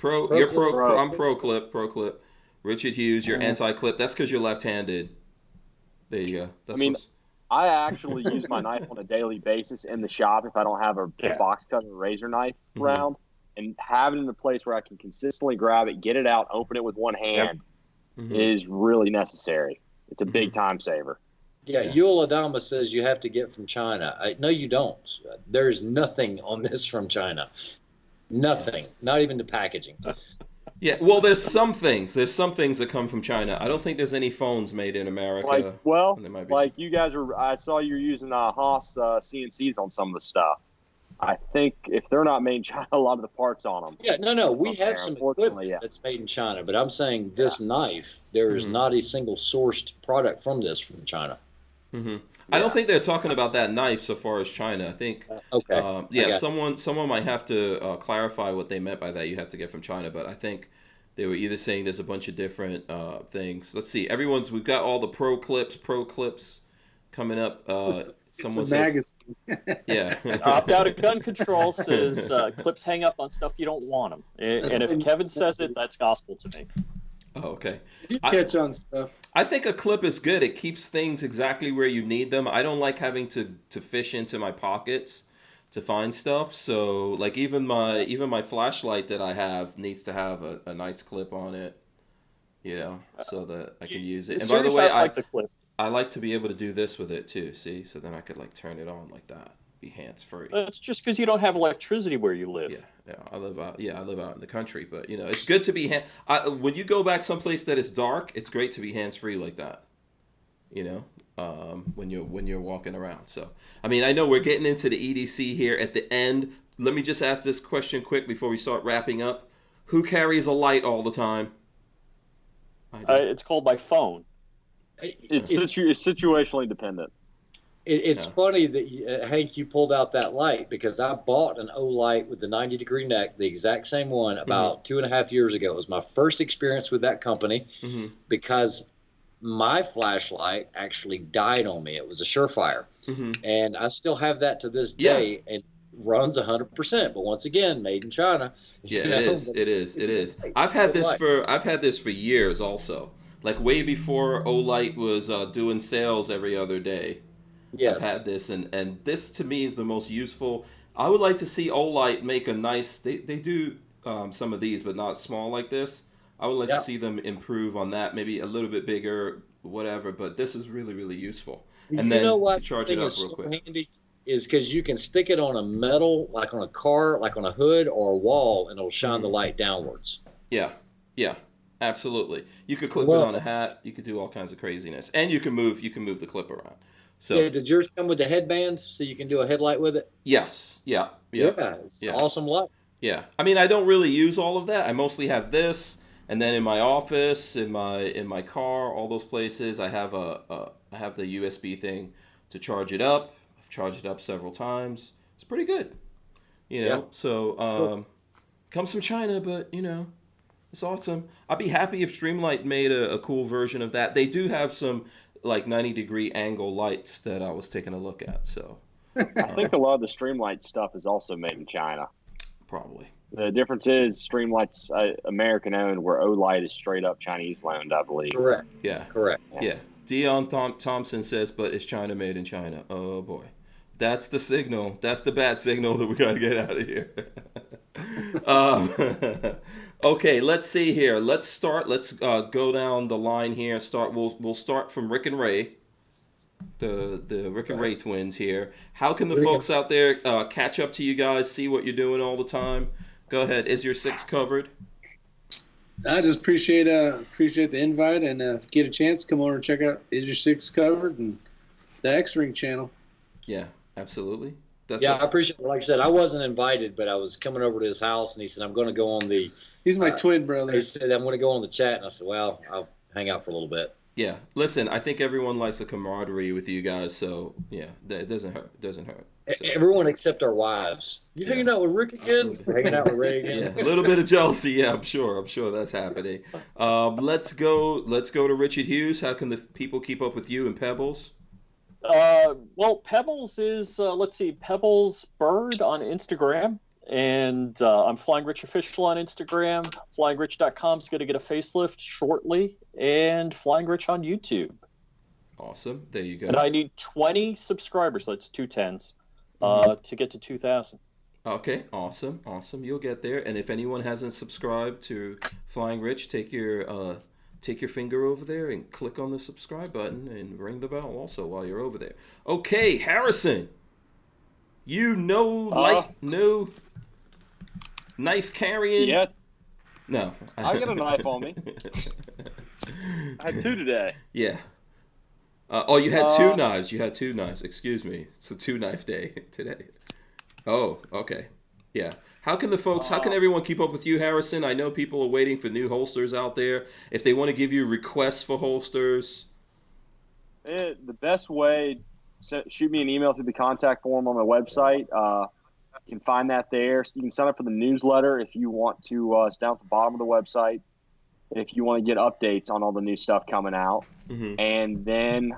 You're pro. I'm pro clip. Richard Hughes, you're anti clip. That's because you're left-handed. There you go. I actually use my knife on a daily basis in the shop if I don't have a box cutter or razor knife around, and having it in a place where I can consistently grab it, get it out, open it with one hand is really necessary. It's a big time saver. Yeah, Yul Adama says you have to get from China. No, you don't. There's nothing on this from China. Nothing. Not even the packaging. Yeah, well, there's some things that come from China. I don't think there's any phones made in America. You guys are. I saw you're using Haas CNCs on some of the stuff. I think if they're not made in China, a lot of the parts on them. Yeah, no, we have some equipment that's made in China, but I'm saying this knife, there is not a single sourced product from this from China. I don't think they're talking about that knife so far as China. I think someone might have to clarify what they meant by that. You have to get from China, but I think they were either saying there's a bunch of different things. Let's see. We've got all the pro clips coming up. Someone says, yeah. Opt out of gun control says clips hang up on stuff you don't want them. And if Kevin says it, that's gospel to me. Oh, okay. You catch on stuff. I think a clip is good. It keeps things exactly where you need them. I don't like having to fish into my pockets to find stuff. So, like even my flashlight that I have needs to have a nice clip on it, so that I can use it. And by the way, I like to be able to do this with it too. See, so then I could like turn it on like that. Be hands free. That's just because you don't have electricity where you live. Yeah, I live out in the country, but it's good to be when you go back someplace that is dark, it's great to be hands free like that. When you're walking around. So, I know we're getting into the EDC here at the end. Let me just ask this question quick before we start wrapping up. Who carries a light all the time? It's called my phone. It's situationally dependent. It's funny that Hank, you pulled out that light, because I bought an Olight with the 90-degree neck, the exact same one, about 2.5 years ago. It was my first experience with that company because my flashlight actually died on me. It was a Surefire, and I still have that to this day, and runs 100%. But once again, made in China. Yeah, it is. I've had this for years also. Like way before Olight was doing sales every other day. Yes. I've had this, and this to me is the most useful. I would like to see Olight make a nice. They do some of these, but not small like this. I would like to see them improve on that, maybe a little bit bigger, whatever. But this is really, really useful. And then you charge it up real quick. Handy is because you can stick it on a metal, like on a car, like on a hood or a wall, and it'll shine the light downwards. Yeah, absolutely. You could clip it on a hat. You could do all kinds of craziness, and you can move the clip around. So did yours come with the headband so you can do a headlight with it? Yes. Yeah. It's awesome light. Yeah. I mean, I don't really use all of that. I mostly have this, and then in my office, in my car, all those places, I have I have the USB thing to charge it up. I've charged it up several times. It's pretty good. So comes from China, but it's awesome. I'd be happy if Streamlight made a cool version of that. They do have some like 90-degree angle lights that I was taking a look at. So I think a lot of the Streamlight stuff is also made in China. Probably. The difference is Streamlight's American owned, where Olight is straight up Chinese owned, I believe. Correct. Yeah. Correct. Yeah. Dion Thompson says, but it's China made in China. Oh boy. That's the signal. That's the bad signal that we got to get out of here. Okay, let's see here. Let's start. Let's go down the line here. We'll start from Rick and Ray, the Rick and Ray twins here. How can the folks out there catch up to you guys? See what you're doing all the time. Go ahead. IsYour6Covered. I just appreciate the invite, and if you get a chance, come over and check out IsYour6Covered and the X-Ring channel. Yeah, absolutely. I appreciate it. Like I said, I wasn't invited, but I was coming over to his house, and he said, I'm going to go on the... He's my twin brother. He said, I'm going to go on the chat, and I said, well, I'll hang out for a little bit. Yeah. Listen, I think everyone likes the camaraderie with you guys, so, yeah, it doesn't hurt. So. Everyone except our wives. You hanging out with Rick again? Hanging out with Ray again? Yeah, a little bit of jealousy. Yeah, I'm sure that's happening. Let's go to Richard Hughes. How can the people keep up with you and Pebbles? Well, Pebbles is, Pebbles Bird on Instagram, and I'm FlyingRich Official on Instagram. FlyingRich.com is going to get a facelift shortly, and FlyingRich on YouTube. Awesome. There you go. And I need 20 subscribers, so that's 2 10s, to get to 2,000. Okay, awesome. You'll get there. And if anyone hasn't subscribed to FlyingRich, take your finger over there and click on the subscribe button and ring the bell also while you're over there. Okay, Harrison. No knife carrying? Yeah. No. I got a knife on me. I had 2 today. Yeah. You had 2 knives. You had 2 knives. Excuse me. It's a 2-knife day today. Oh, okay. Yeah. How can everyone keep up with you, Harrison? I know people are waiting for new holsters out there. If they want to give you requests for holsters. The best way, shoot me an email through the contact form on my website. You can find that there. You can sign up for the newsletter if you want to. It's down at the bottom of the website. If you want to get updates on all the new stuff coming out. Mm-hmm. And then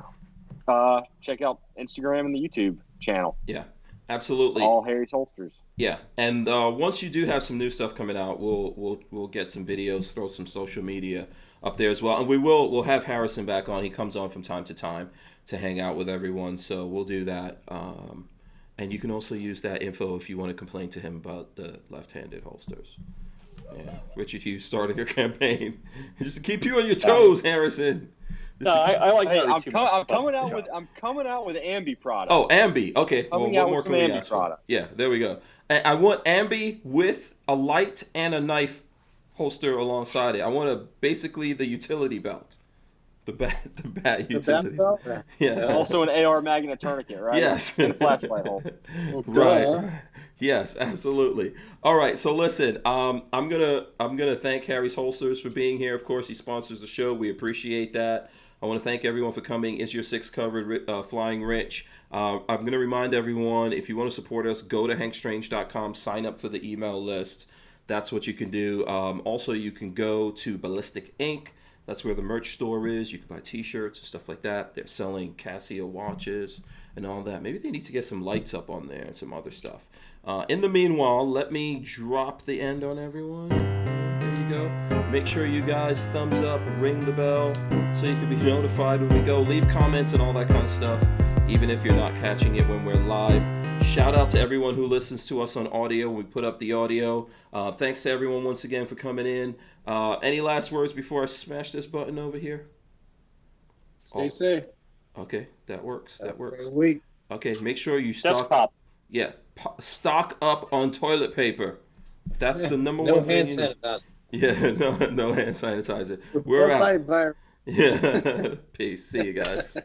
check out Instagram and the YouTube channel. Yeah, absolutely. All Harry's Holsters. Yeah, and once you do have some new stuff coming out, we'll get some videos, throw some social media up there as well, and we'll have Harrison back on. He comes on from time to time to hang out with everyone, so we'll do that. And you can also use that info if you want to complain to him about the left-handed holsters. Yeah, Richard Hughes starting a campaign just to keep you on your toes, Harrison. I like Harry I'm too coming out with Ambi product. Oh, Ambi. Okay. Coming out with some Ambi product. Yeah, there we go. And I want Ambi with a light and a knife holster alongside it. I want basically the utility belt. The bat utility. The bat belt? Yeah. Also an AR magnet tourniquet, right? Yes. And a flashlight holder. Right. Yes, absolutely. All right, so listen, I'm gonna thank Harry's Holsters for being here. Of course, he sponsors the show. We appreciate that. I want to thank everyone for coming. IsYour6Covered, FlyingRich. I'm going to remind everyone, if you want to support us, go to hankstrange.com, sign up for the email list. That's what you can do. Also, you can go to Ballistic Inc. That's where the merch store is. You can buy T-shirts and stuff like that. They're selling Casio watches and all that. Maybe they need to get some lights up on there and some other stuff. In the meanwhile, let me drop the end on everyone. There you go. Make sure you guys thumbs up, ring the bell, so you can be notified when we go. Leave comments and all that kind of stuff, even if you're not catching it when we're live. Shout out to everyone who listens to us on audio when we put up the audio. Thanks to everyone once again for coming in. Any last words before I smash this button over here? Stay safe. Okay, that works. That works. Okay, make sure you stock. Yeah, stock up on toilet paper. That's the number one thing. No hand sanitizer. Yeah, no hand sanitizer. We're out. Virus. Yeah. Peace. See you guys.